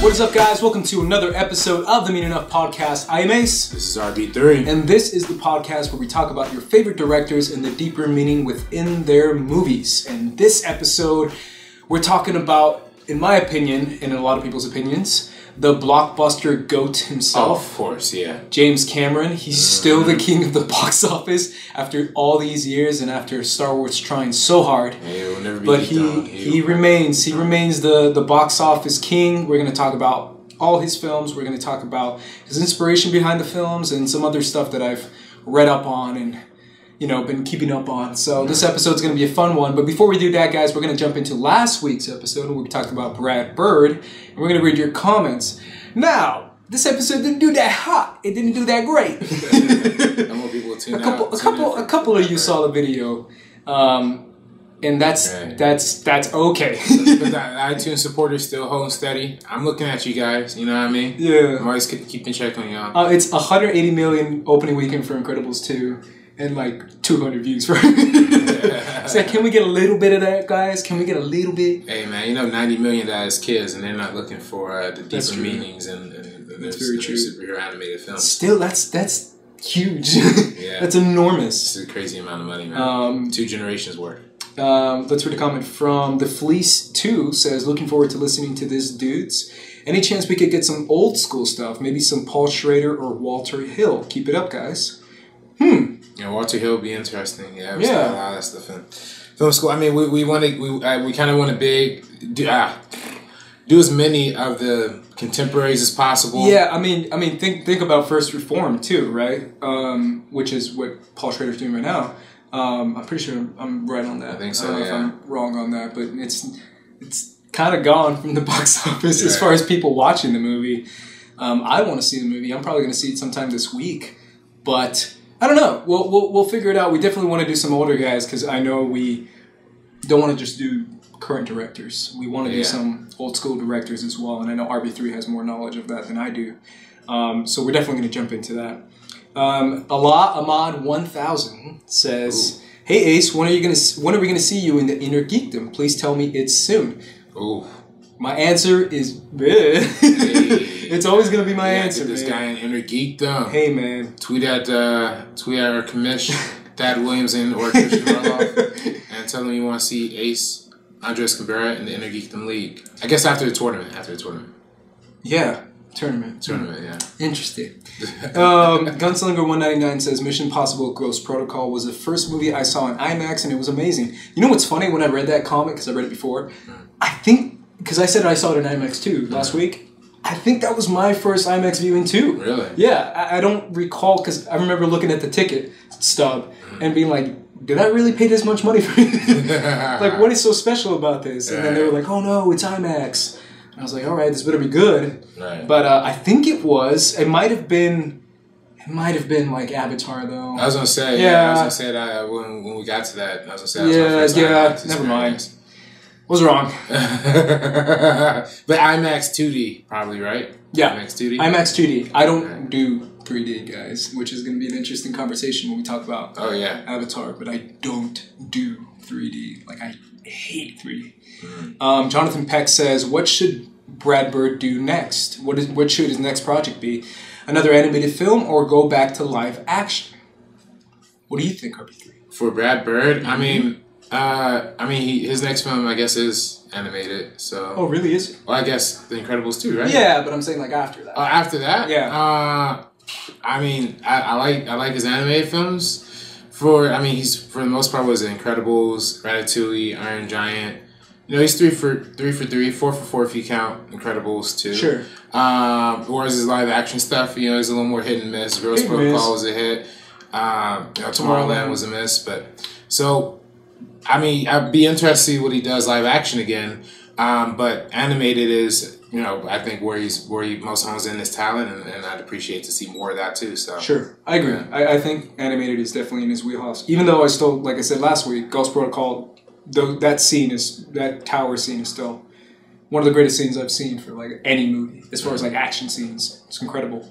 What is up, guys? Welcome to another episode of the Mean Enough Podcast. I am Ace. This is RB3. And this is the podcast where we talk about your favorite directors and the deeper meaning within their movies. And this episode, we're talking about, in my opinion, and in a lot of people's opinions, the blockbuster GOAT himself. Oh, of course, yeah. James Cameron. He's still the king of the box office after all these years and after Star Wars trying so hard. Yeah, he'll never be but done. he remains the box office king. We're going to talk about all his films. We're going to talk about his inspiration behind the films and some other stuff that I've read up on and been keeping up on. So this episode's going to be a fun one. But before we do that, guys, we're going to jump into last week's episode where we talked about Brad Bird. And we're going to read your comments. Now, this episode didn't do that hot. It didn't do that great. And more people will tune a couple of you saw the video. And that's okay. But the iTunes supporters still holding steady. I'm looking at you guys, you know what I mean? Yeah. I'm always keeping check on y'all. It's 180 million opening weekend for Incredibles 2 and like 200 views for it. So can we get a little bit of that, guys? Can we get a little bit? Hey, man, 90 million that is kids and they're not looking for the deeper meanings and that's very true. Superhero animated films. Still, that's huge. Yeah. That's enormous. It's a crazy amount of money, man. 2 generations worth. Let's read a comment from The Fleece 2 says, looking forward to listening to this, dudes. Any chance we could get some old school stuff? Maybe some Paul Schrader or Walter Hill. Keep it up, guys. Yeah, Walter Hill would be interesting. Yeah, we saw a lot of that stuff in film school. I mean, we kind of want to do as many of the contemporaries as possible. Yeah, I mean, think about First Reform too, right? Which is what Paul Schrader's doing right now. I'm pretty sure I'm right on that. I think so. I don't know if I'm wrong on that, but it's kind of gone from the box office as far as people watching the movie. I want to see the movie. I'm probably going to see it sometime this week, but I don't know. We'll figure it out. We definitely want to do some older guys because I know we don't want to just do current directors. We want to do some old school directors as well, and I know RB3 has more knowledge of that than I do. So we're definitely going to jump into that. Allah Ahmad 1000 says, "Ooh. Hey Ace, when are we gonna see you in the Inner Geekdom? Please tell me it's soon." Ooh. My answer is it's always gonna be my answer. Get this guy in Inner Geekdom. Hey man, tweet at our commish, Thad Williams or Christian Roloff, and tell them you want to see Ace Andres Cabrera in the Inner Geekdom League. I guess after the tournament. Yeah. Tournament, yeah. Interesting. Gunslinger 199 says, Mission Impossible Ghost Protocol was the first movie I saw in IMAX, and it was amazing. You know what's funny? When I read that comic, because I read it before, I think, because I said I saw it in IMAX too last week, I think that was my first IMAX viewing too. Really? Yeah, I don't recall, because I remember looking at the ticket stub and being like, did I really pay this much money for it? Like, what is so special about this? And then they were like, oh no, it's IMAX. I was like, all right, this better be good. Right. But I think it might have been like Avatar though. I was gonna say, I was gonna say that when we got to that, I was gonna say that was my first IMAX never mind. Was wrong. But IMAX 2D probably, right? Yeah. IMAX 2D. IMAX 2D. I don't do 3D, guys, which is gonna be an interesting conversation when we talk about Avatar. But I don't do 3D. Like I hate 3D. Jonathan Peck says, what should Brad Bird do next? What should his next project be? Another animated film or go back to live action? What do you think, RB3? For Brad Bird, his next film, I guess, is animated. So. Oh, really? Is it? Well, I guess The Incredibles 2, right? Yeah, but I'm saying like after that. After that? Yeah. I like his animated films. He's for the most part was The Incredibles, Ratatouille, Iron Giant. He's 3 for 3, 4 for 4 if you count Incredibles too. Sure. Whereas his live action stuff, he's a little more hit and miss. Ghost Protocol was a hit. Tomorrowland was a miss. But so, I'd be interested to see what he does live action again. But animated is, I think where he most hones in his talent, and I'd appreciate to see more of that too. So sure, I agree. Yeah. I think animated is definitely in his wheelhouse. Even though I still, like I said last week, Ghost Protocol. That tower scene is still one of the greatest scenes I've seen for like any movie as far as like action scenes. It's incredible.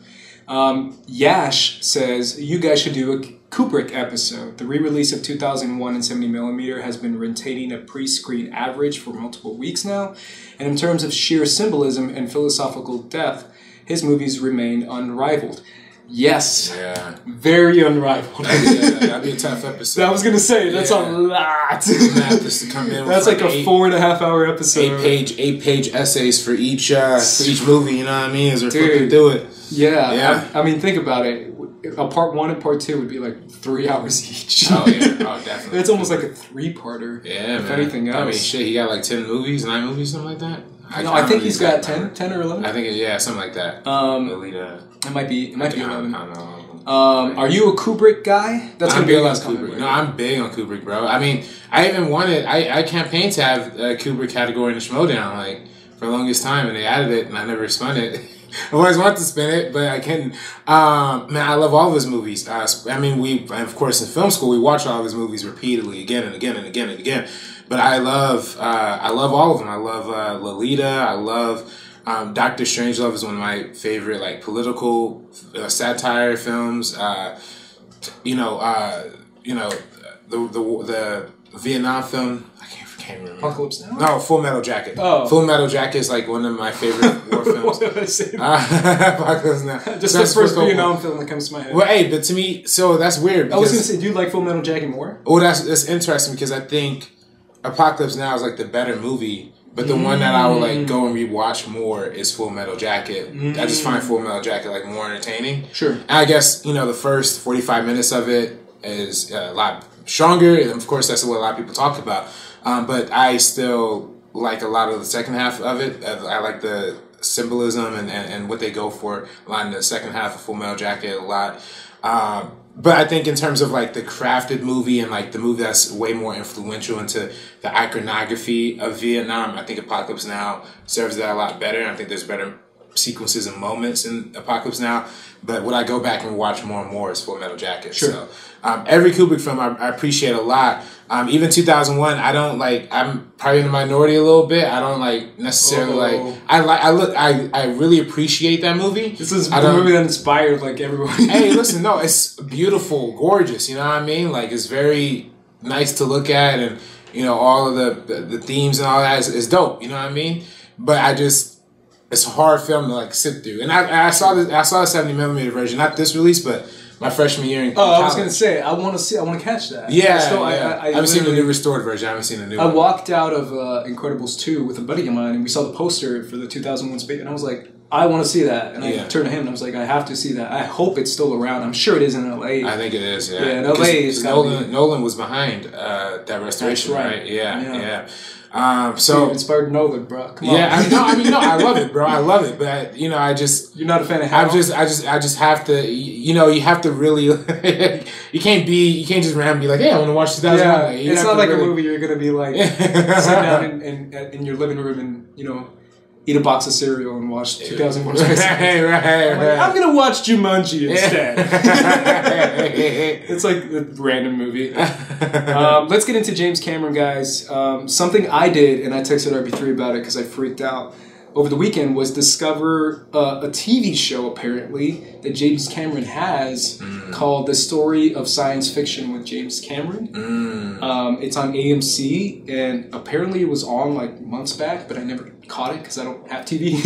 Yash says, you guys should do a Kubrick episode. The re-release of 2001 and 70mm has been retaining a pre-screen average for multiple weeks now, and in terms of sheer symbolism and philosophical depth, his movies remain unrivaled. Yes. Yeah. Very unrivaled. That'd be a tough episode. I was going to say, that's a lot. To come in that's like a 4.5 hour episode. 8-page essays for each movie, you know what I mean? As they're flipping through it. Yeah. I mean, think about it. A part 1 and part 2 would be like 3 hours each. Oh, yeah. Oh, definitely. It's almost like a 3-parter. Yeah, if man. anything else. I mean, shit, he got like 10 movies, 9 movies, something like that? I think he's got 10 or 11. I think, something like that. It might be 11. I don't know. Are you a Kubrick guy? That's gonna be the last Kubrick. No, I'm big on Kubrick, bro. I mean, I even wanted, I campaigned to have a Kubrick category in the Schmodown, like, for the longest time, and they added it, and I never spun it. I've always wanted to spin it, but I couldn't. Man, I love all of his movies. I mean, of course, in film school, we watch all of his movies repeatedly, again and again and again and again. But I love all of them. I love Lolita. I love Doctor Strangelove is one of my favorite, like, political satire films. The Vietnam film. I can't remember. Apocalypse Now? No, Full Metal Jacket. Oh. Full Metal Jacket is like one of my favorite war films. Apocalypse Now. Just the first Vietnam film that comes to my head. Well, hey, but to me, so that's weird. I was going to say, do you like Full Metal Jacket more? Oh, that's interesting because I think Apocalypse Now is like the better movie. But the one that I would like go and rewatch more is Full Metal Jacket. I just find Full Metal Jacket like more entertaining. Sure. And I guess, the first 45 minutes of it is a lot stronger. And of course, that's what a lot of people talk about. But I still like a lot of the second half of it. I like the symbolism and what they go for a lot in the second half of Full Metal Jacket a lot. But I think in terms of like the crafted movie and like the movie that's way more influential into the iconography of Vietnam, I think Apocalypse Now serves that a lot better. And I think there's better sequences and moments in Apocalypse Now. But what I go back and watch more and more is Full Metal Jacket. Sure. So every Kubrick film I appreciate a lot. Even 2001, I don't like. I'm probably in the minority a little bit. I don't like necessarily like. I really appreciate that movie. This is the movie that inspired like everybody. Hey, listen, no, it's beautiful, gorgeous. You know what I mean? Like it's very nice to look at, and all of the themes and all that is dope. You know what I mean? But it's a hard film to like sit through. And I saw the 70mm version, not this release, but my freshman year in college. I was gonna say I want to catch that. Yeah, I haven't seen the new restored version. I haven't seen the new. I walked out of Incredibles 2 with a buddy of mine, and we saw the poster for the 2001 Space, and I was like, I want to see that. And I turned to him and I was like, I have to see that. I hope it's still around. I'm sure it is in LA. I think it is. Yeah, in LA, it's Nolan was behind that restoration, right? Yeah. So it inspired Nolan, bro. Come on. Yeah, I love it, bro. I love it, but you're not a fan of Hal? I just have to, you have to really, you can't just randomly be like, hey, I want to watch 2001. Yeah, it's not like a movie you're gonna be like sit down in your living room and eat a box of cereal and watch 2001 Space Odyssey. Right. I'm gonna watch Jumanji instead. It's like a random movie. Let's get into James Cameron, guys. Something I did, and I texted RB3 about it because I freaked out over the weekend, was discover a TV show, apparently, that James Cameron has called The Story of Science Fiction with James Cameron. It's on AMC, and apparently it was on like months back, but I never caught it because I don't have TV.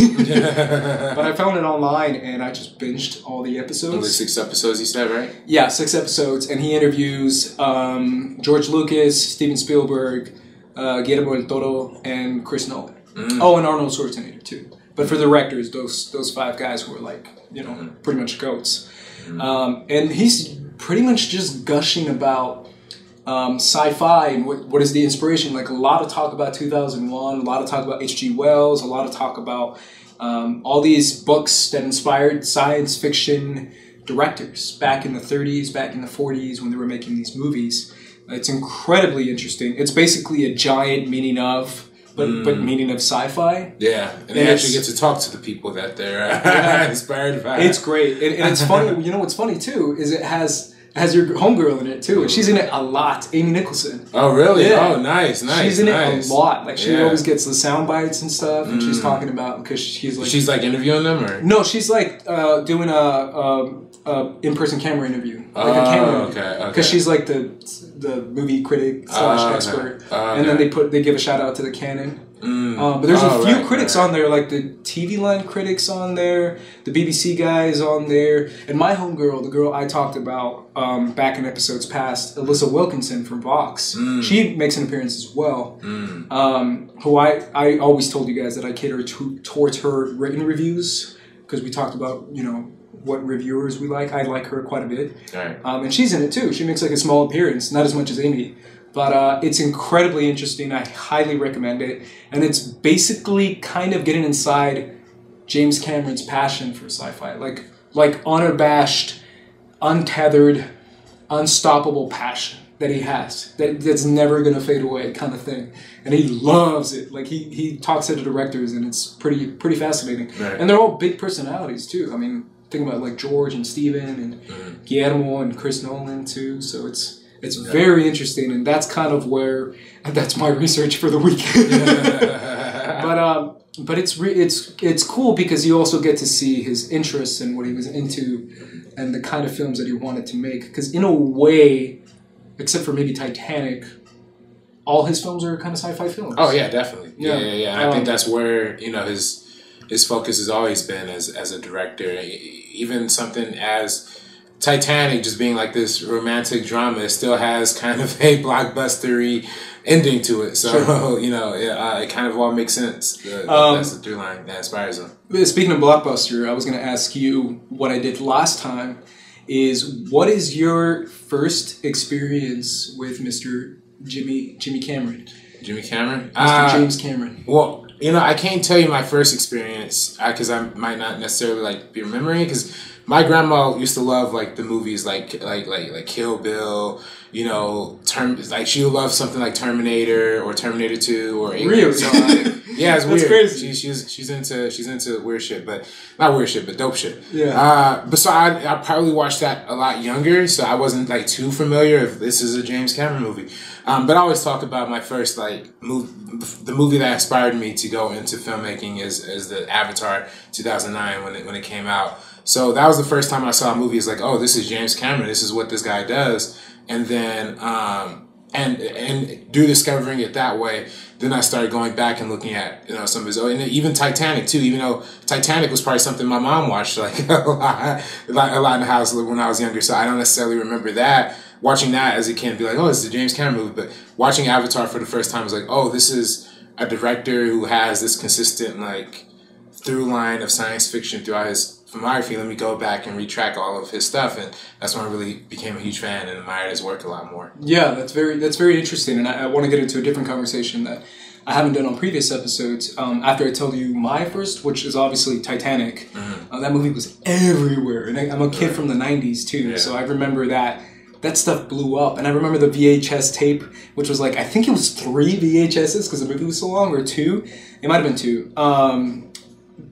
But I found it online, and I just binged all the episodes. Only 6 episodes, you said, right? Yeah, 6 episodes, and he interviews George Lucas, Steven Spielberg, Guillermo del Toro, and Chris Nolan. Oh, and Arnold Schwarzenegger too. But for the directors, those 5 guys who were like, pretty much goats. And he's pretty much just gushing about sci-fi and what is the inspiration. Like a lot of talk about 2001, a lot of talk about H.G. Wells, a lot of talk about all these books that inspired science fiction directors back in the 30s, back in the 40s when they were making these movies. It's incredibly interesting. It's basically a giant meaning of, but meaning of sci-fi. Yeah, and they actually get to talk to the people that they're inspired by. It's great, and it's funny. What's funny too is it has has your homegirl in it too, and she's in it a lot. Amy Nicholson. Oh really? Yeah. Oh nice. She's in it a lot. Like she always gets the sound bites and stuff, and she's talking about because she's like interviewing them or no, she's like doing a in-person camera interview, like a camera interview. Okay. Because she's like the movie critic / expert, and then they give a shout out to the Canon. But there's a few critics on there, like the TV Line critics on there, the BBC guys on there, and my homegirl, the girl I talked about back in episodes past, Alyssa Wilkinson from Vox. She makes an appearance as well. Who I always told you guys that I cater towards her written reviews because we talked about what reviewers we like. I like her quite a bit, right. And she's in it too. She makes like a small appearance, not as much as Amy. But it's incredibly interesting. I highly recommend it. And it's basically kind of getting inside James Cameron's passion for sci-fi. Like unabashed, untethered, unstoppable passion that he has. That's never going to fade away kind of thing. And he loves it. Like he talks to the directors and it's pretty fascinating. Right. And they're all big personalities too. I mean, think about like George and Steven and Guillermo and Chris Nolan too. So it's very interesting, and that's kind of that's my research for the week. But it's cool because you also get to see his interests and what he was into, and the kind of films that he wanted to make. Because in a way, except for maybe Titanic, all his films are kind of sci-fi films. Oh yeah, definitely. Yeah. And I think that's where his focus has always been as a director. Even something as Titanic just being like this romantic drama, it still has kind of a blockbustery ending to it. So, sure. It kind of all makes sense. That's the through line that inspires them. Speaking of blockbuster, I was going to ask you what I did last time is what is your first experience with Mr. Jimmy Cameron? Jimmy Cameron? Mr. James Cameron. Well, I can't tell you my first experience because I might not necessarily be remembering it because my grandma used to love like the movies like Kill Bill, she would love something like Terminator or Terminator 2 or Alien. Really? So yeah, it's That's weird. Crazy. She's into weird shit, but not weird shit, but dope shit. Yeah. But so I probably watched that a lot younger, so I wasn't like too familiar if this is a James Cameron movie. But I always talk about my first the movie that inspired me to go into filmmaking is the Avatar 2009 when it came out. So that was the first time I saw a movie. It's like, oh, this is James Cameron. This is what this guy does. And then, and through discovering it that way, then I started going back and looking at some of his and even Titanic too. Even though Titanic was probably something my mom watched like a lot in the house when I was younger, so I don't necessarily remember that. Watching that as a kid, be like, oh, it's a James Cameron movie. But watching Avatar for the first time was like, oh, this is a director who has this consistent through line of science fiction throughout his filmography. Let me go back and retrack all of his stuff, and that's when I really became a huge fan and admired his work a lot more. Yeah, that's very interesting, and I want to get into a different conversation that I haven't done on previous episodes. After I told you my first, which is obviously Titanic, that movie was everywhere, and I'm a kid from the 90s too, so I remember that stuff blew up. And I remember the VHS tape, which was I think it was 3 VHSs because the movie was so long, or 2. It might have been 2.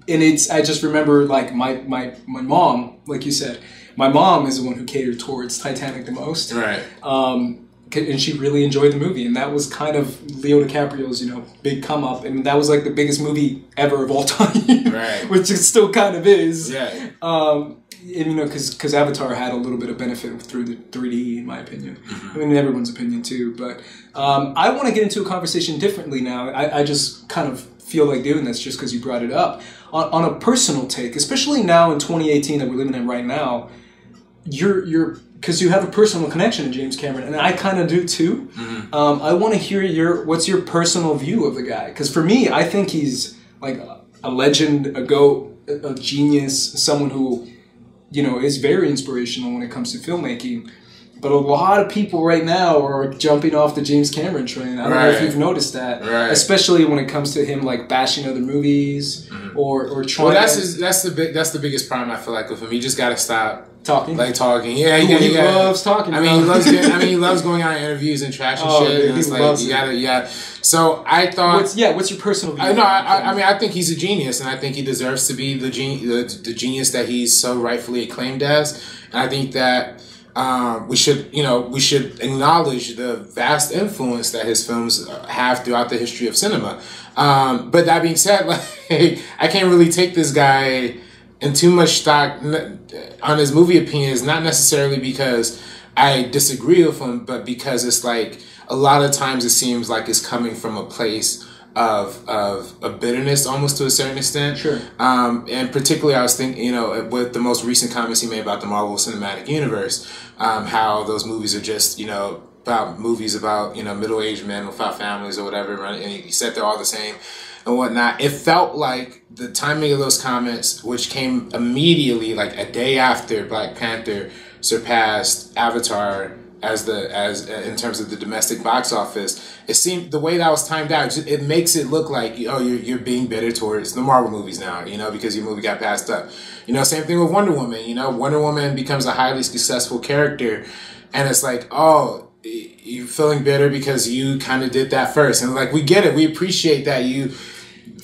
And I just remember my mom, like you said, my mom is the one who catered towards Titanic the most. Right. And she really enjoyed the movie. And that was kind of Leo DiCaprio's, big come up. And that was the biggest movie ever of all time. Right. Which it still kind of is. Yeah. And, because Avatar had a little bit of benefit through the 3D, in my opinion. I mean, everyone's opinion too. But I want to get into a conversation differently now. I just kind of feel like doing this just because you brought it up. On a personal take, especially now in 2018 that we're living in right now, because you have a personal connection to James Cameron, and I kind of do too. I want to hear what's your personal view of the guy? Because for me, I think he's a legend, a goat, a genius, someone who is very inspirational when it comes to filmmaking. But a lot of people right now are jumping off the James Cameron train. I don't know if you've noticed that, especially when it comes to him bashing other movies or trying. Well, that's the biggest problem I feel like with him. He just got to stop talking. Talking. Yeah, he loves talking. I mean, he loves going on interviews and trashing shit. Dude, and it's he loves you gotta, yeah. So I thought. What's your personal view? I think he's a genius, and I think he deserves to be the genius that he's so rightfully acclaimed as. And I think that. we should acknowledge the vast influence that his films have throughout the history of cinema. But that being said, like, I can't really take this guy in too much stock on his movie opinions, not necessarily because I disagree with him, but because it's like a lot of times it seems like it's coming from a place of bitterness, almost to a certain extent. Sure. And particularly, I was thinking, with the most recent comments he made about the Marvel Cinematic Universe, how those movies are just, about middle-aged men without families or whatever, right? And he said they're all the same and whatnot. It felt like the timing of those comments, which came immediately, like a day after Black Panther surpassed Avatar as in terms of the domestic box office, it seemed the way that was timed out, it makes it look like, you're being bitter towards the Marvel movies now, because your movie got passed up. Same thing with Wonder Woman. Wonder Woman becomes a highly successful character, and it's like, oh, you're feeling bitter because you kind of did that first, and like, we get it, we appreciate that you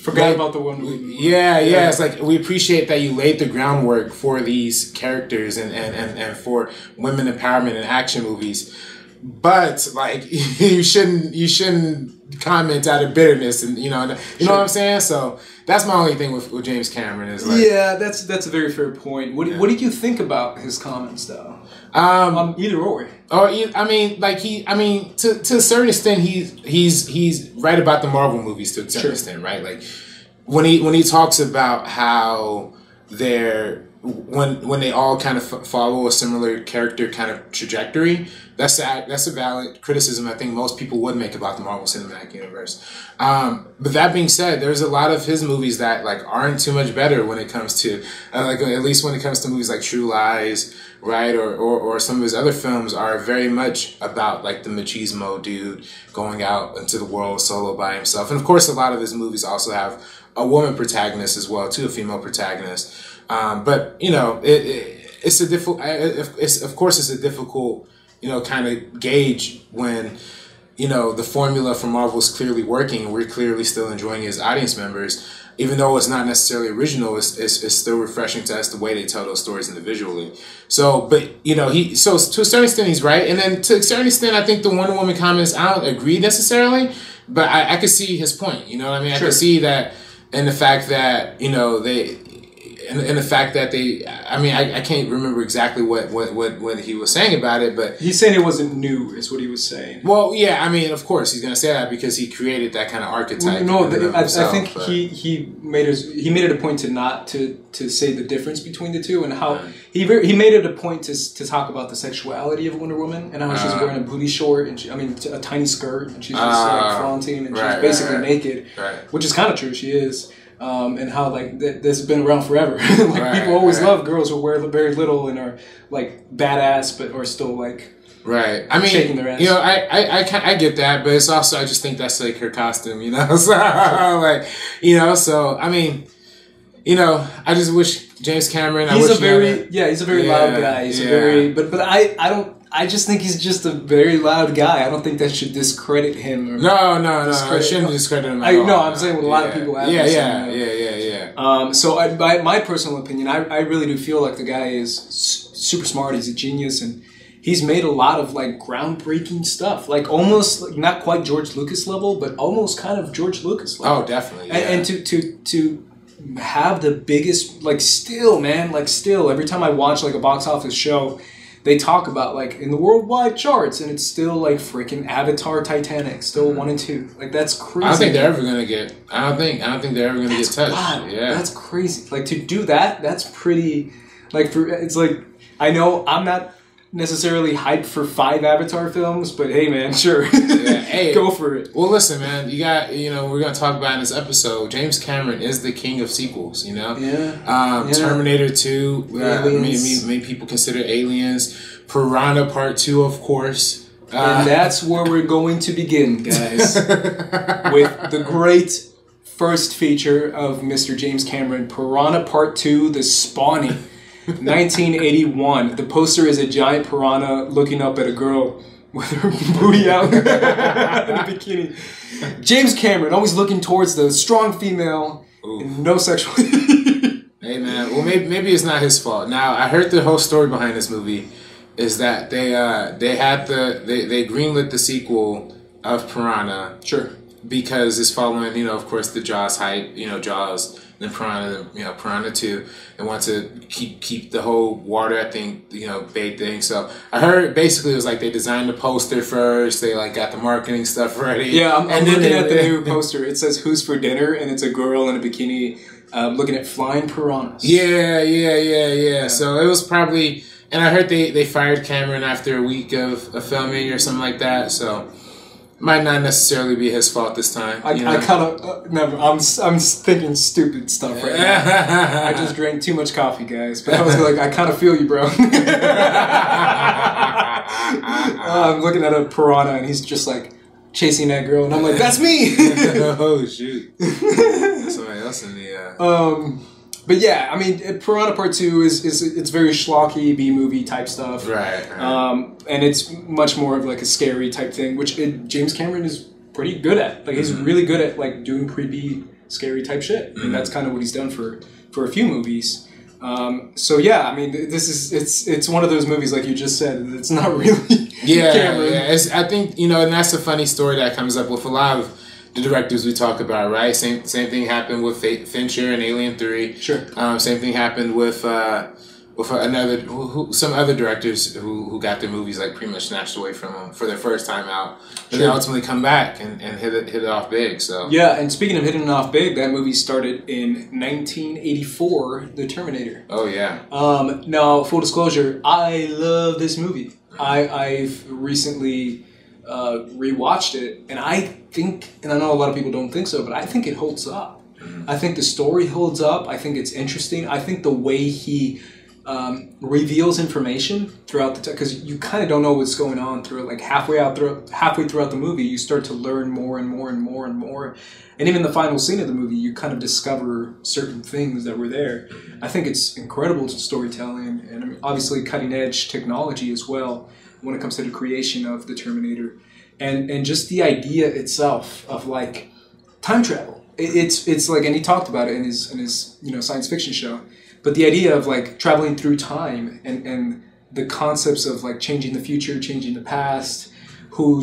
forgot about the Wonder Woman. Yeah. It's like, we appreciate that you laid the groundwork for these characters and for women empowerment in action movies. But like, you shouldn't comment out of bitterness, and you know what I'm saying. So that's my only thing with James Cameron is like, yeah, that's a very fair point. What did you think about his comments though? Either or. To a certain extent, he's right about the Marvel movies to a certain extent, right? Like when he talks about how when they all kind of follow a similar character kind of trajectory, that's a valid criticism I think most people would make about the Marvel Cinematic Universe. But that being said, there's a lot of his movies that like aren't too much better when it comes to at least when it comes to movies like True Lies, right? Or some of his other films are very much about like the machismo dude going out into the world solo by himself. And of course, a lot of his movies also have a woman protagonist as well, too, a female protagonist. But it's a difficult. It's a difficult, kind of gauge when, the formula for Marvel is clearly working and we're clearly still enjoying it as audience members. Even though it's not necessarily original, it's still refreshing to us the way they tell those stories individually. So, but so to a certain extent he's right, and then to a certain extent I think the Wonder Woman comments, I don't agree necessarily, but I could see his point. You know what I mean? Sure. I could see that, and the fact that I can't remember exactly what he was saying about it, but he's saying it wasn't new, is what he was saying. Well, yeah, of course he's gonna say that because he created that kind of archetype. I think he made it a point to say the difference between the two, and how he made it a point to talk about the sexuality of Wonder Woman and how she's wearing a booty short and a tiny skirt, and she's just flaunting, and she's basically naked, which is kind of true. She is. And how like this has been around forever. People always love girls who wear very little and are like badass, but are still like shaking their ass. I get that, but it's also I just think that's like her costume, So I just wish James Cameron. He's a very loud guy. He's a very but I just think he's just a very loud guy. I don't think that should discredit him. No. It shouldn't discredit him at all. No, I'm saying what a lot of people have. Yeah. So my personal opinion, I really do feel like the guy is super smart. He's a genius, and he's made a lot of like groundbreaking stuff. Like almost like, not quite George Lucas level, but almost kind of George Lucas level. Oh, definitely. Yeah. And to have the biggest still every time I watch like a box office show, they talk about like in the worldwide charts, and it's still like freaking Avatar, Titanic, still 1 and 2. Like that's crazy. I don't think they're ever gonna get. I don't think they're ever gonna get touched. Wild. Yeah, that's crazy. Like to do that, that's pretty. It's like I know I'm not necessarily hyped for 5 Avatar films, but hey, man, sure, go for it. Well, listen, man, you got we're gonna talk about in this episode. James Cameron is the king of sequels. Terminator 2. Many people consider Aliens. Piranha Part 2, of course. And that's where we're going to begin, guys, with the great first feature of Mr. James Cameron, Piranha Part 2: The Spawning. 1981. The poster is a giant piranha looking up at a girl with her booty out in a bikini. James Cameron always looking towards the strong female and no sexual. Hey man, well maybe it's not his fault. Now I heard the whole story behind this movie, is that they greenlit the sequel of Piranha. Sure. Because it's following, you know, of course, the Jaws hype, you know, Jaws, then Piranha, you know, Piranha 2, and want to keep the whole water, I think, you know, bait thing. So I heard basically it was like they designed the poster first, they like got the marketing stuff ready. Yeah, I'm looking at the new poster. It says "Who's for dinner?" and it's a girl in a bikini looking at flying piranhas. Yeah. So it was probably, and I heard they fired Cameron after a week of filming or something like that. So. Might not necessarily be his fault this time. I kind of never. I'm thinking stupid stuff right now. I just drank too much coffee, guys. But I was like, I kind of feel you, bro. I'm looking at a piranha, and he's just like chasing that girl, and I'm like, that's me. Oh shoot! Somebody else in the. But yeah, I mean, Piranha Part 2 it's very schlocky B-movie type stuff. Right. And it's much more of like a scary type thing, which James Cameron is pretty good at. Like he's really good at like doing creepy, scary type shit. And that's kind of what he's done for a few movies. So yeah, I mean, it's one of those movies like you just said. It's not really Cameron. Yeah. I think, you know, and that's a funny story that comes up with a lot of the directors we talk about, right? Same thing happened with Fincher and Alien 3. Sure. Same thing happened with some other directors who got their movies like pretty much snatched away from them for their first time out, but they ultimately come back and hit it off big. So yeah, and speaking of hitting it off big, that movie started in 1984, The Terminator. Oh yeah. Now, full disclosure, I love this movie. I've recently rewatched it, and I think, and I know a lot of people don't think so, but I think it holds up. I think the story holds up. I think it's interesting. I think the way he reveals information throughout the time, because you kind of don't know what's going on through it. Like halfway throughout the movie, you start to learn more and more and more and more. And even the final scene of the movie, you kind of discover certain things that were there. I think it's incredible storytelling, and I mean, obviously cutting edge technology as well when it comes to the creation of the Terminator, and just the idea itself of like time travel. It's like, and he talked about it in his you know, science fiction show, but the idea of like traveling through time and the concepts of like changing the future, changing the past, who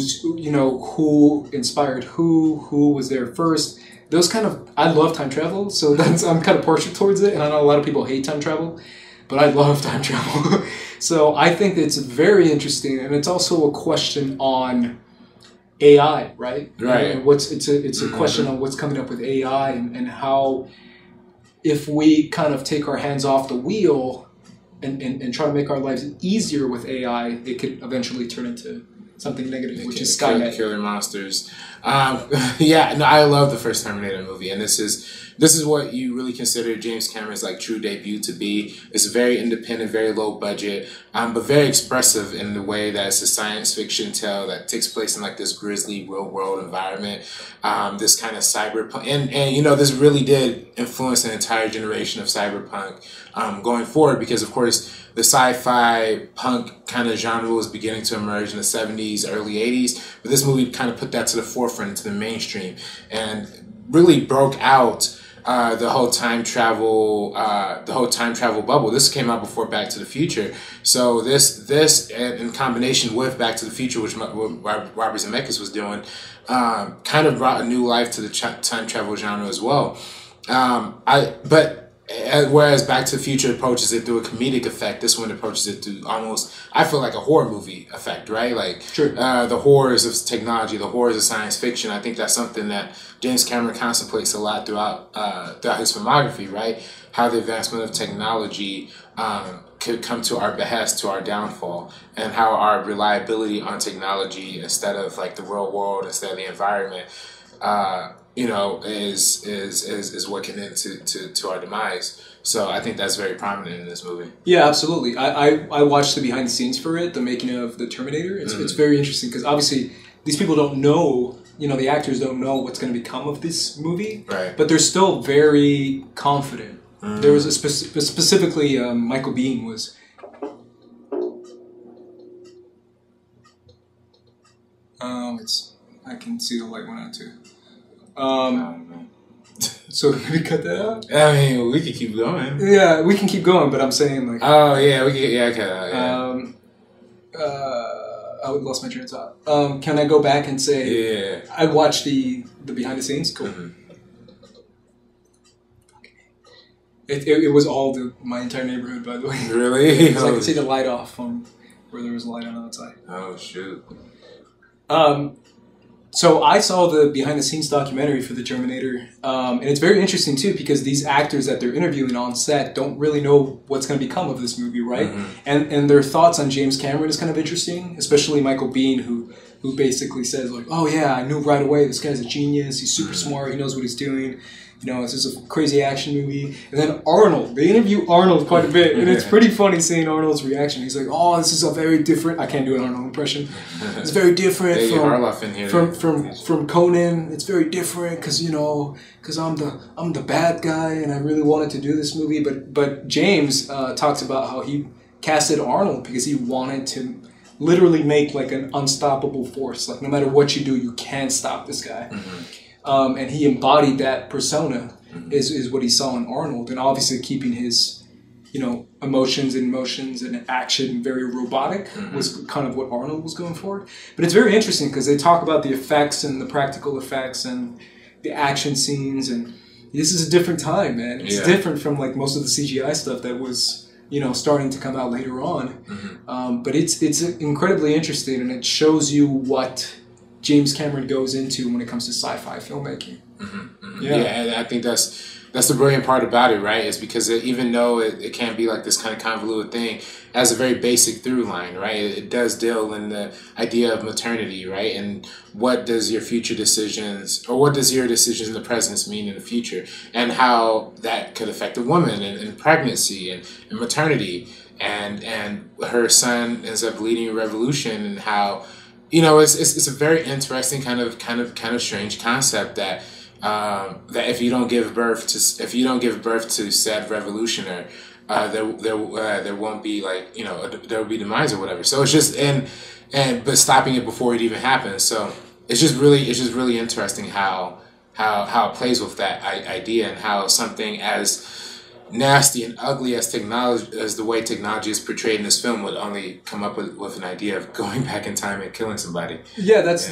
inspired who was there first. Those kind of, I love time travel, so I'm kind of partial towards it, and I know a lot of people hate time travel, but I love time travel. So I think it's very interesting, and it's also a question on AI, right? Right. And it's a question on what's coming up with AI and how, if we kind of take our hands off the wheel and try to make our lives easier with AI, it could eventually turn into something negative, which is Skynet. Killer monsters. Yeah, no, I love the first Terminator movie, and this is what you really consider James Cameron's like true debut to be. It's very independent, very low budget, but very expressive in the way that it's a science fiction tale that takes place in like this grisly real world environment. This kind of cyberpunk, and you know, this really did influence an entire generation of cyberpunk going forward, because of course the sci-fi punk kind of genre was beginning to emerge in the 70s, early 80s, but this movie kind of put that to the forefront, to the mainstream, and really broke out the whole time travel bubble. This came out before Back to the Future, so this in combination with Back to the Future, which Robert Zemeckis was doing, kind of brought a new life to the time travel genre as well. Whereas Back to the Future approaches it through a comedic effect, this one approaches it through almost, I feel like, a horror movie effect, right? Like the horrors of technology, the horrors of science fiction. I think that's something that James Cameron contemplates a lot throughout his filmography, right? How the advancement of technology could come to our behest, to our downfall, and how our reliability on technology instead of like the real world, instead of the environment, you know, is what can end to our demise. So I think that's very prominent in this movie. Yeah, absolutely. I watched the behind the scenes for it, the making of the Terminator. It's very interesting because obviously these people don't know, you know, the actors don't know what's going to become of this movie, right? But they're still very confident. There was specifically Michael Biehn was. I can see the light went out too. So maybe cut that out? I mean, we could keep going. Yeah, we can keep going, but I'm saying like... Oh, yeah, we can... Yeah, okay. I lost my train of thought. Can I go back and say I watched the behind the scenes? Cool. Mm-hmm. It was all my entire neighborhood, by the way. Really? I could see the light off from where there was a light on outside. Oh, shoot. So I saw the behind-the-scenes documentary for the Terminator, and it's very interesting, too, because these actors that they're interviewing on set don't really know what's going to become of this movie, right? Mm-hmm. And their thoughts on James Cameron is kind of interesting, especially Michael Biehn, who basically says, like, oh, yeah, I knew right away, this guy's a genius, he's super smart, he knows what he's doing. You know, this is a crazy action movie. And then Arnold. They interview Arnold quite a bit. And it's pretty funny seeing Arnold's reaction. He's like, oh, this is a very different... I can't do an Arnold impression. It's very different from Conan. It's very different because, you know, because I'm the bad guy and I really wanted to do this movie. But James talks about how he casted Arnold because he wanted to literally make like an unstoppable force. Like no matter what you do, you can't stop this guy. Mm-hmm. And he embodied that persona is what he saw in Arnold, and obviously keeping his, you know, emotions and action very robotic was kind of what Arnold was going for. But it's very interesting because they talk about the effects and the practical effects and the action scenes, and this is a different time, man. It's different from like most of the CGI stuff that was, you know, starting to come out later on. But it's incredibly interesting, and it shows you what James Cameron goes into when it comes to sci-fi filmmaking. Yeah, and I think that's the brilliant part about it, right? Is because even though it can't be like this kind of convoluted thing, it has a very basic through line, right? It does deal in the idea of maternity, right? And what does your future decisions, or what does your decisions in the present mean in the future, and how that could affect a woman and pregnancy and maternity, and her son ends up leading a revolution, and how, you know, it's a very interesting kind of strange concept that if you don't give birth to said revolutionary, there won't be, like, you know, there will be demise or whatever. So it's just but stopping it before it even happens. So it's just really interesting how it plays with that idea, and how something as nasty and ugly as the way technology is portrayed in this film would only come up with an idea of going back in time and killing somebody. Yeah, that's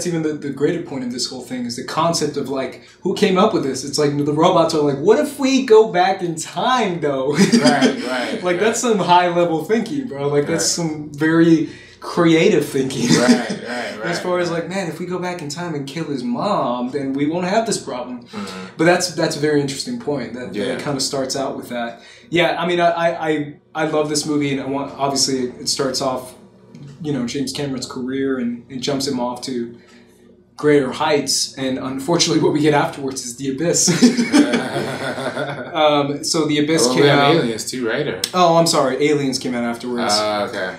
even the greater point of this whole thing is the concept of, like, who came up with this? It's like the robots are like, what if we go back in time though? Right. Like that's some high level thinking, bro. Like that's some very creative thinking. Right. As far as like, man, if we go back in time and kill his mom, then we won't have this problem. But that's a very interesting point. That it kind of starts out with that. Yeah, I mean, I love this movie, and obviously it starts off, you know, James Cameron's career, and it jumps him off to greater heights, and unfortunately what we get afterwards is The Abyss. So The Abyss came out. Aliens too, right? Oh, I'm sorry, Aliens came out afterwards. Okay.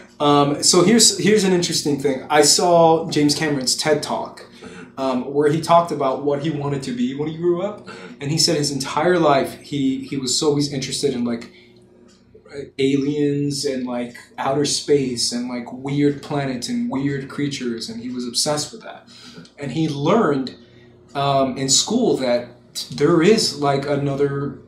So here's an interesting thing. I saw James Cameron's TED Talk, where he talked about what he wanted to be when he grew up, and he said his entire life he was always interested in like aliens and like outer space and like weird planets and weird creatures, and he was obsessed with that. And he learned in school that there is like another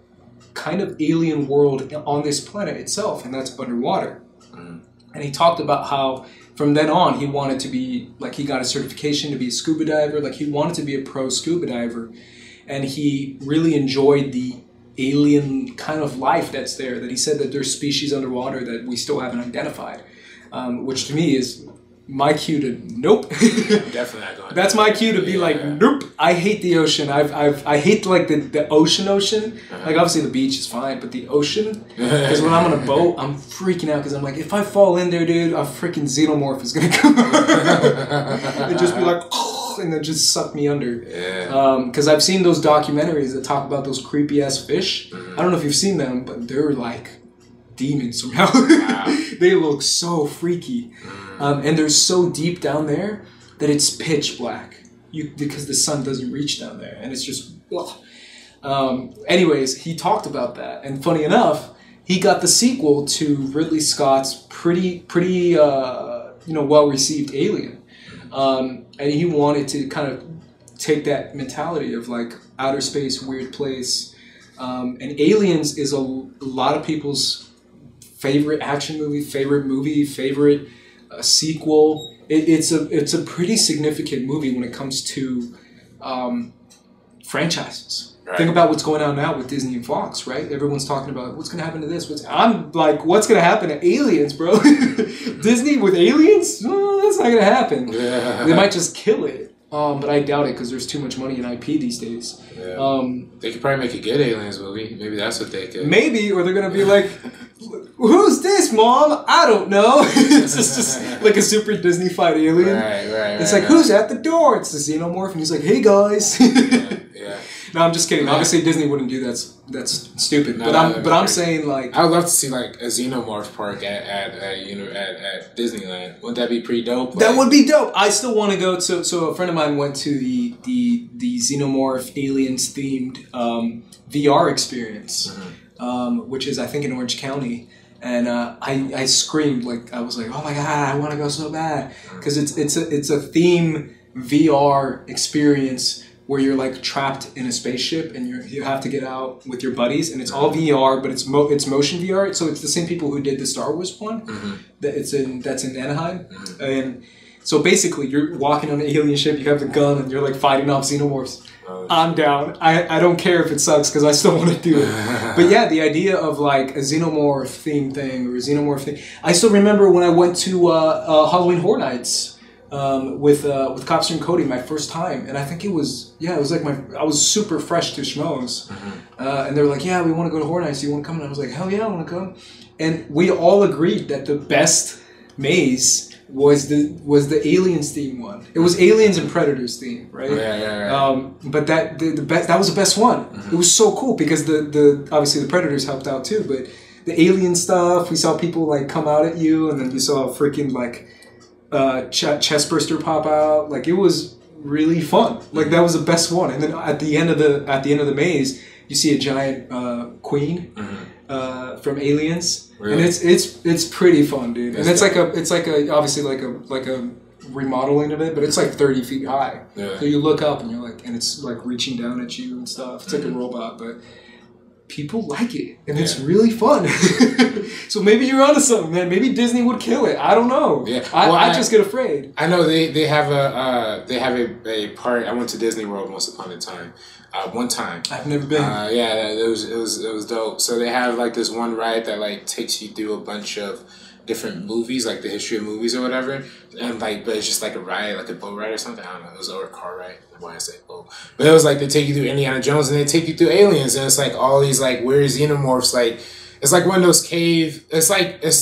kind of alien world on this planet itself, and that's underwater. And he talked about how from then on he wanted to be, like, he got a certification to be a scuba diver, like he wanted to be a pro scuba diver, and he really enjoyed the alien kind of life that's there, that he said that there's species underwater that we still haven't identified, which to me is my cue to nope. Definitely not going. That's my cue to be like, nope. I hate the ocean. I hate like the ocean. Like obviously the beach is fine, but the ocean. Because when I'm on a boat, I'm freaking out because I'm like, if I fall in there, dude, a freaking xenomorph is gonna come and just be like, oh, and then just suck me under. Because I've seen those documentaries that talk about those creepy ass fish. I don't know if you've seen them, but they're like demons somehow. They look so freaky. And they're so deep down there that it's pitch black because the sun doesn't reach down there, and it's just anyways, he talked about that, and funny enough, he got the sequel to Ridley Scott's pretty well received Alien, and he wanted to kind of take that mentality of like outer space, weird place, and Aliens is a lot of people's favorite action movie, favorite a sequel. It's a pretty significant movie when it comes to franchises. Right. Think about what's going on now with Disney and Fox, right? Everyone's talking about what's going to happen to this. I'm like, what's going to happen to aliens, bro? Disney with aliens? Oh, that's not going to happen. Yeah. They might just kill it. But I doubt it because there's too much money in IP these days. Yeah. They could probably make a good aliens movie. Maybe that's what they could. Maybe, or they're going to be like, who's this, Mom? I don't know. It's just like a super Disney-fied alien. Right. It's like, who's at the door? It's the Xenomorph, and he's like, hey, guys. Yeah. No, I'm just kidding. Obviously, Disney wouldn't do that. That's stupid. No, but I'm saying, like, I would love to see like a Xenomorph park at Disneyland. Wouldn't that be pretty dope? That would be dope. I still want to go. So a friend of mine went to the Xenomorph aliens themed VR experience, which is I think in Orange County. And I screamed, like, I was like, oh my God, I want to go so bad, because it's a theme VR experience where you're like trapped in a spaceship and you have to get out with your buddies, and it's all VR, but it's motion VR. So it's the same people who did the Star Wars one. That's in Anaheim, and so basically you're walking on an alien ship, you have the gun, and you're like fighting off xenomorphs. I'm down. I don't care if it sucks because I still want to do it. But yeah, the idea of like a xenomorph theme thing or a xenomorph thing. I still remember when I went to Halloween Horror Nights. With Copster and Cody, my first time, and I think it was like I was super fresh to schmoes, and they were like, yeah, we want to go to Horror Nights, do you want to come? And I was like, hell yeah, I want to come. And we all agreed that the best maze was the Aliens theme one. It was Aliens and Predators theme, right? Yeah. But that that was the best one. It was so cool because the obviously the Predators helped out too, but the alien stuff, we saw people like come out at you, and then you saw a freaking like chest burster pop out. Like, it was really fun. Like, that was the best one. And then at the end of the maze, you see a giant queen from Aliens. Really? And it's pretty fun, dude. And it's like a obviously like a remodeling of it, but it's like 30 feet high. Yeah. So you look up and you're like, and it's like reaching down at you and stuff. It's like a robot, but people like it, and it's really fun. So maybe you're onto something, man. Maybe Disney would kill it. I don't know. Yeah, well, I just get afraid. I know they have a party. I went to Disney World once upon a time. One time. I've never been. Yeah, it was dope. So they have like this one ride that like takes you through a bunch of different movies, like the history of movies or whatever, and like, but it's just like a ride, like a boat ride or something. I don't know. It was or a car ride. Why I say boat? But it was like they take you through Indiana Jones and they take you through aliens, and it's like all these like weird xenomorphs. Like, it's like one of those cave. It's like what's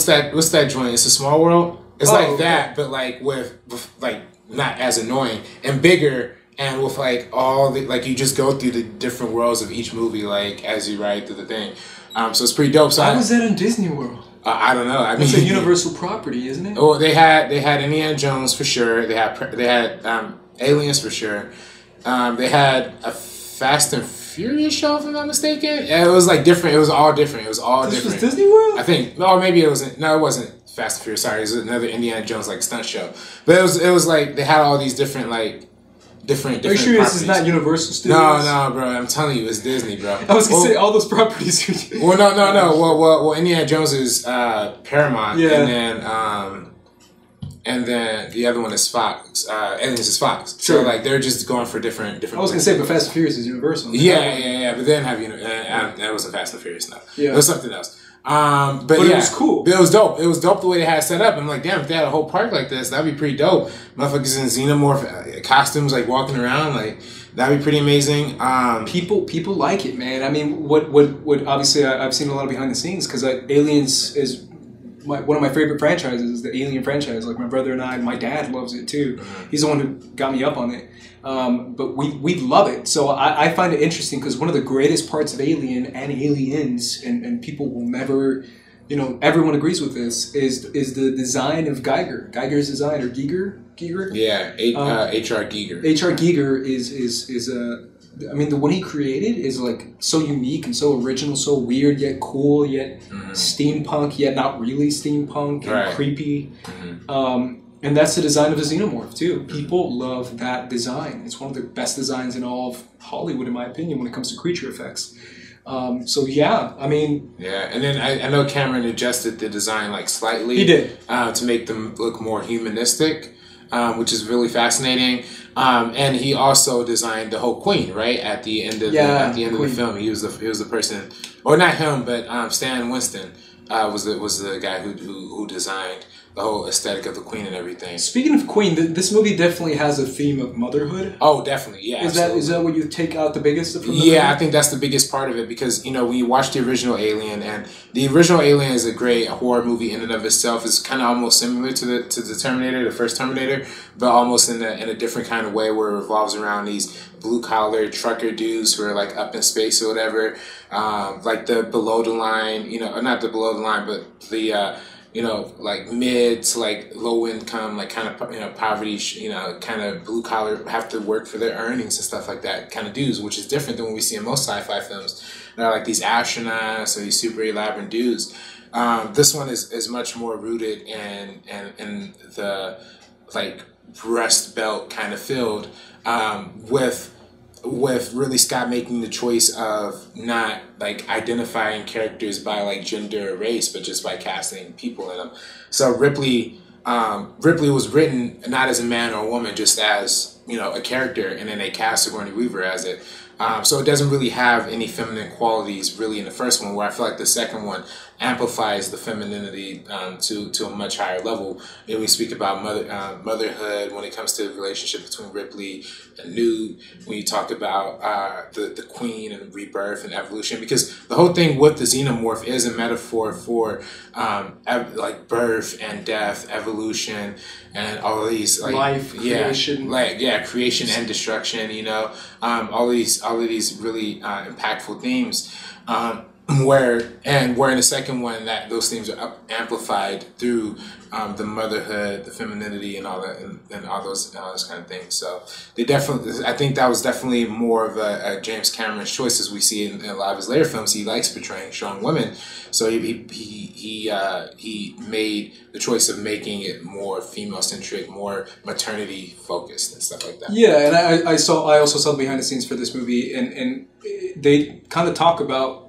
that joint? It's a Small World. It's like that, but like with like not as annoying and bigger. And with like all the like, you just go through the different worlds of each movie, like as you ride through the thing. So it's pretty dope. So why was that in Disney World? I don't know. I mean, it's a Universal property, isn't it? Oh, they had Indiana Jones for sure. They had Aliens for sure. They had a Fast and Furious show, if I'm not mistaken. And it was like different. It was all different. This different. Was Disney World? I think. Or maybe it wasn't. No, it wasn't Fast and Furious. Sorry, it was another Indiana Jones like stunt show. But it was like they had all these different like. Different. Are you sure this is not Universal Studios? No, bro. I'm telling you, it's Disney, bro. I was gonna say all those properties. No. Well, Indiana Jones is Paramount, and then the other one is Fox. Aliens is Fox. Sure. So like they're just going for different. I was gonna say, but Fast and Furious is Universal. Yeah. But then that wasn't Fast and Furious. No, it was something else. But it was cool. It was dope. It was dope the way they had it set up. I'm like, damn, if they had a whole park like this, that'd be pretty dope. Motherfuckers in xenomorph costumes, like walking around, like that'd be pretty amazing. People like it, man. I mean, what obviously I've seen a lot of behind the scenes because Aliens is one of my favorite franchises. Is the Alien franchise. Like my brother and I, my dad loves it too. He's the one who got me up on it. But we love it. So I find it interesting because one of the greatest parts of Alien and Aliens, and people will never, everyone agrees with this, is the design of Geiger. Geiger's design, or Giger? Yeah, H.R. Giger. H.R. Giger is I mean, the one he created is like so unique and so original, so weird yet cool, yet steampunk, yet not really steampunk, and creepy. And that's the design of the xenomorph, too. People love that design. It's one of the best designs in all of Hollywood, in my opinion, when it comes to creature effects. So yeah, I mean, yeah, and then I know Cameron adjusted the design like slightly. He did to make them look more humanistic, which is really fascinating. And he also designed the whole Queen, right? At the end of the film, he was the person, or not him, but Stan Winston was the guy who designed the whole aesthetic of the Queen and everything. Speaking of Queen, this movie definitely has a theme of motherhood. Oh, definitely, yeah. Is that what you take out the biggest from the movie? Yeah, I think that's the biggest part of it because, when you watch the original Alien, and the original Alien is a great horror movie in and of itself. It's kind of almost similar to the Terminator, the first Terminator, but almost in a different kind of way where it revolves around these blue-collar trucker dudes who are like up in space or whatever, like the below the line, not the below the line, but the like mid to like low income, like kind of poverty, kind of blue collar, have to work for their earnings and stuff like that kind of dudes, which is different than what we see in most sci-fi films. They're like these astronauts or these super elaborate dudes. This one is much more rooted in the like breast belt kind of field, with Ridley Scott making the choice of not like identifying characters by like gender or race, but just by casting people in them. So Ripley was written not as a man or a woman, just as a character, and then they cast Sigourney Weaver as it. So it doesn't really have any feminine qualities really in the first one, where I feel like the second one amplifies the femininity to a much higher level. And we speak about motherhood when it comes to the relationship between Ripley and Newt, when you talk about the Queen and rebirth and evolution, because the whole thing with the xenomorph is a metaphor for like birth and death, evolution, and all of these like life, creation, creation and destruction. All of these really impactful themes. Where in the second one that those themes are amplified through the motherhood, the femininity, and all that, and all those kind of things. So I think that was definitely more of a James Cameron's choice, as we see in a lot of his later films. He likes portraying strong women, so he made the choice of making it more female centric, more maternity focused, and stuff like that. Yeah, and I also saw the behind the scenes for this movie, and they kind of talk about,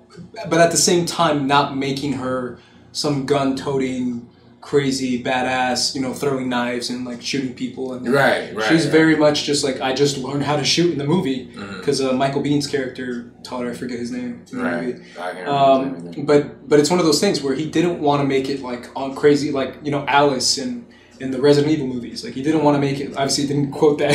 but at the same time, not making her some gun-toting, crazy badass, throwing knives and like shooting people. And right. She's very much just like, I just learned how to shoot in the movie because Michael Bihn's character taught her. I forget his name. In the movie. But it's one of those things where he didn't want to make it like all crazy, like Alice in the Resident Evil movies. Like he didn't want to make it. Obviously, he didn't quote that.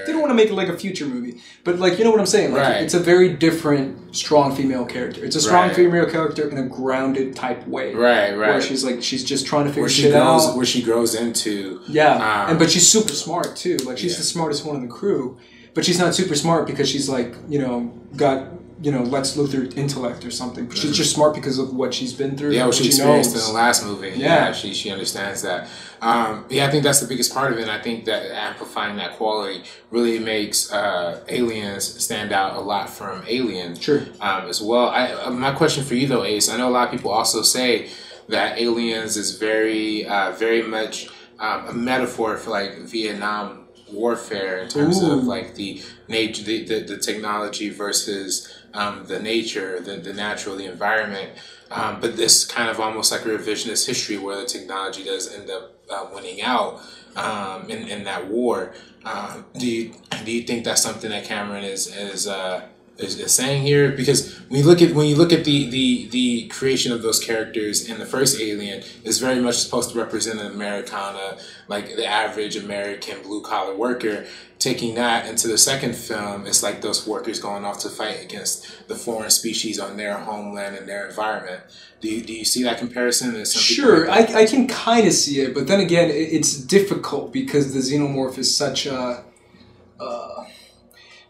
Didn't want to make it like a future movie, but like what I'm saying. Like it's a very different, strong female character. It's a strong female character in a grounded type way. Right. Where she's just trying to figure shit out. Where she grows into. Yeah, but she's super smart too. Like she's the smartest one in the crew, but she's not super smart because she's like got Lex Luthor intellect or something. But she's just smart because of what she's been through. Yeah, what she experienced in the last movie. Yeah, she understands that. I think that's the biggest part of it. And I think that amplifying that quality really makes Aliens stand out a lot from Alien. Sure. As well. My question for you though, Ace, I know a lot of people also say that Aliens is very much a metaphor for like Vietnam warfare in terms of like the nature, the technology versus the nature, the natural, the environment. But this kind of almost like a revisionist history where the technology does end up winning out in that war. Do you think that's something that Cameron is saying here? Because when you look at the creation of those characters in the first Alien, is very much supposed to represent an Americana, like the average American blue collar worker. Taking that into the second film, it's like those workers going off to fight against the foreign species on their homeland and their environment. Do you see that comparison? Sure, I can kind of see it, but then again, it's difficult because the xenomorph is such a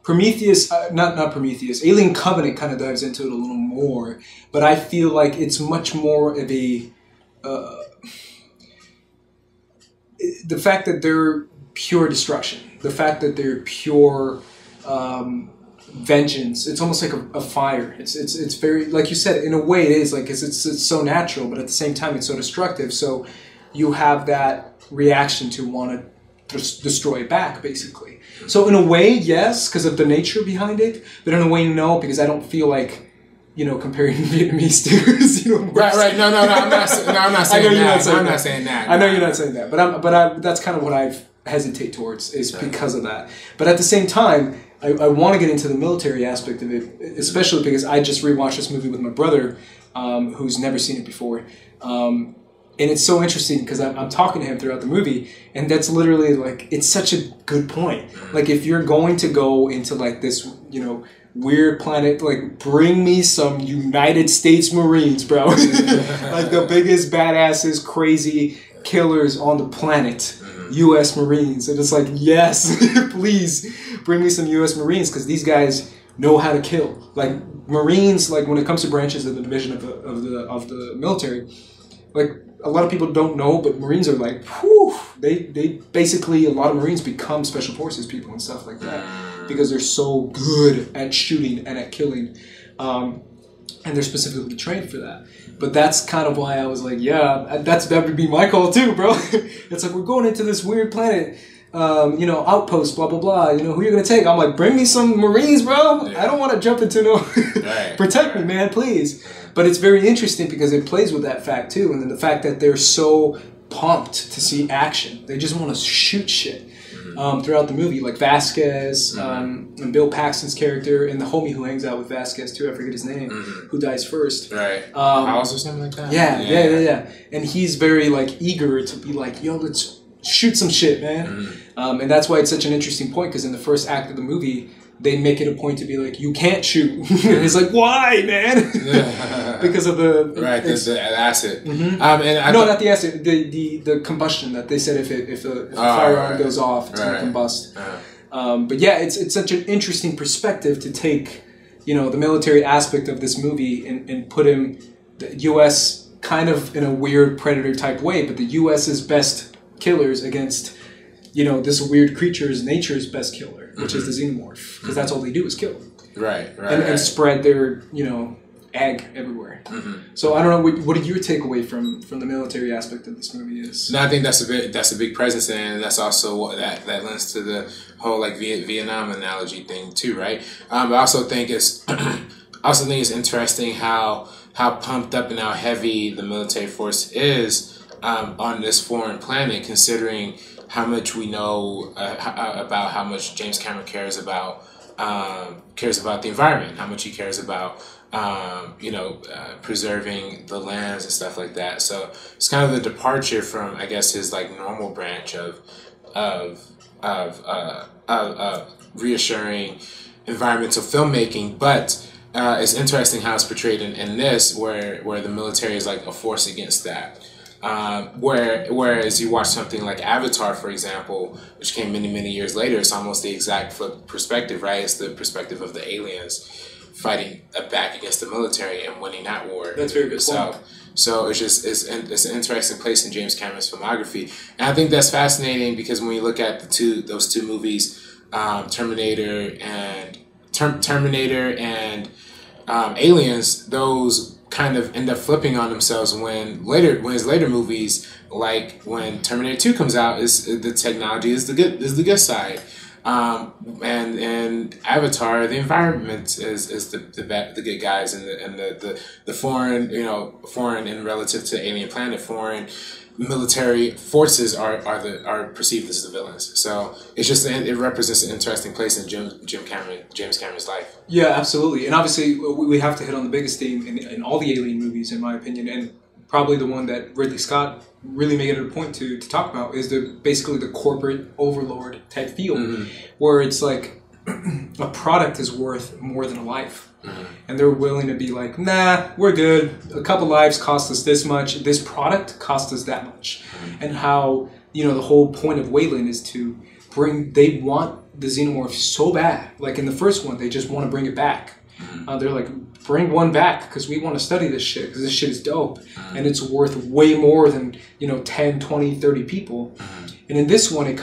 Prometheus, not Prometheus. Alien Covenant kind of dives into it a little more, but I feel like it's much more of a the fact that they're pure destruction. The fact that they're pure vengeance. It's almost like a fire. It's very, like you said, in a way it is like it's so natural, but at the same time it's so destructive. So you have that reaction to want to destroy it back, basically. So in a way, yes, because of the nature behind it, but in a way, no, because I don't feel like comparing Vietnamese to xenomorphs. Right. No, I'm not saying that. I'm not saying that. I know you're not saying that, but that's kind of what I hesitate towards is because of that. But at the same time, I want to get into the military aspect of it, especially because I just rewatched this movie with my brother, who's never seen it before. And it's so interesting because I'm talking to him throughout the movie, and that's literally like, it's such a good point. Like, if you're going to go into like this, weird planet, like, bring me some United States Marines, bro. Like the biggest badasses, crazy killers on the planet. U.S. Marines. And it's like, yes, please bring me some U.S. Marines, because these guys know how to kill. Like, Marines, like, when it comes to branches of the division of the military, like, a lot of people don't know, but Marines are like, whew, they basically, a lot of Marines become special forces people and stuff like that, because they're so good at shooting and at killing, and they're specifically trained for that. But that's kind of why I was like, yeah, that would be my call too, bro. It's like, we're going into this weird planet, outpost, blah, blah, blah. Who you going to take? I'm like, bring me some Marines, bro. Yeah. I don't want to jump into protect me, man, please. But it's very interesting because it plays with that fact too. And then the fact that they're so pumped to see action. They just want to shoot shit. Throughout the movie, like Vasquez, and Bill Paxton's character, and the homie who hangs out with Vasquez too, I forget his name, who dies first. Right. House or something like that? Yeah. And he's very, like, eager to be like, yo, let's shoot some shit, man. And that's why it's such an interesting point, because in the first act of the movie, they make it a point to be like, you can't shoot. He's like, why, man? Because of the... Right, the acid. Not the acid, the combustion that they said if a firearm goes off, it's going to combust. But yeah, it's such an interesting perspective to take, the military aspect of this movie and put him, the U.S. kind of in a weird predator type way, but the U.S.'s best killers against, this weird creature's nature's best killer, which is the xenomorph, because that's all they do is kill. Right. And spread their, egg everywhere. So I don't know, what did your takeaway from the military aspect of this movie is? No, I think that's a big presence, and that's also what that lends to the whole, like, Vietnam analogy thing too, right? I also think it's interesting how pumped up and how heavy the military force is on this foreign planet, considering how much we know about how much James Cameron cares about the environment, how much he cares about preserving the lands and stuff like that. So it's kind of the departure from, I guess, his, like, normal branch of reassuring environmental filmmaking. But it's interesting how it's portrayed in this, where the military is like a force against that. Whereas you watch something like Avatar, for example, which came many years later, it's almost the exact flip perspective, right? It's the perspective of the aliens fighting back against the military and winning that war. That's very good point. So it's an interesting place in James Cameron's filmography, and I think that's fascinating because when you look at those two movies, Terminator and Aliens, those kind of end up flipping on themselves when his later movies, like when Terminator 2 comes out, the technology is the good side. And Avatar, the environment is the good guys, and the foreign in relative to Alien Planet, foreign military forces are perceived as the villains. So it represents an interesting place in James Cameron's life. Yeah, absolutely. And obviously we have to hit on the biggest theme in all the Alien movies, in my opinion, and probably the one that Ridley Scott really made it a point to talk about is basically the corporate overlord type feel, where it's like a product is worth more than a life. And they're willing to be like, nah, we're good. A couple lives cost us this much. This product cost us that much. And how, the whole point of Wayland is to they want the xenomorph so bad. Like in the first one, they just want to bring it back. They're like, bring one back because we want to study this shit because this shit is dope. And it's worth way more than, 10, 20, 30 people. And in this one, it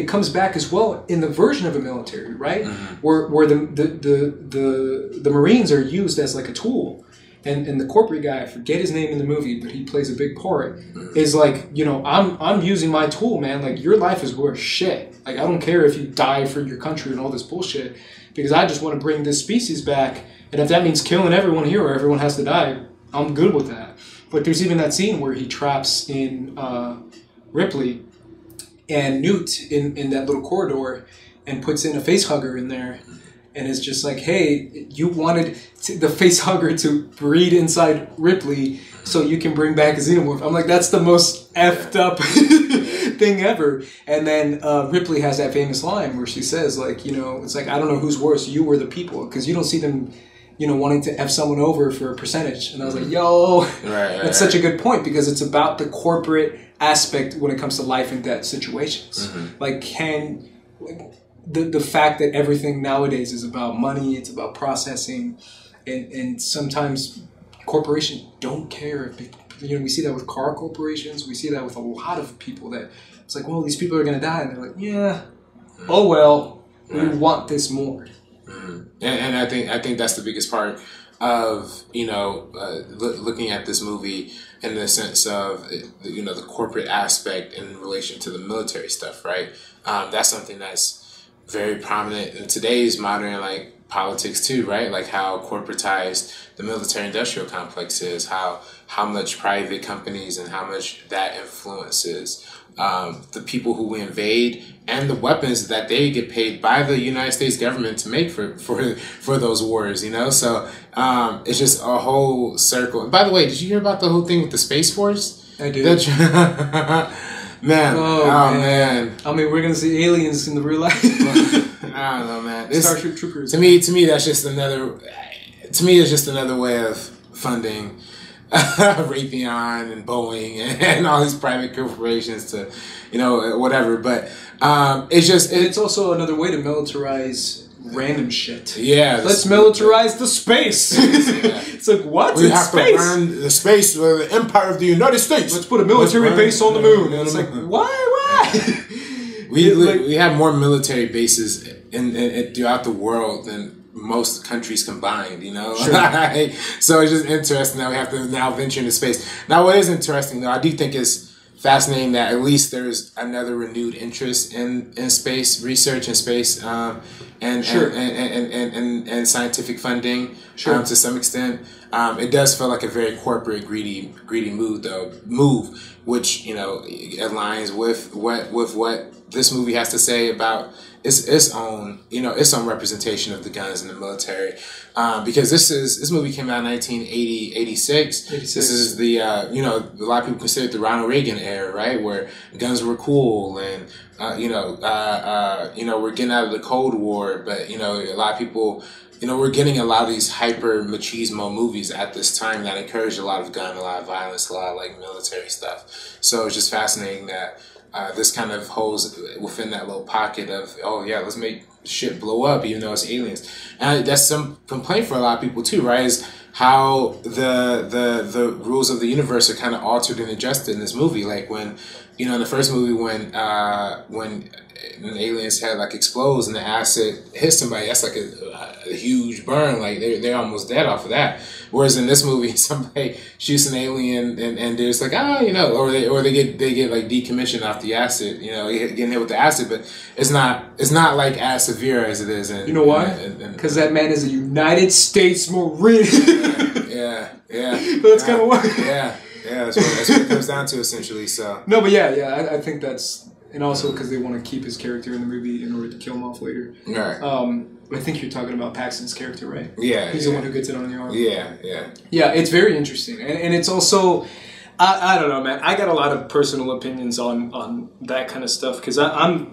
comes back as well in the version of a military, right? Where the Marines are used as like a tool. And the corporate guy, I forget his name in the movie, but he plays a big part, is like, you know, I'm using my tool, man. Like, your life is worth shit. Like, I don't care if you die for your country and all this bullshit, because I just want to bring this species back. And if that means killing everyone here or everyone has to die, I'm good with that. But there's even that scene where he traps in Ripley and Newt in that little corridor and puts in a face hugger in there. And it's just like, hey, you wanted the face hugger to breed inside Ripley so you can bring back a xenomorph. I'm like, that's the most effed up thing ever. And then Ripley has that famous line where she says, like, you know, it's like, I don't know who's worse, you or the people, because you don't see them, you know, wanting to F someone over for a percentage. And I was like, yo, that's such a good point, because it's about the corporate aspect when it comes to life and death situations. Like, the fact that everything nowadays is about money, it's about processing, and sometimes corporations don't care. If you know, we see that with car corporations. We see that with a lot of people that it's like, well, these people are going to die. And they're like, yeah, oh, well, we want this more. And I think that's the biggest part of, you know, looking at this movie in the sense of, you know, the corporate aspect in relation to the military stuff, right? That's something that's very prominent in today's modern, like, politics too, right? Like how corporatized the military-industrial complex is, how much private companies and how much that influences the people who we invade and the weapons that they get paid by the United States government to make for those wars, you know? So it's just a whole circle. And by the way, did you hear about the whole thing with the Space Force? I did. Man, man. I mean, we're gonna see aliens in the real life. I don't know, man. Starship Troopers. To me, that's just another. To me, it's just another way of funding Raytheon and Boeing and all these private corporations to, you know, whatever. But it's just. And it's also another way to militarize random shit. Yeah. Let's militarize the space. It's like, what? We have to burn the space, the empire of the United States. Let's put a military base on the moon. And it's like, why? We have more military bases in throughout the world than most countries combined, you know? Sure. So it's just interesting that we have to now venture into space. Now, what is interesting, though, I do think it's fascinating that at least there's another renewed interest in space research and space and scientific funding to some extent. It does feel like a very corporate, greedy move, which, you know, aligns with what this movie has to say about its own representation of the guns in the military. Because this movie came out in 1986. This is the a lot of people consider it the Ronald Reagan era, right, where guns were cool and we're getting out of the Cold War, but, you know, a lot of people, you know, we're getting a lot of these hyper machismo movies at this time that encourage a lot of gun, a lot of violence, a lot of, like, military stuff. So it's just fascinating that this kind of holds within that little pocket of, oh yeah, let's make shit blow up even though it's aliens. And that's some complaint for a lot of people too, right? Is how the rules of the universe are kind of altered and adjusted in this movie. Like when, you know, in the first movie when aliens had like explodes and the acid hits somebody, that's like a huge burn. Like they're almost dead off of that. Whereas in this movie, somebody shoots an alien and they're just like, you know, or they get like decommissioned off the acid, you know, getting hit with the acid. But it's not like as severe as it is. You know why? Because that man is a United States Marine. Yeah. That's kind of why. Yeah. That's what it comes down to essentially. So no, but yeah, I think that's. And also because they want to keep his character in the movie in order to kill him off later. Right. I think you're talking about Paxton's character, right? Yeah. He's the one who gets it on the arm. Yeah. Yeah, it's very interesting. And it's also, I don't know, man. I got a lot of personal opinions on that kind of stuff because I'm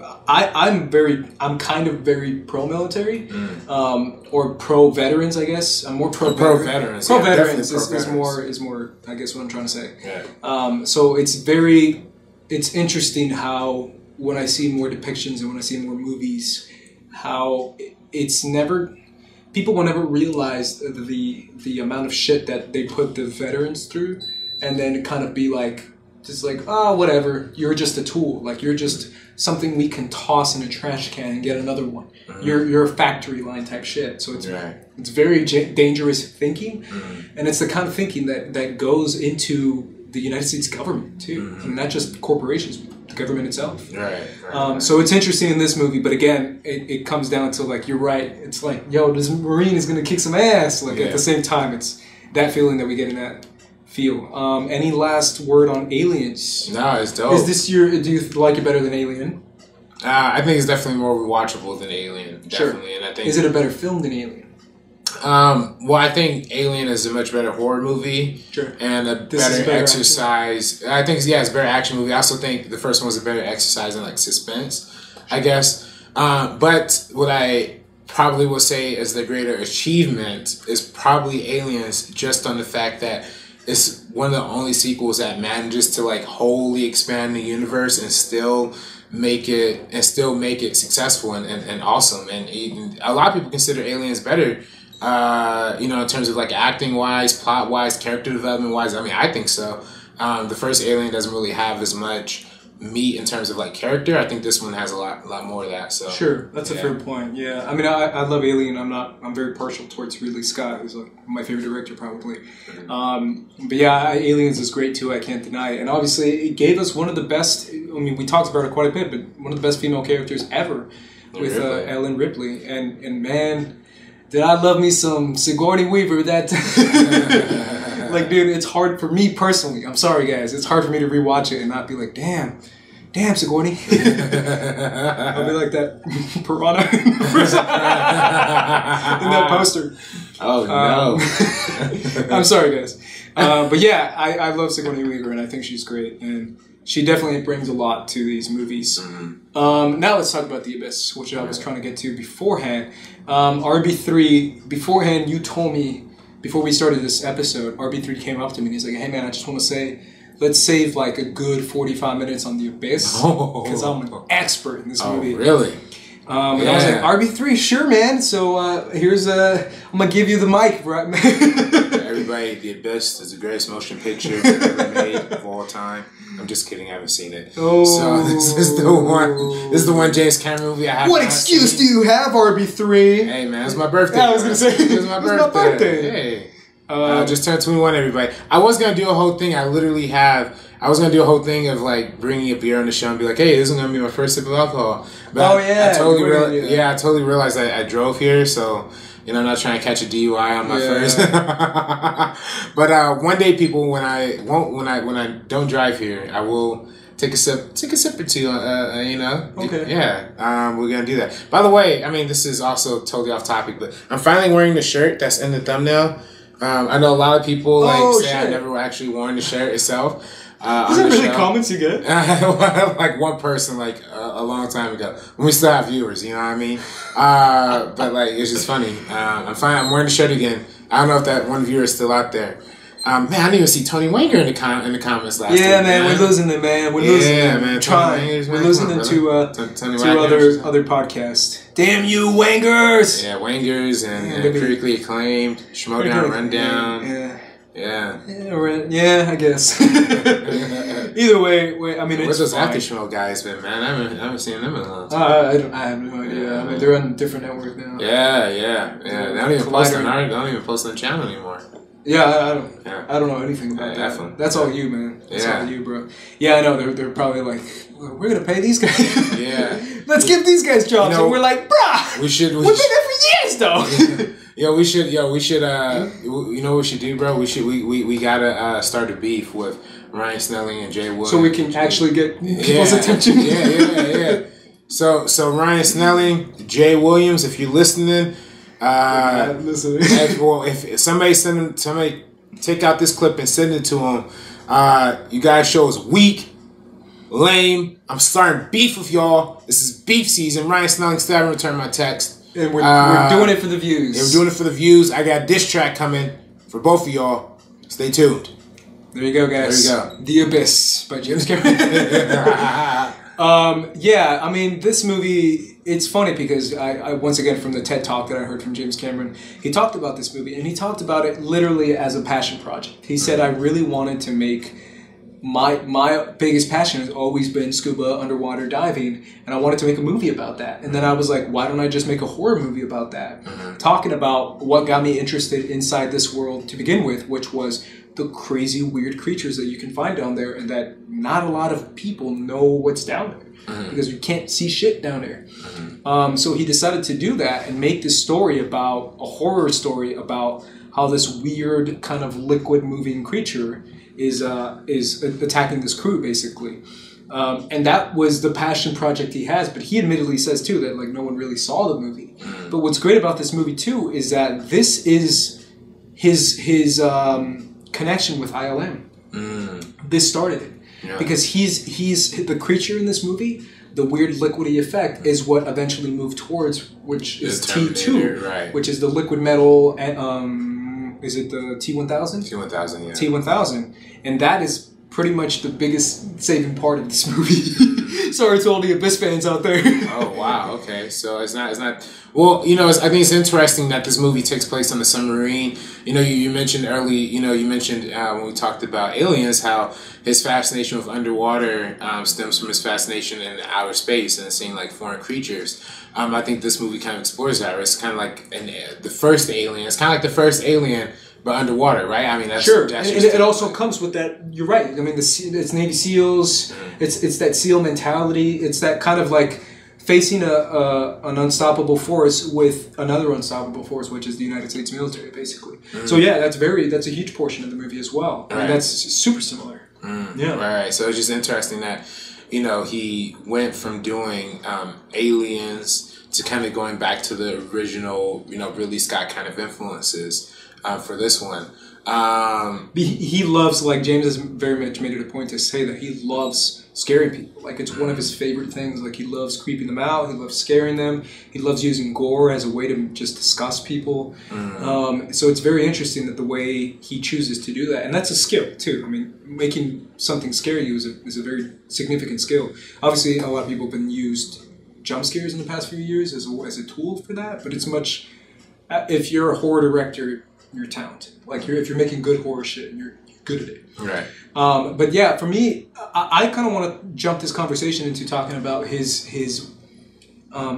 kind of very pro-military or pro-veterans, I guess. I'm more pro-veterans. Pro-veterans is more, I guess, what I'm trying to say. Yeah. So it's interesting how when I see more depictions and when I see more movies, how people will never realize the amount of shit that they put the veterans through, and then kind of be like, just like, oh, whatever, you're just a tool. Like, you're just something we can toss in a trash can and get another one. You're a factory line type shit. So it's very dangerous thinking, and it's the kind of thinking that goes into the United States government too, and not just corporations, the government itself. So it's interesting in this movie, but again, it comes down to like, you're right. It's like, yo, this Marine is gonna kick some ass. Like at the same time, it's that feeling that we get in that feel. Any last word on Aliens? No, it's dope. Is this do you like it better than Alien? I think it's definitely more rewatchable than Alien. Definitely, and I think, is it a better film than Alien? Well, I think Alien is a much better horror movie and a better exercise. Action. I think, it's a better action movie. I also think the first one was a better exercise in like suspense, I guess. But what I probably will say is the greater achievement is probably Aliens, just on the fact that it's one of the only sequels that manages to like wholly expand the universe and still make it successful and awesome. And even, a lot of people consider Aliens better. In terms of like acting wise, plot wise, character development wise. I mean, I think so. The first Alien doesn't really have as much meat in terms of like character. I think this one has a lot more of that. So that's a fair point. Yeah, I mean, I love Alien. I'm very partial towards Ridley Scott, who's like my favorite director probably. But yeah, Aliens is great too. I can't deny it. And obviously, it gave us one of the best. I mean, we talked about it quite a bit, but one of the best female characters ever with Ellen Ripley. And man, did I love me some Sigourney Weaver that like, dude, it's hard for me personally. I'm sorry, guys. It's hard for me to rewatch it and not be like, damn, Sigourney. I'll be like that piranha in that poster. Oh, no. I'm sorry, guys. But yeah, I love Sigourney Weaver, and I think she's great. And she definitely brings a lot to these movies. Now let's talk about The Abyss, which I was trying to get to beforehand. RB3, beforehand, you told me, before we started this episode, RB3 came up to me and he's like, hey man, I just want to say, let's save like a good 45 minutes on The Abyss, because I'm an expert in this movie. Oh, really? And I was like, RB3, sure man, so here's, I'm going to give you the mic, bro. Everybody, The Abyss is the greatest motion picture ever made of all time. I'm just kidding, I haven't seen it. So this is the one James Cameron movie I haven't seen. What excuse do you have, RB3? Hey man, it's my birthday. I was going to say, it was my birthday. Hey. Just turned 21, everybody. I was going to do a whole thing. I was going to do a whole thing of like bringing a beer on the show and be like, hey, this is going to be my first sip of alcohol. But I totally realized I drove here, so I'm not trying to catch a DUI on my first. But one day, people, when I don't drive here, I will take a sip or two. Okay. Yeah. We're gonna do that. By the way, I mean, this is also totally off topic, but I'm finally wearing the shirt that's in the thumbnail. I know a lot of people say I never actually worn the shirt itself. Is that really comments you get? Like one person, like a long time ago, when we still have viewers, you know what I mean? But like, it's just funny. I'm wearing the shirt again. I don't know if that one viewer is still out there. Man, I didn't even see Tony Wanger in the comments last week. Yeah, man, we're losing it, man. We're losing it. Man. We're losing it to other podcasts. Damn you, Wangers! Yeah, Wangers and critically acclaimed, Schmodown Rundown. Yeah, I guess. Either way, I mean, where's those after show guys been, man? I haven't seen them in a long time. I have no idea. I mean, they're on a different network now. Yeah. They don't even post on the channel anymore. Yeah, I don't know anything about that. Definitely. That's all you, man. That's all you, bro. Yeah, I know. They're probably like, we're gonna pay these guys. Yeah. Let's give these guys jobs, and we're like, bruh. We've been there for years, though. We should. You know what we should do, bro? We gotta start a beef with Ryan Snelling and Jay Williams, so we can actually get people's attention. Yeah. So Ryan Snelling, Jay Williams, if you're listening. If somebody take out this clip and send it to him. You guys' show is weak, lame. I'm starting beef with y'all. This is beef season. Ryan Snelling still haven't returned my text. And we're doing it for the views. We're doing it for the views. I got a diss track coming for both of y'all. Stay tuned. There you go, guys. There you go. The Abyss by James Cameron. Yeah, I mean, this movie, it's funny because I once again, from the TED Talk that I heard from James Cameron, he talked about this movie, and he talked about it literally as a passion project. He said, I really wanted to make my biggest passion has always been scuba, underwater diving, and I wanted to make a movie about that. And then I was like, why don't I just make a horror movie about that? Talking about what got me interested inside this world to begin with, which was the crazy, weird creatures that you can find down there, and that not a lot of people know what's down there because you can't see shit down there. So he decided to do that and make this story about a horror story about how this weird kind of liquid moving creature is attacking this crew, basically. And that was the passion project he has, but he admittedly says too that like no one really saw the movie. But what's great about this movie too is that this is his connection with ILM. This started it because he's the creature in this movie. The weird liquidy effect is what eventually moved towards, which is T2, right. which is the liquid metal. Is it the T1000? T1000, yeah. T1000, and that is pretty much the biggest saving part of this movie. Sorry to all the Abyss fans out there. Oh wow, okay. So it's not. Well, I think it's interesting that this movie takes place on the submarine. You mentioned when we talked about Aliens, how his fascination with underwater stems from his fascination in outer space and seeing like foreign creatures. I think this movie kind of explores that. It's kind of like the first Alien. It's kind of like the first Alien, but underwater, right? I mean, that's sure. That's and it also comes with that. You're right. I mean, it's Navy SEALs. It's that SEAL mentality. It's that kind of like facing an unstoppable force with another unstoppable force, which is the United States military, basically. So yeah, that's a huge portion of the movie as well. I mean, that's super similar. Yeah. Right. So it's just interesting that he went from doing Aliens to kind of going back to the original, Ridley Scott kind of influences for this one. He loves, like James has very much made it a point to say that he loves scaring people. Like it's one of his favorite things. Like he loves creeping them out. He loves scaring them. He loves using gore as a way to just disgust people. So it's very interesting that the way he chooses to do that, and that's a skill too. I mean, making something scare you is a very significant skill. Obviously, a lot of people have been used jump scares in the past few years as a tool for that, but it's much. If you're a horror director, you're talented. Like if you're making good horror shit, you're good at it. Right. But yeah, for me, I kind of want to jump this conversation into talking about his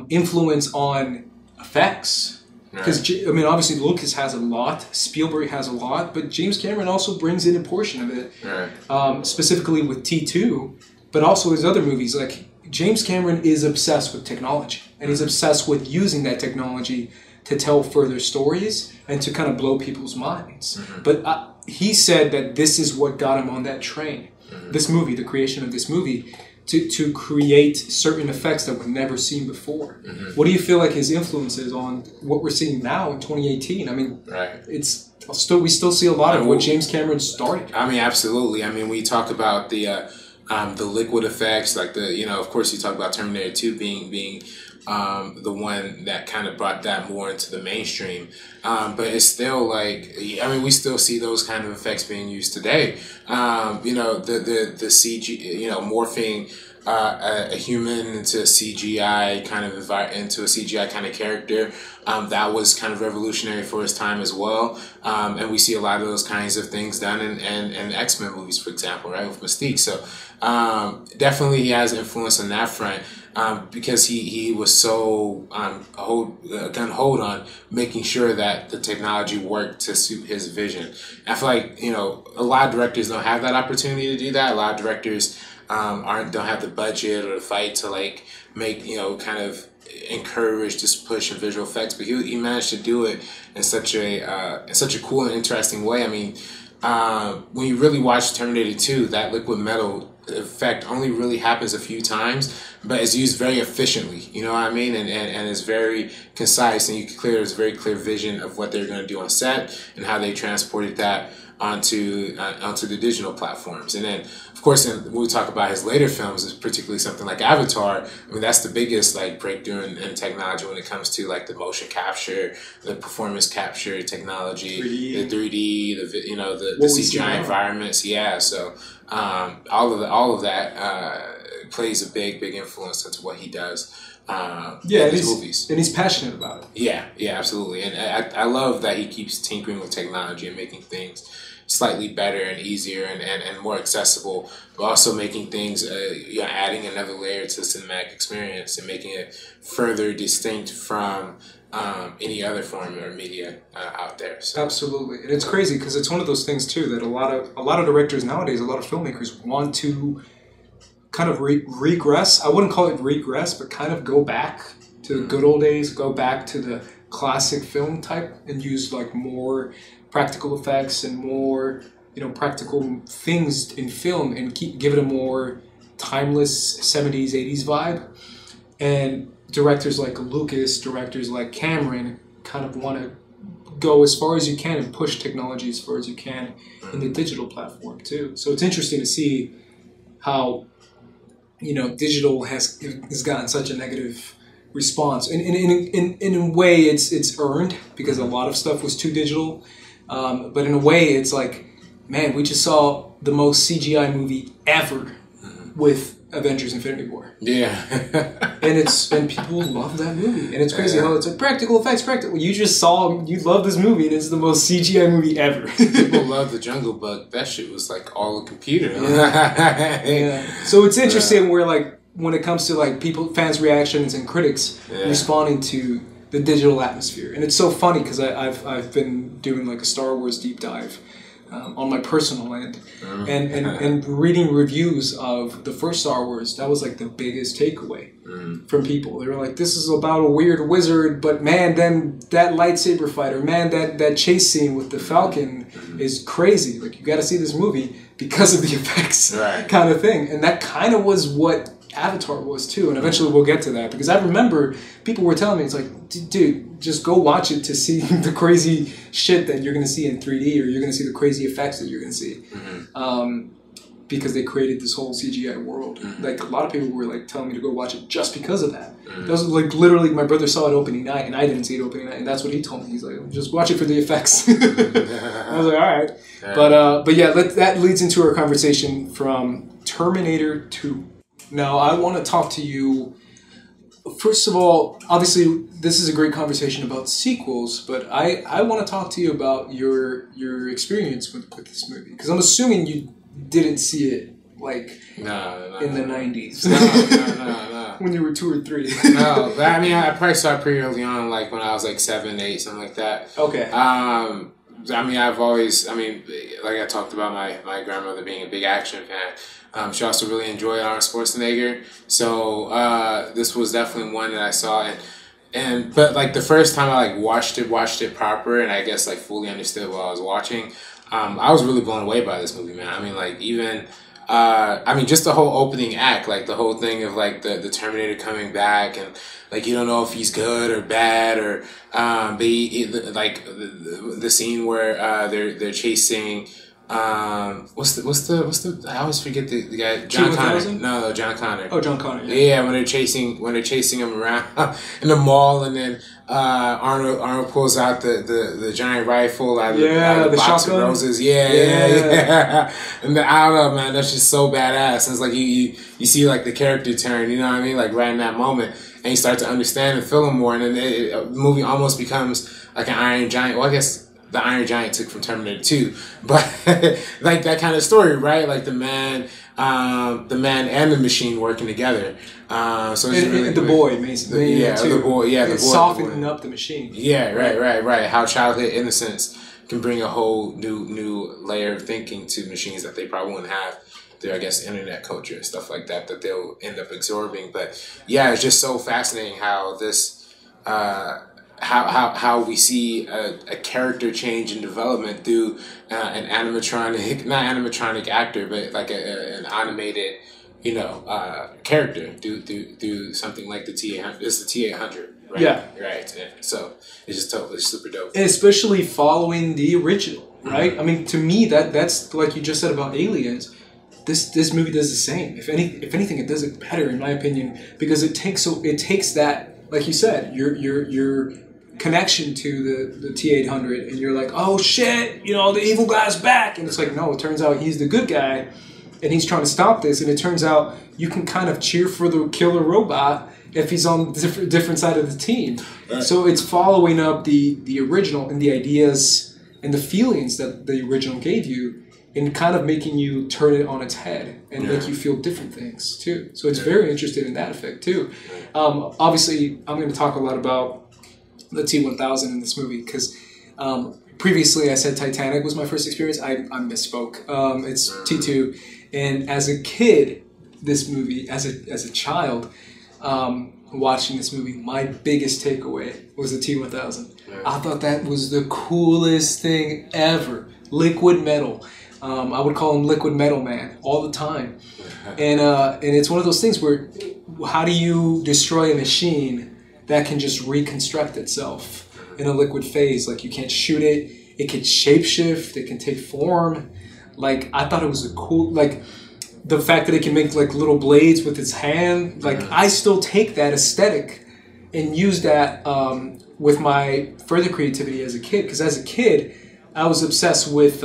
influence on effects. Because I mean, obviously Lucas has a lot, Spielberg has a lot, but James Cameron also brings in a portion of it. Right. Specifically with T2, but also his other movies. Like James Cameron is obsessed with technology, and he's obsessed with using that technology to tell further stories and to kind of blow people's minds. But he said that this is what got him on that train. This movie, the creation of this movie, to create certain effects that were never seen before. What do you feel like his influence is on what we're seeing now in 2018? I mean, we still see a lot of what James Cameron started. I mean, absolutely. I mean, we talk about the liquid effects, like of course, you talk about Terminator 2 being the one that kind of brought that more into the mainstream. But it's still like, I mean, we still see those kind of effects being used today. The CG, morphing a human into a CGI kind of into a CGI kind of character. That was kind of revolutionary for his time as well. And we see a lot of those kinds of things done in X-Men movies, for example, right, with Mystique. So definitely he has influence on that front. Because he was so gun-hold on making sure that the technology worked to suit his vision. I feel like a lot of directors don't have that opportunity to do that. A lot of directors don't have the budget or the fight to like make kind of encourage this push of visual effects. But he managed to do it in such a cool and interesting way. I mean, when you really watch Terminator 2, that liquid metal effect only really happens a few times, but it's used very efficiently, you know what I mean, and it's very concise, and there's a very clear vision of what they're going to do on set and how they transported that onto the digital platforms. And then of course when we talk about his later films, particularly something like Avatar, I mean that's the biggest like breakthrough in technology when it comes to like the motion capture, the performance capture technology, 3D. the 3D, the CGI environments. Yeah, so all of that plays a big influence into what he does. In his movies, and he's passionate about it. Yeah, absolutely. And I love that he keeps tinkering with technology and making things slightly better and easier and more accessible, but also making things, adding another layer to the cinematic experience and making it further distinct from any other form or media out there. So. Absolutely, and it's crazy because it's one of those things too that a lot of directors nowadays, a lot of filmmakers want to kind of regress. I wouldn't call it regress, but kind of go back to the good old days, go back to the classic film type, and use like more practical effects and more practical things in film, and give it a more timeless 70s 80s vibe. And directors like Lucas, directors like Cameron kind of want to go as far as you can and push technology as far as you can in the digital platform too. So it's interesting to see how digital has gotten such a negative response. And in a way it's earned because a lot of stuff was too digital. But in a way it's like, man, we just saw the most CGI movie ever with Avengers Infinity War. Yeah. and people love that movie. And it's crazy how it's like practical effects, you love this movie and it's the most CGI movie ever. People love the Jungle Book. That shit was like all a computer. Yeah. So it's interesting where like when it comes to like fans' reactions and critics responding to the digital atmosphere. And it's so funny because I've been doing like a Star Wars deep dive on my personal end, and reading reviews of the first Star Wars. That was like the biggest takeaway from people. They were like, this is about a weird wizard, but man, then that lightsaber fighter, man, that chase scene with the Falcon is crazy. Like, you got to see this movie because of the effects, kind of thing. And that kind of was what Avatar was too, and eventually we'll get to that, because I remember people were telling me, it's like, dude, just go watch it to see the crazy shit that you're going to see in 3D, or you're going to see the crazy effects that you're going to see, because they created this whole CGI world. Like, a lot of people were like telling me to go watch it just because of that. That was like literally, my brother saw it opening night, and I didn't see it opening night, and that's what he told me. He's like, just watch it for the effects. I was like, all right, but yeah, that leads into our conversation from Terminator 2. Now, I want to talk to you, first of all, obviously, this is a great conversation about sequels, but I want to talk to you about your experience with this movie, because I'm assuming you didn't see it, like, in the 90s. No. When you were 2 or 3. No, but I mean, I probably saw it pretty early on, like when I was like 7, 8, something like that. Okay. I mean, like I talked about my grandmother being a big action fan. She also really enjoyed Arnold Schwarzenegger. So this was definitely one that I saw. But like the first time I like watched it proper, and I guess like fully understood what I was watching, I was really blown away by this movie, man. I mean, like even... just the whole opening act, like the whole thing of like the Terminator coming back, and like you don't know if he's good or bad, or the scene where they're chasing what's the I always forget the guy, John Connor. No, John Connor. Oh, John Connor. Yeah, when they're chasing him around in the mall, and then Arnold pulls out the giant rifle out of the box of roses. Yeah. And I don't know, man, that's just so badass. And it's like you see like the character turn, you know what I mean? Like right in that moment, and you start to understand and feel him more, and then the movie almost becomes like an Iron Giant. Well, I guess the Iron Giant took from Terminator 2, but like that kind of story, right? Like the man and the machine working together. So it's really the boy, basically. The boy. It's softening up the machine. Yeah, right. How childhood innocence can bring a whole new layer of thinking to machines that they probably wouldn't have through, I guess, internet culture and stuff like that they'll end up absorbing. But yeah, it's just so fascinating how this. How we see a character change and development through an not animatronic actor, but like an animated, character through something like the T800. It's the T800, right? Yeah. Right. Yeah. So it's just super dope. And especially following the original, right? Mm-hmm. I mean, to me, that's like you just said about Aliens. This movie does the same. If anything, it does it better, in my opinion, because it takes that, like you said, your connection to the T-800, and you're like, oh shit, the evil guy's back, and it's like, no, it turns out he's the good guy, and he's trying to stop this, and it turns out you can kind of cheer for the killer robot if he's on different side of the team. Right. So it's following up the original and the ideas and the feelings that the original gave you, and kind of making you turn it on its head and make you feel different things too. So it's very interested in that effect too. Obviously, I'm going to talk a lot about the T-1000 in this movie because previously I said Titanic was my first experience. I misspoke. It's T2, and as a kid, this movie, as a child, watching this movie, my biggest takeaway was the T-1000. I thought that was the coolest thing ever. Liquid metal. I would call him Liquid Metal Man all the time. And it's one of those things where how do you destroy a machine that can just reconstruct itself in a liquid phase? Like, you can't shoot it. It can shapeshift. It can take form. Like, I thought it was a cool, like, the fact that it can make like little blades with its hand. Like, I still take that aesthetic and use that with my further creativity as a kid. Because as a kid, I was obsessed with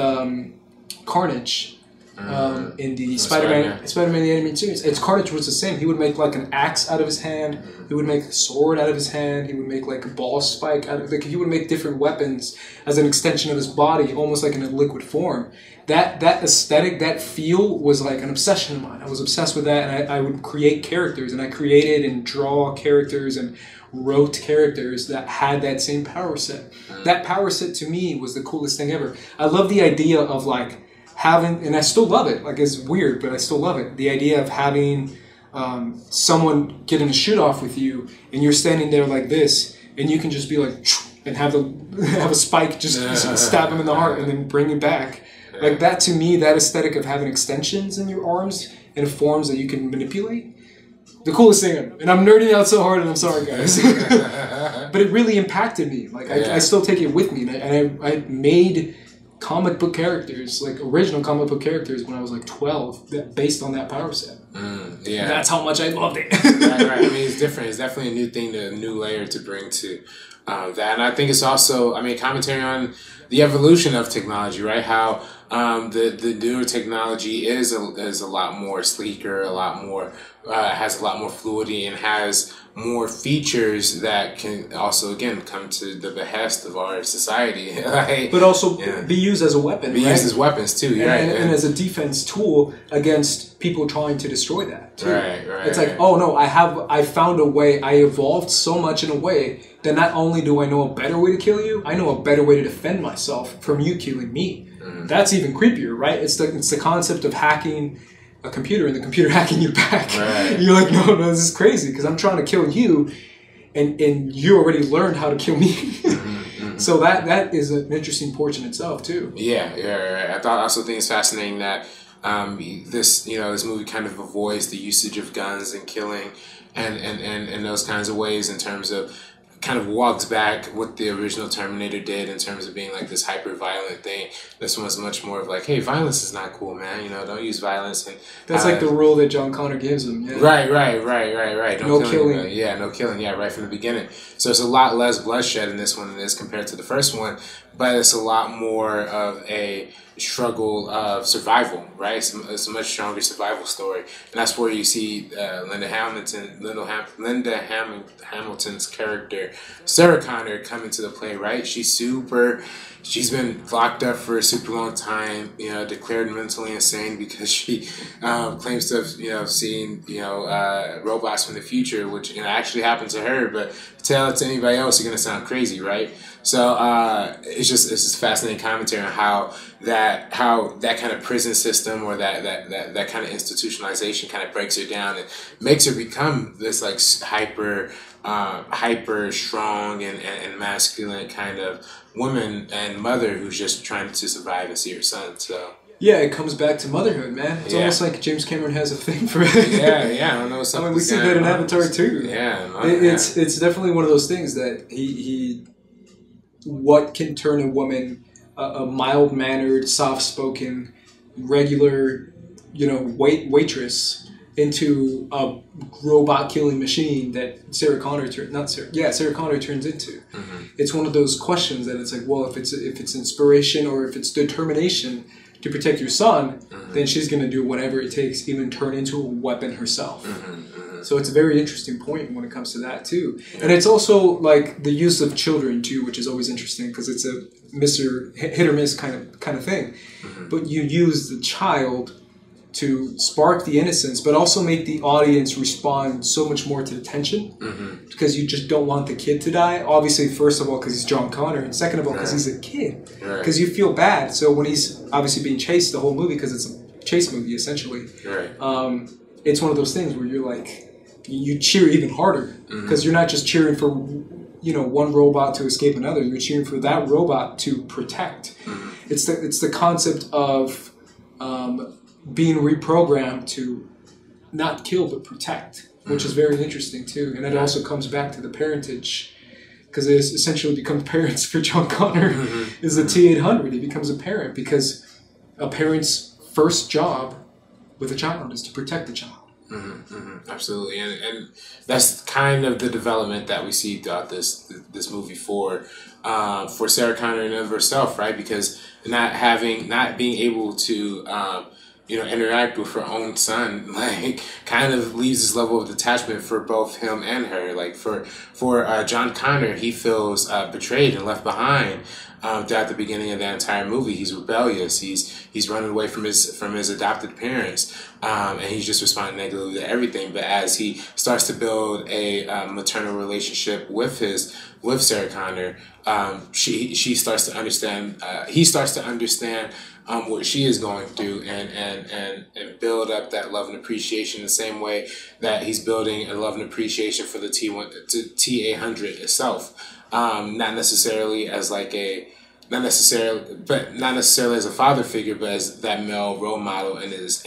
Carnage in the Spider-Man the animated series. It's Carnage was the same. He would make like an axe out of his hand. He would make a sword out of his hand. He would make like a ball spike out of, like, he would make different weapons as an extension of his body, almost like in a liquid form. That aesthetic, that feel was like an obsession of mine. I was obsessed with that, and I would create characters, and I created and draw characters and wrote characters that had that same power set. That power set to me was the coolest thing ever. I love the idea of like having, and I still love it, like, it's weird, but I still love it. The idea of having someone getting a shoot off with you, and you're standing there like this, and you can just be like, and have a spike just stab him in the heart and then bring it back. Like, that to me, that aesthetic of having extensions in your arms and forms that you can manipulate, the coolest thing ever. And I'm nerding out so hard, and I'm sorry, guys. But it really impacted me. Like, I still take it with me. And I made comic book characters, like original comic book characters, when I was like 12, based on that power set. That's how much I loved it. right. I mean, it's different. It's definitely a new thing, a new layer to bring to that. And I think it's also, I mean, commentary on the evolution of technology, right? How the newer technology is a lot more sleeker, a lot more has a lot more fluidity, and has more features that can also, again, come to the behest of our society. Like, but also be used as a weapon. Used as weapons too, and as a defense tool against people trying to destroy that too. Right. It's like, oh no, I found a way. I evolved so much in a way that not only do I know a better way to kill you, I know a better way to defend myself from you killing me. That's even creepier, right? It's the concept of hacking a computer and the computer hacking you back. Right. You're like, no, this is crazy because I'm trying to kill you, and you already learned how to kill me. So that is an interesting portion itself too. Yeah. I also think it's fascinating that this movie kind of avoids the usage of guns and killing and those kinds of ways, in terms of kind of walks back what the original Terminator did in terms of being like this hyper violent thing. This one's much more of like, hey, violence is not cool, man. Don't use violence. And that's like the rule that John Connor gives him. Yeah. Right. No killing. No killing. Yeah, right from the beginning. So it's a lot less bloodshed in this one than is compared to the first one, but it's a lot more of a struggle of survival, right? It's a much stronger survival story, and that's where you see Linda Hamilton's character Sarah Connor come into the play, right? She's been locked up for a super long time, declared mentally insane because she claims to have seen robots from the future, which actually happened to her, but tell it to anybody else, you're gonna sound crazy, right? So it's just fascinating commentary on how that kind of prison system, or that kind of institutionalization kind of breaks her down and makes her become this like hyper strong and masculine kind of woman and mother who's just trying to survive and see her son. So yeah, it comes back to motherhood, man. It's almost like James Cameron has a thing for it. I don't know. I mean, we see that in Avatar too. It's definitely one of those things that he what can turn a woman, a mild-mannered, soft-spoken, regular, waitress, into a robot-killing machine that Sarah Connor turns into. It's one of those questions that it's like, well, if it's inspiration or if it's determination to protect your son, then she's going to do whatever it takes, even turn into a weapon herself. So it's a very interesting point when it comes to that too. And it's also like the use of children too, which is always interesting because it's a hit or miss kind of thing. But you use the child to spark the innocence, but also make the audience respond so much more to the tension, because you just don't want the kid to die. Obviously, first of all, because he's John Connor, and second of all, because he's a kid. Because you feel bad. So when he's obviously being chased the whole movie, because it's a chase movie, essentially, it's one of those things where you're like, you cheer even harder, because you're not just cheering for, one robot to escape another. You're cheering for that robot to protect. It's the concept of being reprogrammed to not kill but protect, which is very interesting too. And it also comes back to the parentage, because it essentially becomes parents for John Connor is the T-800. He becomes a parent because a parent's first job with a child is to protect the child. Absolutely, and that's kind of the development that we see throughout this movie for Sarah Connor and of herself, right? Because not being able to interact with her own son, like, kind of leaves this level of detachment for both him and her. Like for John Connor, he feels betrayed and left behind throughout the beginning of the entire movie. He's rebellious. He's running away from his adopted parents, and he's just responding negatively to everything. But as he starts to build a maternal relationship with Sarah Connor, she starts to understand. He starts to understand what she is going through, and build up that love and appreciation the same way that he's building a love and appreciation for the T-800 itself. Not necessarily as a father figure, but as that male role model in his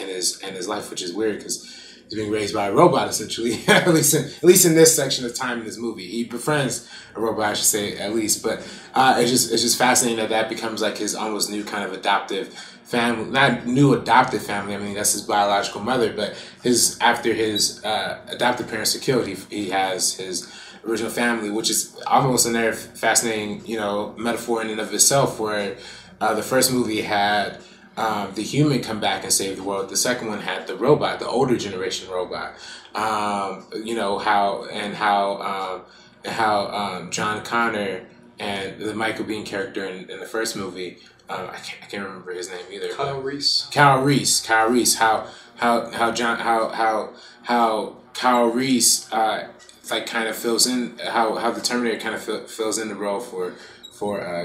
life, which is weird because he's being raised by a robot essentially. at least in this section of time in this movie, he befriends a robot, I should say, at least. But it's just fascinating that becomes like his almost new kind of adoptive family. Not new adoptive family. I mean, that's his biological mother, but after his adoptive parents are killed, he has his original family, which is almost another fascinating, metaphor in and of itself, where the first movie had the human come back and save the world. The second one had the robot, the older generation robot. How John Connor and the Michael Biehn character in the first movie, I can't remember his name either. Kyle Reese. How Kyle Reese kind of fills in, how the Terminator kind of fills in the role for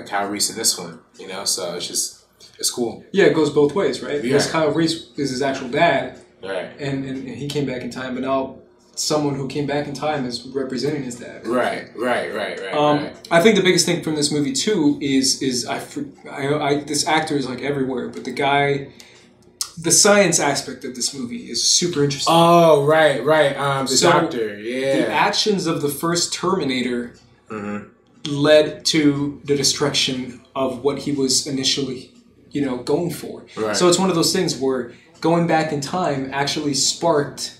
Kyle Reese in this one, so it's cool. Yeah, it goes both ways, right? Yeah. Because Kyle Reese is his actual dad, right? And he came back in time, but now someone who came back in time is representing his dad. Right. I think the biggest thing from this movie too is this actor is like everywhere, but the science aspect of this movie is super interesting. Oh, right. The doctor, yeah. The actions of the first Terminator led to the destruction of what he was initially, going for. Right. So it's one of those things where going back in time actually sparked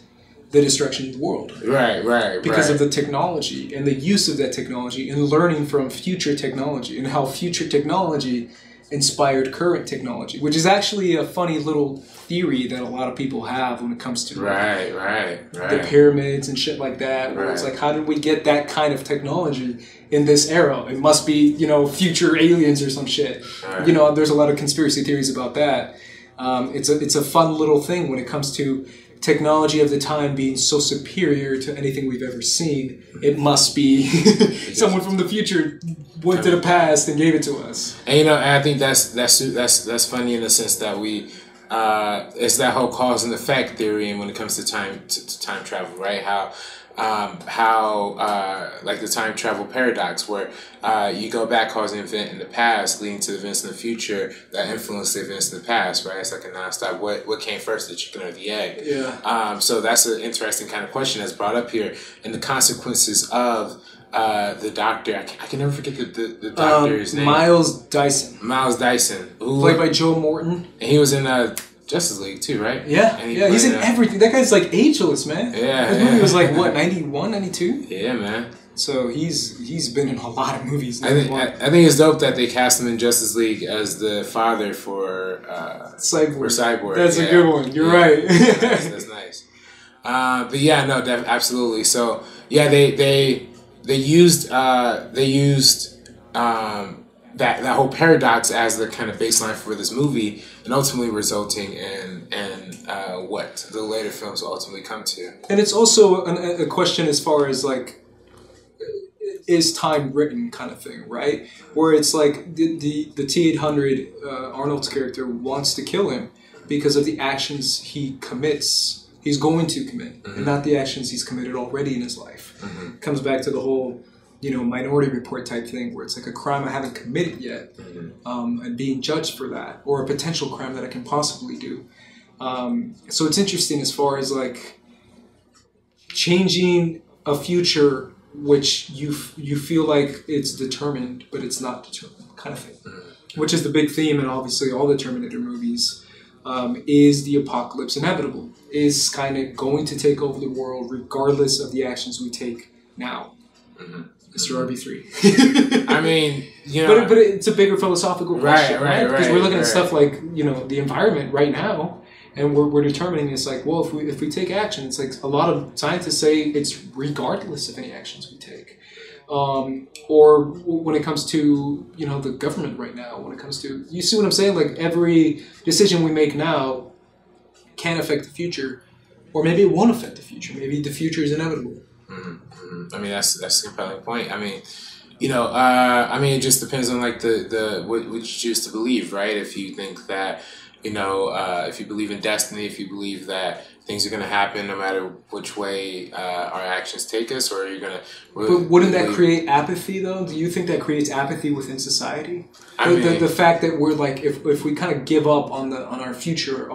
the destruction of the world. Right. Because of the technology and the use of that technology and learning from future technology and how future technology inspired current technology, which is actually a funny little theory that a lot of people have when it comes to the pyramids and shit like that, where it's like, how did we get that kind of technology in this era? It must be, future aliens or some shit. Right. There's a lot of conspiracy theories about that. It's a fun little thing when it comes to technology of the time being so superior to anything we've ever seen. It must be someone from the future went to the past and gave it to us. And I think that's funny in the sense that we it's that whole cause and effect theory, and when it comes to time travel, right? How like the time travel paradox, where you go back, causing an event in the past, leading to events in the future that influence the events in the past, right? It's like a nonstop. What came first, the chicken or the egg? Yeah. So that's an interesting kind of question that's brought up here, and the consequences of the doctor. I can never forget the doctor's name. Miles Dyson. Played by Joe Morton. And he was in Justice League too, right? Yeah, he's in everything. That guy's like ageless, man. Yeah. That movie was like, what, 91, 92? Yeah, man. So he's been in a lot of movies. I think it's dope that they cast him in Justice League as the father for Cyborg. Cyborg. That's a good one. You're right. That's nice. But yeah, no, absolutely. So yeah, they used that whole paradox as the kind of baseline for this movie, and ultimately resulting in what the later films will ultimately come to. And it's also a question as far as like, is time written kind of thing, right? Where it's like the T-800, Arnold's character wants to kill him because of the actions he commits, he's going to commit, and not the actions he's committed already in his life. Comes back to the whole, Minority Report type thing, where it's like a crime I haven't committed yet, and being judged for that, or a potential crime that I can possibly do. So it's interesting as far as like changing a future which you feel like it's determined, but it's not determined, kind of thing. Which is the big theme in obviously all the Terminator movies. Is the apocalypse inevitable? Is Skynet going to take over the world regardless of the actions we take now? Mr. RB3. I mean, but it's a bigger philosophical question, right? Because we're looking at stuff like the environment right now, and we're determining it's like, well, if we take action, it's like a lot of scientists say it's regardless of any actions we take. Or when it comes to the government right now, when it comes to, you see what I'm saying? Like every decision we make now can affect the future, or maybe it won't affect the future. Maybe the future is inevitable. I mean, that's a compelling point. I mean, it just depends on like the what you choose to believe, right? If you think that, if you believe in destiny, if you believe that things are going to happen no matter which way our actions take us, or you're going to... But wouldn't that create apathy, though? Do you think that creates apathy within society? The fact that we're like, if we kind of give up on our future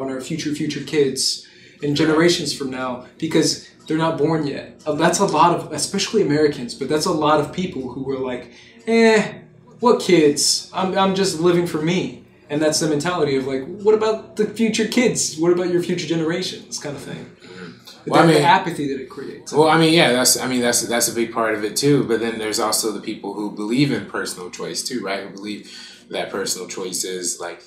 kids and generations from now, because they're not born yet. That's a lot of, especially Americans, but that's a lot of people who were like, what kids? I'm just living for me. And that's the mentality of like, what about the future kids? What about your future generations, kind of thing? Well, the apathy that it creates. Well, that's a big part of it too. But then there's also the people who believe in personal choice too, right? Who believe that personal choice is like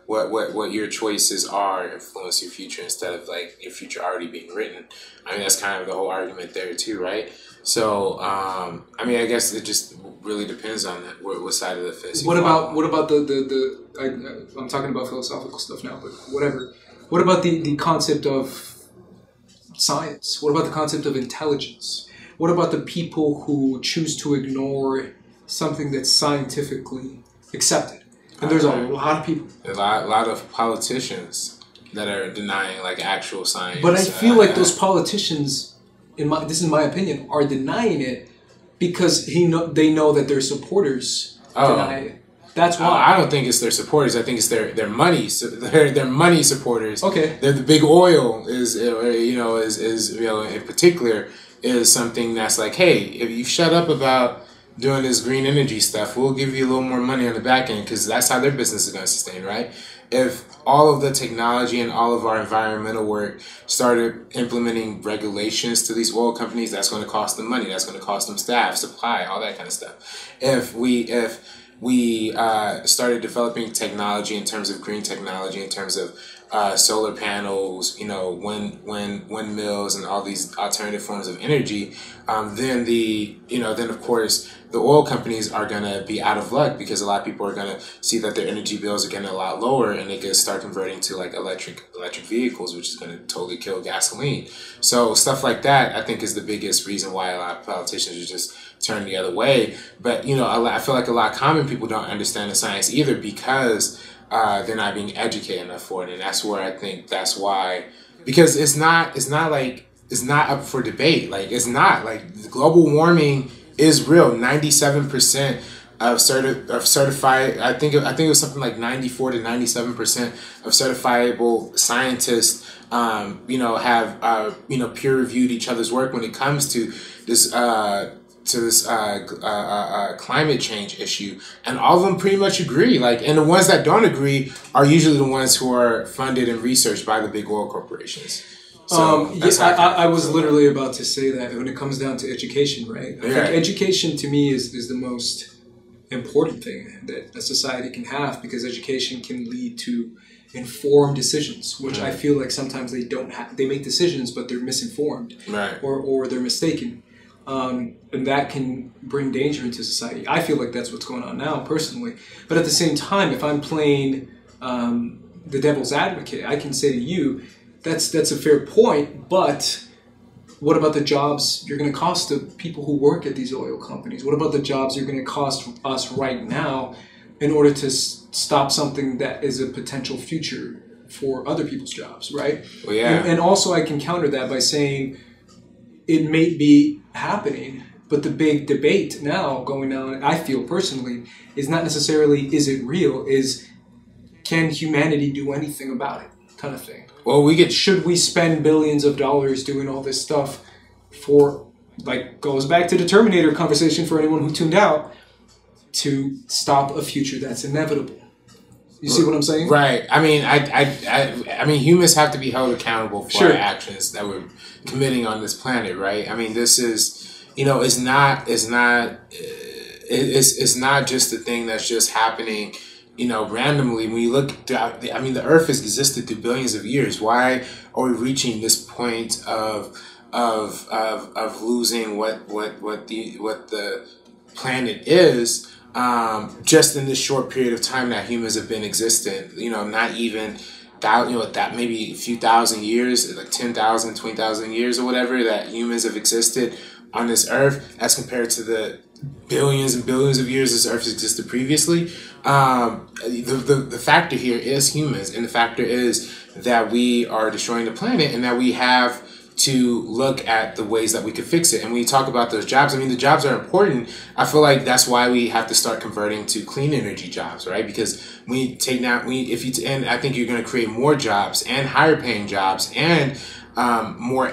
what your choices are influence your future instead of like your future already being written. I mean, that's kind of the whole argument there too, right? So, I guess it just really depends on what side of the fence. What about I'm talking about philosophical stuff now, but whatever. What about the concept of science? What about the concept of intelligence? What about the people who choose to ignore something that's scientifically accepted? And there's a lot of people. A lot of politicians that are denying like actual science. But I feel like those politicians, this is my opinion, are denying it because they know that their supporters deny it. That's why. I don't think it's their supporters. I think it's their money. So their money supporters. Okay. The big oil is in particular is something that's like, hey, if you shut up about doing this green energy stuff, we'll give you a little more money on the back end, because that's how their business is going to sustain, right? If all of the technology and all of our environmental work started implementing regulations to these oil companies, that's going to cost them money. That's going to cost them staff, supply, all that kind of stuff. If we started developing technology in terms of green technology, in terms of solar panels, windmills, and all these alternative forms of energy, then of course the oil companies are gonna be out of luck, because a lot of people are gonna see that their energy bills are getting a lot lower, and they can start converting to like electric vehicles, which is gonna totally kill gasoline. So stuff like that, I think, is the biggest reason why a lot of politicians are just turning the other way. But I feel like a lot of common people don't understand the science either, because they're not being educated enough for it, and that's where I think that's why, because it's not up for debate. Like, it's not like global warming is real. 97% of certified, I think it was something like 94 to 97% of certifiable scientists, have peer reviewed each other's work when it comes to this climate change issue, and all of them pretty much agree. Like, and the ones that don't agree are usually the ones who are funded and researched by the big oil corporations. So I was literally about to say that when it comes down to education, right? I think education to me is the most important thing that a society can have, because education can lead to informed decisions, which I feel like sometimes they don't have. They make decisions, but they're misinformed, right, or they're mistaken, and that can bring danger into society. I feel like that's what's going on now, personally. But at the same time, if I'm playing the devil's advocate, I can say to you, that's a fair point, but what about the jobs you're going to cost the people who work at these oil companies? What about the jobs you're going to cost us right now in order to stop something that is a potential future for other people's jobs, right? Well, yeah. And also I can counter that by saying it may be happening, but the big debate now going on, I feel personally, is not necessarily is it real, is can humanity do anything about it, kind of thing. Well, should we spend billions of dollars doing all this stuff for, like, goes back to the Terminator conversation for anyone who tuned out, to stop a future that's inevitable? You see what I'm saying? Right. I mean, I mean, humans have to be held accountable for our actions that we're committing on this planet, right? I mean, this is, it's not just a thing that's just happening, randomly. When you look throughout, the Earth has existed through billions of years. Why are we reaching this point of losing what the planet is? Just in this short period of time that humans have been existent, not even that maybe a few thousand years, like 10,000, 20,000 years or whatever that humans have existed on this earth, as compared to the billions and billions of years this earth has existed previously. The factor here is humans, and the factor is that we are destroying the planet, and that we have to look at the ways that we could fix it. And when you talk about those jobs, the jobs are important. I feel like that's why we have to start converting to clean energy jobs, right? Because and I think you're going to create more jobs and higher paying jobs and more,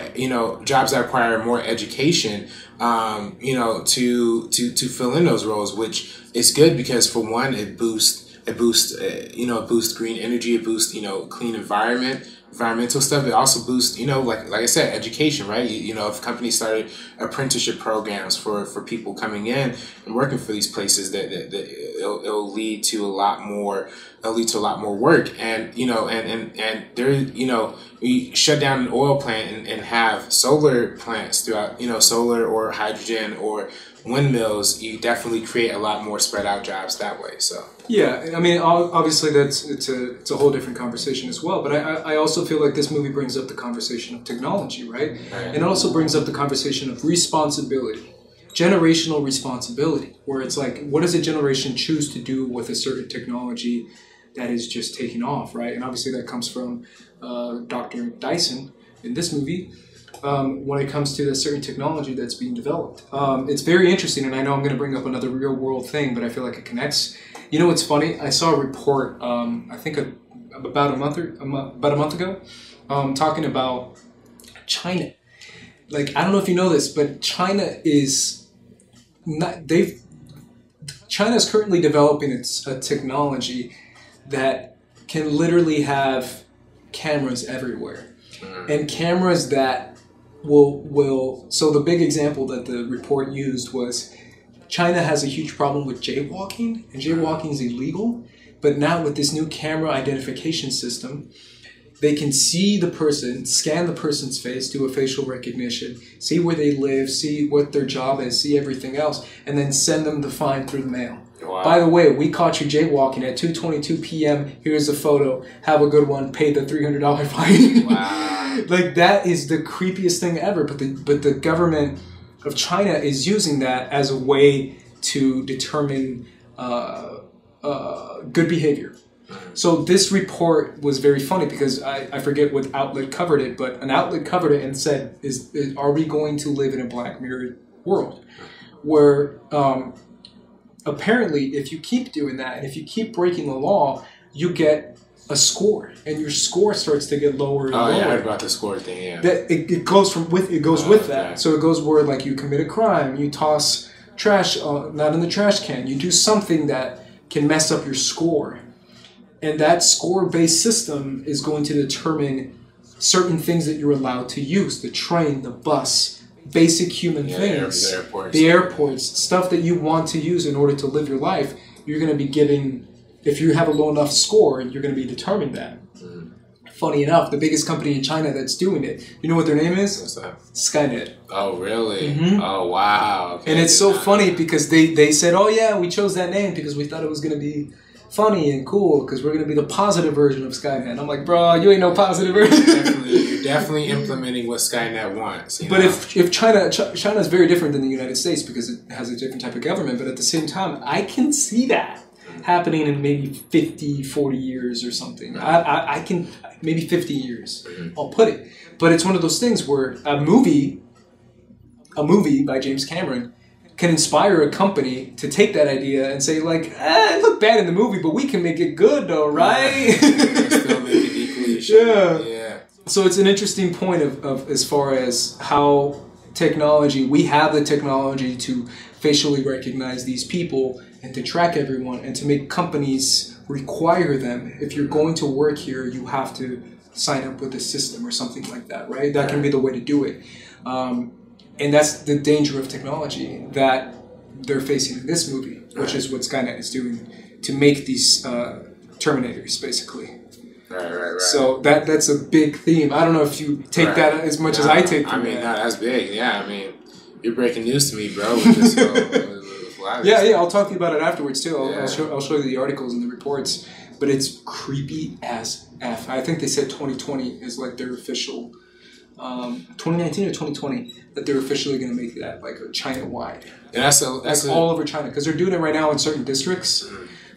jobs that require more education, to fill in those roles, which is good because, for one, it boosts green energy, it boosts, clean environmental stuff. It also boosts, like I said, education, right? If companies started apprenticeship programs for people coming in and working for these places, that it'll lead to a lot more. It'll lead to a lot more work, and there, we shut down an oil plant and have solar plants throughout, solar or hydrogen or windmills. You definitely create a lot more spread out jobs that way. So yeah, obviously it's a whole different conversation as well. But I also feel like this movie brings up the conversation of technology, right? And it also brings up the conversation of responsibility, generational responsibility, where it's like, what does a generation choose to do with a certain technology that is just taking off, right? And obviously that comes from Dr. Dyson in this movie. When it comes to the certain technology that's being developed. It's very interesting, and I know I'm going to bring up another real world thing, but I feel like it connects. What's funny? I saw a report, I think about a month ago, talking about China. Like, I don't know if you know this, but China is currently developing a technology that can literally have cameras everywhere, and cameras that so the big example that the report used was China has a huge problem with jaywalking, and jaywalking is illegal. But now with this new camera identification system, they can see the person, scan the person's face, do a facial recognition, see where they live, see what their job is, see everything else, and then send them the fine through the mail. Wow. By the way, we caught you jaywalking at 2:22 p.m. Here's a photo. Have a good one. Pay the $300 fine. Wow. Like, that is the creepiest thing ever. But the government of China is using that as a way to determine good behavior. So this report was very funny because I forget what outlet covered it, but an outlet covered it and said, are we going to live in a Black Mirror world where apparently if you keep doing that and if you keep breaking the law, you get a score, and your score starts to get lower and lower. Yeah, I heard about the score thing. Yeah, that it goes with that. So it goes where, like, you commit a crime, you toss trash not in the trash can, you do something that can mess up your score, and that score-based system is going to determine certain things that you're allowed to use: the train, the bus, basic human things. The airports, stuff that you want to use in order to live your life, you're going to be getting, if you have a low enough score, you're going to be determined that. Funny enough, the biggest company in China that's doing it, you know what their name is? What's that? Skynet. Oh, really? Oh, wow. Okay. And it's so funny because they said, oh yeah, we chose that name because we thought it was going to be funny and cool because we're going to be the positive version of Skynet. And I'm like, bro, you ain't no positive version. You're definitely implementing what Skynet wants. But if China is very different than the United States because it has a different type of government, but at the same time, I can see that happening in maybe 50, 40 years or something. I can, maybe 50 years, I'll put it. But it's one of those things where a movie by James Cameron can inspire a company to take that idea and say, like, it looked bad in the movie, but we can make it good though, right? Still make it equally shitty. Yeah. So it's an interesting point of as far as how technology, we have the technology to facially recognize these people and to track everyone and to make companies require them. If you're going to work here, you have to sign up with the system or something like that, right? That can be the way to do it. And that's the danger of technology that they're facing in this movie, which is what Skynet is doing to make these Terminators, basically. Right. So that's a big theme. I don't know if you take that as much as I take from that. That's big. Yeah, I mean, you're breaking news to me, bro, with this whole, Yeah, I'll talk to you about it afterwards, too. I'll show you the articles and the reports. But it's creepy as F. I think they said 2020 is like their official... 2019 or 2020 that they're officially going to make that like a China-wide. And that's all over China. Because they're doing it right now in certain districts,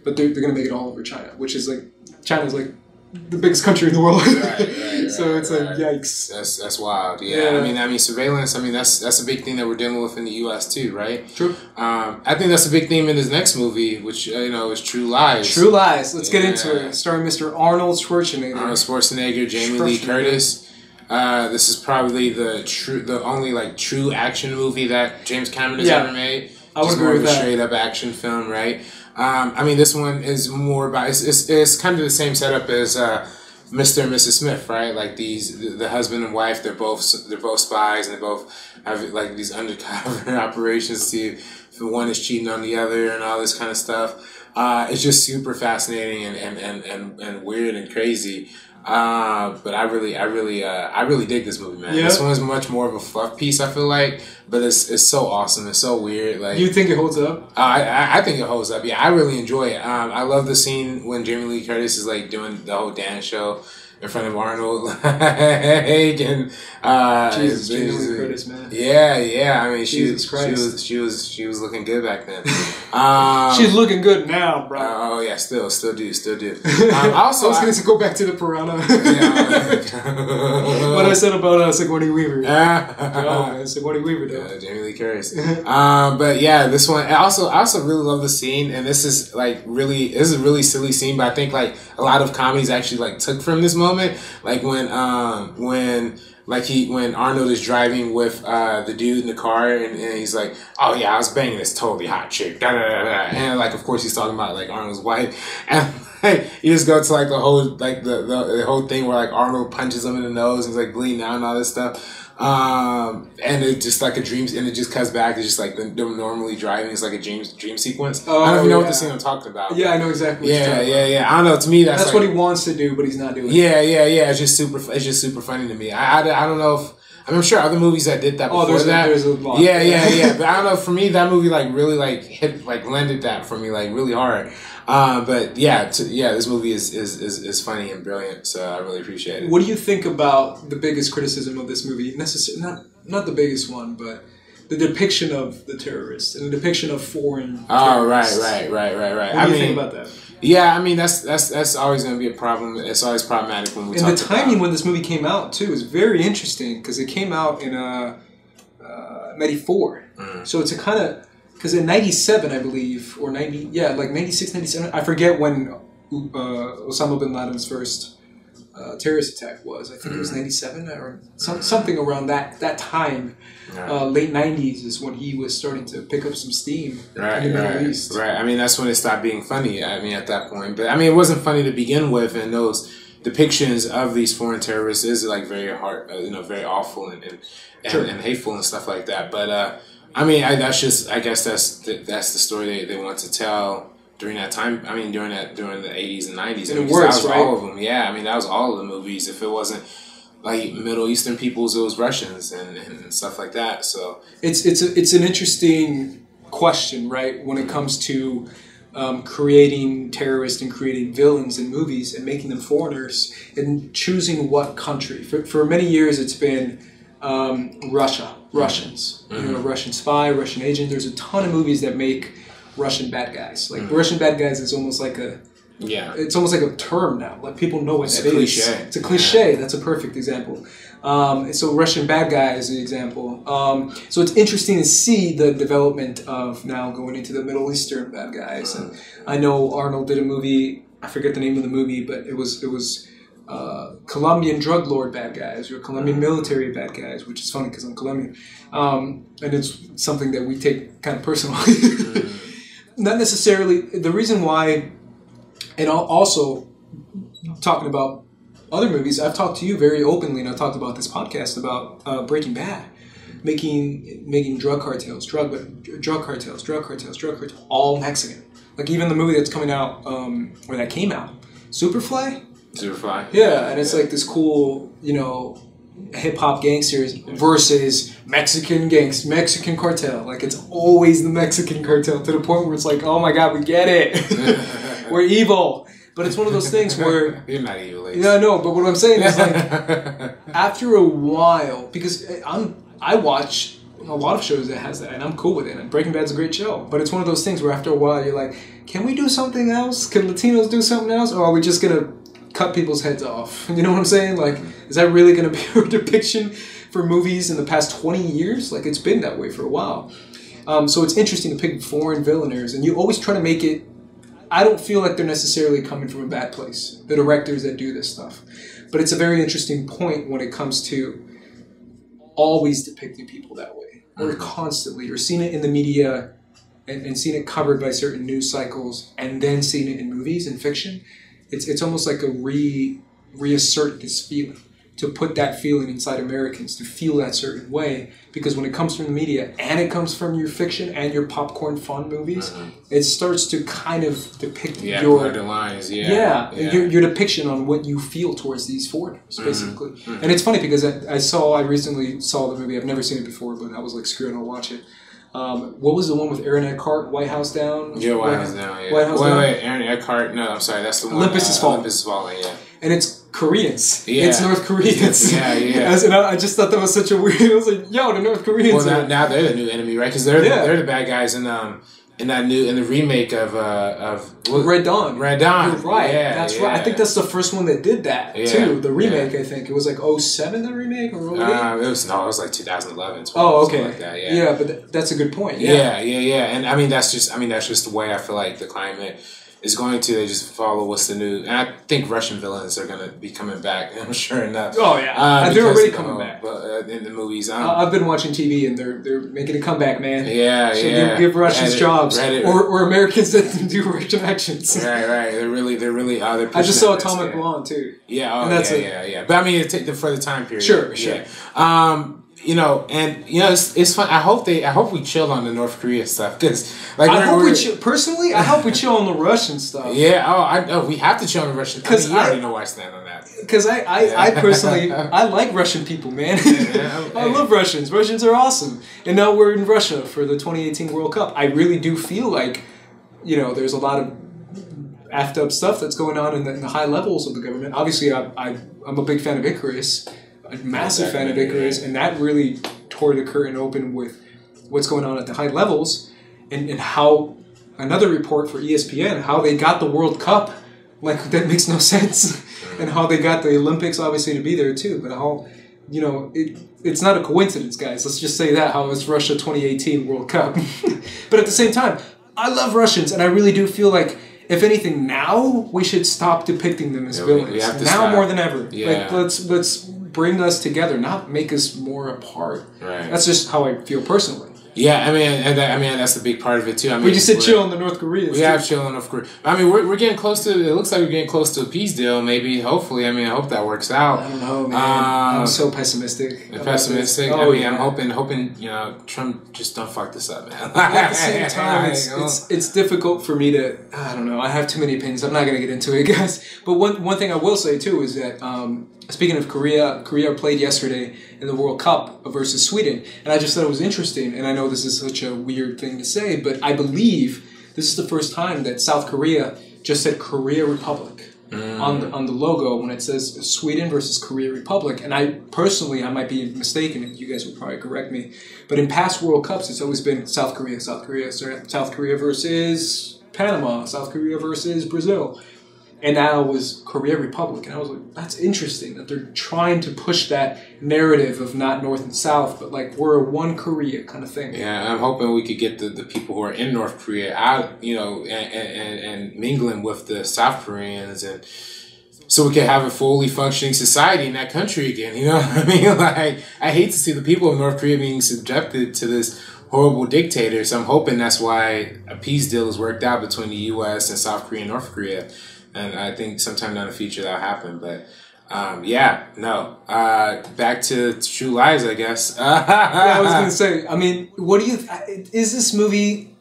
but they're going to make it all over China, which is like... China's like the biggest country in the world. Right, so it's like, yikes. That's wild. Yeah. I mean, surveillance. I mean, that's a big thing that we're dealing with in the U.S. too, right? True. I think that's a big theme in this next movie, which is True Lies. True Lies. Let's get into it. Starring Mr. Arnold Schwarzenegger. Jamie Lee Curtis. This is probably the only like true action movie that James Cameron has ever made. I would agree with that. Straight up action film, right? I mean, this one is more about it's kind of the same setup as Mr. and Mrs. Smith, right? Like the husband and wife, they're both spies, and they both have like these undercover operations to if one is cheating on the other and all this kind of stuff. It's just super fascinating and weird and crazy. But I really dig this movie, man. Yep. This one is much more of a fluff piece, I feel like, but it's so awesome. It's so weird. Like, you think it holds up? I think it holds up. Yeah, I really enjoy it. I love the scene when Jamie Lee Curtis is like doing the whole dance show in front of Arnold, like, and Jesus, Jamie Lee Curtis, man. Yeah. I mean, she was looking good back then. She's looking good now, bro. Oh yeah, still do. Also, I was going to go back to the Piranha. What I said about Sigourney Weaver. Sigourney Weaver, though. Jamie Lee Curtis. But yeah, this one. I also really love the scene, and this is a really silly scene, but I think like a lot of comedies actually like took from this moment, like when Arnold is driving with the dude in the car, and he's like, "Oh yeah, I was banging this totally hot chick," and like of course he's talking about like Arnold's wife, and like you just go to like the whole like the whole thing where like Arnold punches him in the nose and he's like bleeding out and all this stuff. And it's just like a dream, and it just cuts back. It's just like them normally driving. It's like a dream sequence. I don't know if you know what the scene I'm talking about. Yeah, I know exactly. Yeah. I don't know. To me, that's like, what he wants to do, but he's not doing. Yeah. It's just super funny to me. I don't know if. I'm sure other movies that did that before that. There's a lot. Yeah. But I don't know. For me, that movie like really like hit like landed that for me like really hard. But this movie is funny and brilliant, so I really appreciate it. What do you think about the biggest criticism of this movie? Not the biggest one, but the depiction of the terrorists and the depiction of foreign terrorists. Oh, right. What do you think about that? Yeah, I mean that's always going to be a problem. It's always problematic when we talk about. And the timing when this movie came out too is very interesting because it came out in 94. So it's a kind of. Because in 97, I believe, or 96, 97, I forget when Osama bin Laden's first terrorist attack was. I think it was 97 or something around that time. Late 90s is when he was starting to pick up some steam in the Middle East. Right. I mean, that's when it stopped being funny. I mean, at that point. But I mean, it wasn't funny to begin with, and those depictions of these foreign terrorists is like very hard, very awful and hateful and stuff like that. But I mean, I guess that's the story they want to tell during that time. I mean, during the 80s and 90s. And it works, that was right? all of them. Yeah, I mean, that was all of the movies. If it wasn't like Middle Eastern peoples, it was Russians and stuff like that. So it's an interesting question, right? When it comes to creating terrorists and creating villains in movies and making them foreigners and choosing what country. For many years, it's been Russians. Russian spy, Russian agent. There's a ton of movies that make Russian bad guys. Like Russian bad guys is almost like it's almost like a term now. Like people know what that is. Cliche. It's a cliche. Yeah. That's a perfect example. So Russian bad guy is the example. So it's interesting to see the development of now going into the Middle Eastern bad guys. And I know Arnold did a movie. I forget the name of the movie, but it was Colombian drug lord bad guys or Colombian military bad guys, which is funny because I'm Colombian. And it's something that we take kind of personally. Not necessarily. The reason why, and also talking about other movies, I've talked to you very openly, and I've talked about this podcast about Breaking Bad, making drug cartels, all Mexican. Like even the movie that's coming out, or that came out, Superfly. Yeah, and it's like this cool, hip hop gangsters versus Mexican cartel. Like it's always the Mexican cartel to the point where it's like, oh my God, we get it. We're evil. But it's one of those things where you're not evil. Yeah, I know. But what I'm saying is like after a while, because I watch a lot of shows that has that, and I'm cool with it. And Breaking Bad's a great show. But it's one of those things where after a while you're like, can we do something else? Can Latinos do something else? Or are we just gonna cut people's heads off? You know what I'm saying? Like, is that really going to be a depiction for movies in the past 20 years? Like, it's been that way for a while. So it's interesting to pick foreign villainers, and you always try to make it. I don't feel like they're necessarily coming from a bad place, the directors that do this stuff. But it's a very interesting point when it comes to always depicting people that way, or constantly, or seeing it in the media and seeing it covered by certain news cycles, and then seeing it in movies and fiction. It's almost like a reassert this feeling, to put that feeling inside Americans, to feel that certain way. Because when it comes from the media, and it comes from your fiction and your popcorn fun movies, it starts to kind of depict your lines, your depiction on what you feel towards these foreigners, basically. And it's funny because I recently saw the movie. I've never seen it before, but I was like, screw it, I'll watch it. What was the one with Aaron Eckhart, White House Down? Yeah, White House Down, yeah. Wait, Aaron Eckhart, no, I'm sorry, that's the one. Olympus Is Falling. Olympus Is Falling, yeah. And it's Koreans. Yeah. It's North Koreans. Yeah. And I just thought that was such a weird, I was like, yo, the North Koreans. Well, now they're the new enemy, right? Because they're the bad guys in the remake of Red Dawn. Red Dawn. You're right. That's right. I think that's the first one that did that too. The remake, I think it was like 2007. The remake or 08? It was like 2011. 12, oh, okay. Like that, yeah, but that's a good point. Yeah. And I mean that's just the way I feel like the climate is going to. They just follow what's the new. And I think Russian villains are going to be coming back. I'm sure enough. Oh yeah, they're already coming back. But in the movies, I've been watching TV and they're making a comeback, man. Yeah. Give Russians jobs or Americans that do Russian accents. Right. They're really. I just saw Atomic Blonde too. Yeah. Oh, yeah. But I mean, for the time period. Sure. Yeah. It's fun. I hope we chill on the North Korea stuff because, like, I hope we chill on the Russian stuff. Yeah. We have to chill on the Russian. Because I already know where I stand on that. Because I personally I like Russian people, man. I love Russians. Russians are awesome. And now we're in Russia for the 2018 World Cup. I really do feel like, there's a lot of effed up stuff that's going on in the high levels of the government. Obviously, I'm a big fan of Icarus. A massive fan of Icarus, and that really tore the curtain open with what's going on at the high levels, and how another report for ESPN, how they got the World Cup, like that makes no sense, and how they got the Olympics obviously to be there too, but how, it's not a coincidence, guys. Let's just say that, how it's Russia 2018 World Cup. But at the same time, I love Russians, and I really do feel like, if anything, now we should stop depicting them as villains. We have to now stop. More than ever. Yeah. Like, let's bring us together, not make us more apart. Right. That's just how I feel personally. Yeah, I mean, that's the big part of it too. I mean, we just said chill on the North Koreans. We have chill on North Korea. I mean, we're getting close to. It looks like we're getting close to a peace deal. Maybe, hopefully. I mean, I hope that works out. I don't know, man. I'm so pessimistic. Pessimistic. Oh, I'm hoping Trump just don't fuck this up, man. At the same time, it's difficult for me to. I don't know. I have too many opinions. I'm not gonna get into it, guys. But one thing I will say too is that. Speaking of Korea played yesterday in the World Cup versus Sweden, and I just thought it was interesting, and I know this is such a weird thing to say, but I believe this is the first time that South Korea just said Korea Republic on the logo when it says Sweden versus Korea Republic, and I might be mistaken, and you guys will probably correct me, but in past World Cups it's always been South Korea versus Panama, South Korea versus Brazil. And now it was Korea Republic. And I was like, that's interesting that they're trying to push that narrative of not North and South, but like we're a one Korea kind of thing. Yeah, I'm hoping we could get the people who are in North Korea out, and mingling with the South Koreans, and so we can have a fully functioning society in that country again. You know what I mean? Like, I hate to see the people of North Korea being subjected to this horrible dictator. So I'm hoping that's why a peace deal is worked out between the U.S. and South Korea and North Korea. And I think sometime down the future that'll happen. But, back to True Lies, I guess. I was going to say, I mean, is this movie,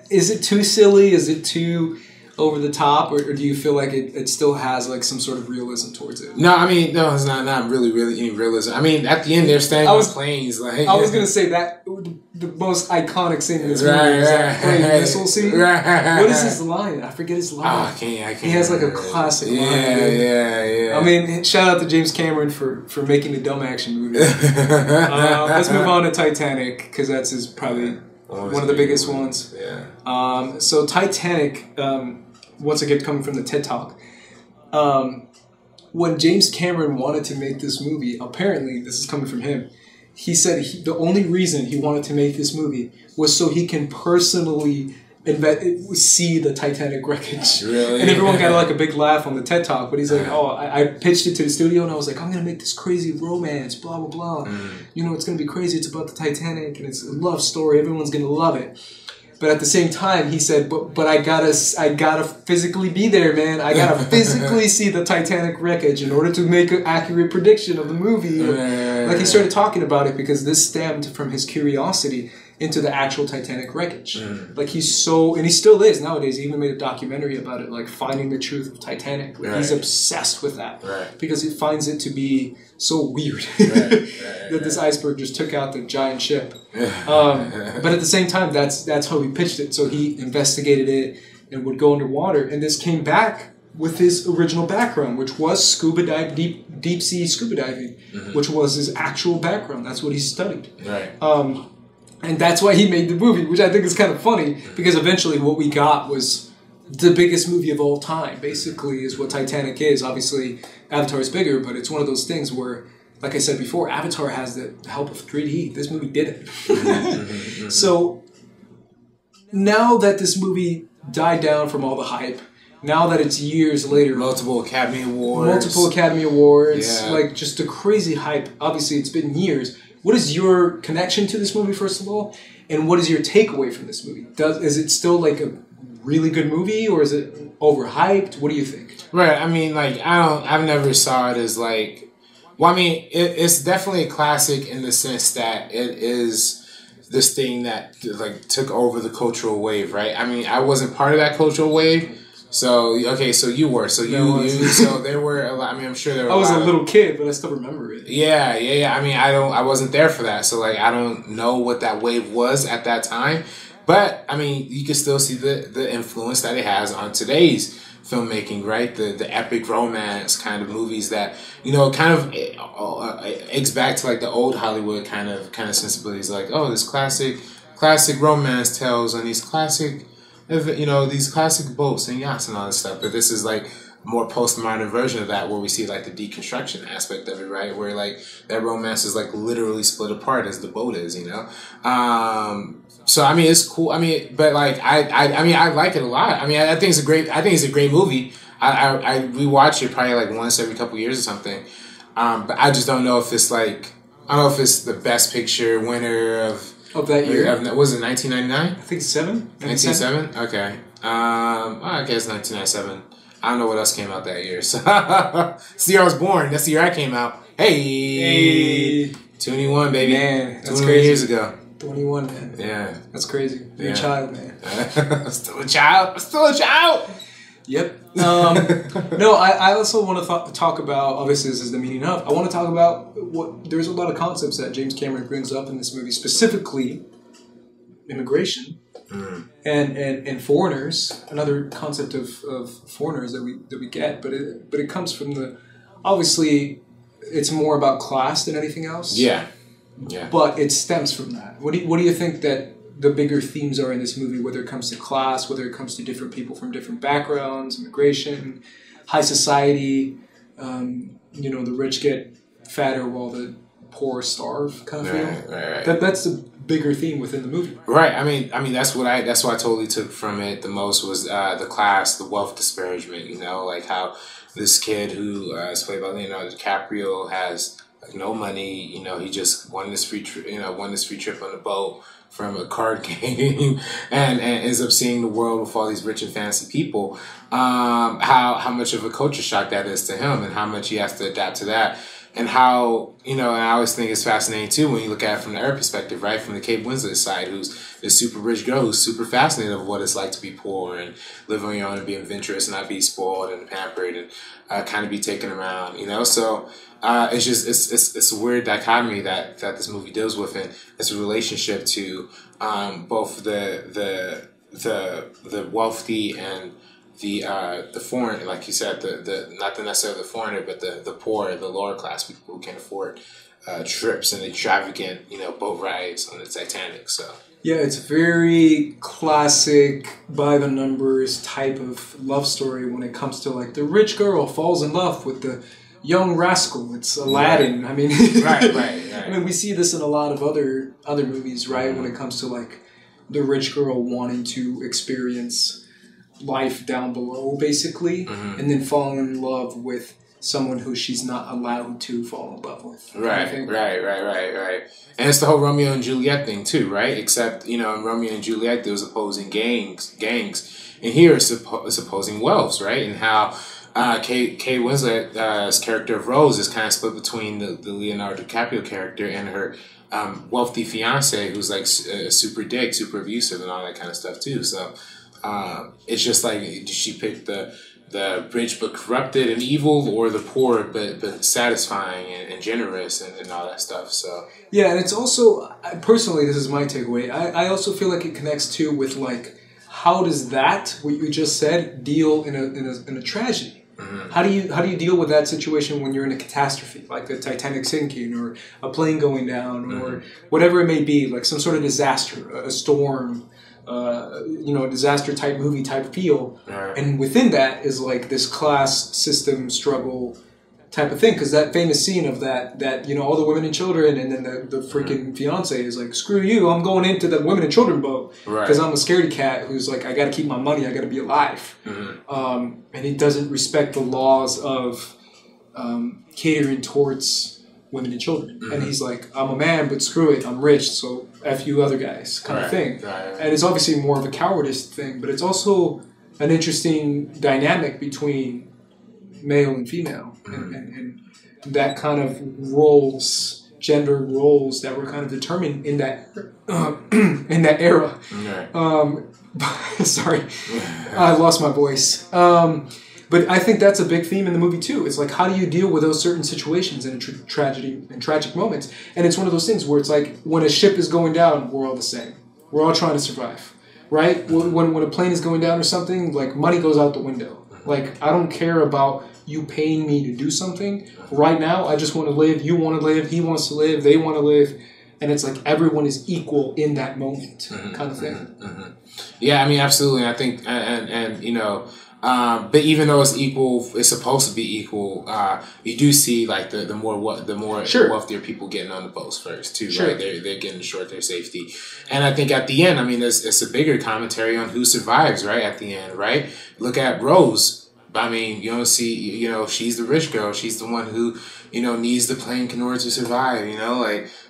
is it too silly? Is it too over the top? Or do you feel like it still has like some sort of realism towards it? No, I mean, no, it's not really any realism. I mean, at the end, they're standing on planes. Like, I was going to say that the most iconic scene in this movie is that plane missile scene. What is his line? I forget his line. Oh, I can't. He has like a classic line. Yeah. I mean, shout out to James Cameron for making a dumb action movie. Let's move on to Titanic, because that's probably one of the biggest ones. Yeah. So Titanic, once again coming from the TED Talk, when James Cameron wanted to make this movie, apparently this is coming from him, he said the only reason he wanted to make this movie was so he can personally see the Titanic wreckage. Really? And everyone got like a big laugh on the TED Talk, but he's like, I pitched it to the studio and I was like, I'm going to make this crazy romance, blah, blah, blah. It's going to be crazy. It's about the Titanic and it's a love story. Everyone's going to love it. But at the same time, he said, but I gotta physically be there, man. I gotta physically see the Titanic wreckage in order to make an accurate prediction of the movie. Like, he started talking about it because this stemmed from his curiosity into the actual Titanic wreckage. Like, and he still is nowadays. He even made a documentary about it, like finding the truth of Titanic. Like, he's obsessed with that because he finds it to be so weird that this iceberg just took out the giant ship. But at the same time, that's how he pitched it. So he investigated it and would go underwater, and this came back with his original background, which was deep sea scuba diving, which was his actual background. That's what he studied. And that's why he made the movie, which I think is kind of funny, because eventually what we got was the biggest movie of all time, basically, is what Titanic is. Obviously, Avatar is bigger, but it's one of those things where, like I said before, Avatar has the help of 3D. This movie did it. So, now that this movie died down from all the hype, now that it's years later... Multiple Academy Awards. Yeah. Like, just a crazy hype. Obviously, it's been years. What is your connection to this movie, first of all? And what is your takeaway from this movie? Is it still like a really good movie, or is it overhyped? What do you think? Right. I mean, like, I've never saw it as like... Well, I mean, it's definitely a classic in the sense that it is this thing that like took over the cultural wave, right? I mean, I wasn't part of that cultural wave. So, okay, so you were. So so there were a lot. I mean, I'm sure there were I was a little kid, but I still remember it. Yeah. I mean, I wasn't there for that. So, like, I don't know what that wave was at that time. But, I mean, you can still see the influence that it has on today's filmmaking, right? The epic romance kind of movies that, kind of eggs back to, like, the old Hollywood kind of sensibilities. Like, oh, this classic romance tales and these classic... these classic boats and yachts and all this stuff, but this is like a more postmodern version of that, where we see like the deconstruction aspect of it, right? Where like that romance is like literally split apart as the boat is, So I mean, it's cool. I mean, but like I like it a lot. I mean, I think it's a great movie. I rewatch it probably like once every couple years or something. But I just don't know if it's the best picture winner of of that year. Was it 1999? I think 7. 1997? Okay. I guess 1997. I don't know what else came out that year. So it's the year I was born. That's the year I came out. Hey. 21, baby. Man, that's 21 crazy. years ago. 21, man. Yeah. That's crazy. You're a child, man. Still a child. Yep. No, I also want to talk about, obviously this is the meaning of, I want to talk about there's a lot of concepts that James Cameron brings up in this movie, specifically immigration and foreigners, another concept of foreigners that we get, but it comes from obviously it's more about class than anything else. Yeah. But it stems from that. What do you think that the bigger themes are in this movie, whether it comes to class, whether it comes to different people from different backgrounds, immigration, high society, the rich get fatter while the poor starve kind of feel? Right. That's the bigger theme within the movie. Right. I mean that's what I totally took from it the most was the class, the wealth disparagement, like how this kid who is played by Leonardo DiCaprio has no money, he just won this free trip on a boat from a card game and ends up seeing the world with all these rich and fancy people. How much of a culture shock that is to him and how much he has to adapt to that. And how, and I always think it's fascinating too when you look at it from the her perspective, right? From the Kate Winslet side, who's this super rich girl who's super fascinated of what it's like to be poor and live on your own and be adventurous and not be spoiled and pampered and kind of be taken around, So it's just it's a weird dichotomy that this movie deals with, and it's a relationship to both the wealthy and the foreign, like you said, the not necessarily the foreigner, but the poor, the lower class people who can afford trips and extravagant, boat rides on the Titanic. So yeah, it's very classic by the numbers type of love story when it comes to like the rich girl falls in love with the young rascal. It's Aladdin. Right. I mean, right. I mean, we see this in a lot of other movies, right? Mm-hmm. When it comes to like the rich girl wanting to experience life down below, basically, and then falling in love with someone who she's not allowed to fall in love with. Right. And it's the whole Romeo and Juliet thing too, right? Except, in Romeo and Juliet, there was opposing gangs. And here it's opposing wealths, right? And how Kate Winslet's character of Rose is kind of split between the Leonardo DiCaprio character and her wealthy fiance, who's like a super dick, super abusive, and all that kind of stuff too. So it's just like, did she pick the rich but corrupted and evil, or the poor but satisfying and generous and all that stuff? So yeah, and it's also, personally, this is my takeaway. I also feel like it connects too with like, how does that, what you just said, deal in a tragedy? Mm-hmm. How do you deal with that situation when you're in a catastrophe, like the Titanic sinking or a plane going down, or whatever it may be, like some sort of disaster, a storm, a disaster type movie type feel, and within that is like this class system struggle type of thing, because that famous scene of that all the women and children, and then the freaking fiance is like, screw you, I'm going into the women and children boat because I'm a scaredy cat who's like, I got to keep my money, I got to be alive, and he doesn't respect the laws of catering towards women and children, and he's like, I'm a man, but screw it, I'm rich, so F you other guys kind of thing. And it's obviously more of a cowardice thing, but it's also an interesting dynamic between male and female, and that kind of roles, gender roles that were kind of determined in that era. Sorry, I lost my voice. But I think that's a big theme in the movie too. It's like, how do you deal with those certain situations and tragedy and tragic moments? And it's one of those things where it's like, when a ship is going down, we're all the same. We're all trying to survive, right? When a plane is going down or something, like, money goes out the window. Like, I don't care about you paying me to do something. Right now, I just want to live. You want to live. He wants to live. They want to live. And it's like everyone is equal in that moment, kind of thing. Yeah, I mean, absolutely. I think, but even though it's equal, it's supposed to be equal. You do see like the more wealthier people getting on the boats first too, right? They're getting assured their safety, and I think at the end, I mean, it's a bigger commentary on who survives, right? At the end, right? Look at Rose. I mean, she's the rich girl. She's the one who needs the plane in order to survive.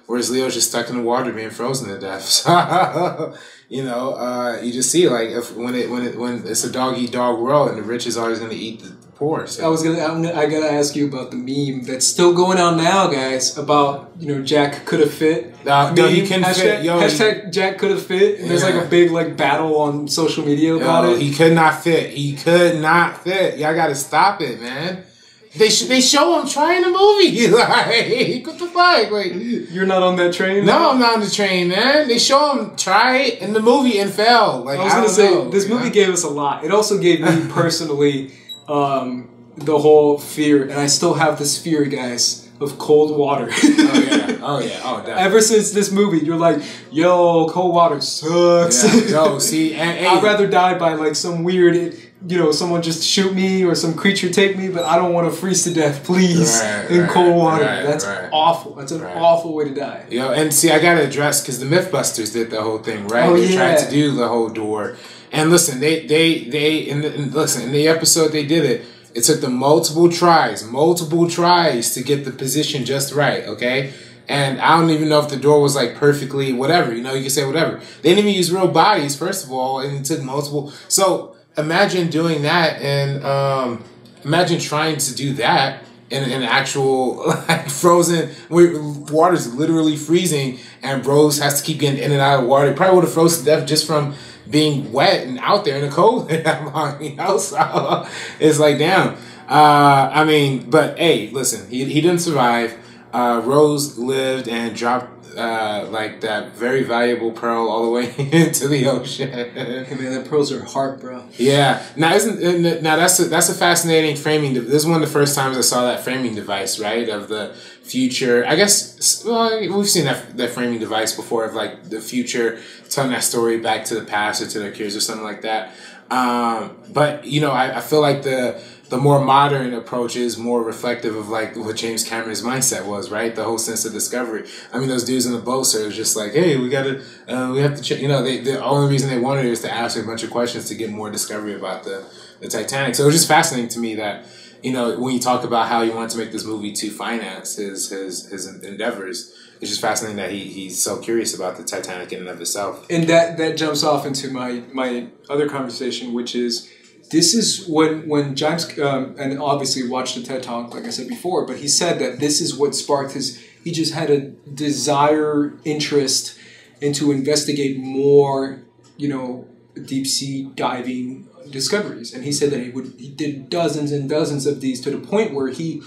whereas Leo's just stuck in the water being frozen to death. So, you know, you just see like when it's a dog eat dog world, and the rich is always going to eat the poor. So. I gotta ask you about the meme that's still going on now, guys. About, you know, Jack could have fit. No, he can fit. Yo, hashtag Jack could have fit. And there's like a big like battle on social media about it. He could not fit. He could not fit. Y'all got to stop it, man. They show him trying the movie. Like, what the fuck? Like, you're not on that train? No, I'm not on the train, man. They show him try it in the movie and fail. Like, I was gonna say, this movie gave us a lot. It also gave me personally the whole fear, and I still have this fear, guys, of cold water. Oh definitely. Ever since this movie, you're like, yo, cold water sucks. Yeah. Yo, see, and I'd rather die by like some weird, you know, someone just shoot me or some creature take me, but I don't want to freeze to death, please, in cold water. That's awful. That's an awful way to die. Yo, and see, I gotta address, because the Mythbusters did the whole thing, right? Oh, they tried to do the whole door, and listen, they in the episode they did it. It took them multiple tries to get the position just right, okay? And I don't even know if the door was like perfectly whatever, you know, you can say whatever. They didn't even use real bodies, first of all, and it took multiple. So imagine doing that, and imagine trying to do that in an actual like frozen, where water's literally freezing, and bros has to keep getting in and out of water. They probably would have frozen to death just from being wet and out there in the cold that long, you know? So it's like, damn. I mean, but hey, listen, he didn't survive. Rose lived and dropped like that very valuable pearl all the way into the ocean. Hey man, that pearls are hard, bro. Yeah. Now that's a fascinating framing. This is one of the first times I saw that framing device, right? Of the future. I guess we've seen that framing device before, of like the future telling that story back to the past or to their kids or something like that. But you know, I feel like the more modern approach is more reflective of like what James Cameron's mindset was, right? The whole sense of discovery. I mean, those dudes in the boats are just like, hey, we have to check. You know, the only reason they wanted it is to ask a bunch of questions to get more discovery about the Titanic. So it was just fascinating to me that, you know, when you talk about how he wanted to make this movie to finance his endeavors, it's just fascinating that he's so curious about the Titanic in and of itself. And that jumps off into my other conversation, which is, this is when James, and obviously watched the TED Talk, like I said before, but he said that this is what sparked he just had a desire, interest into investigate more, you know, deep sea diving discoveries. And he said that he did dozens and dozens of these, to the point where he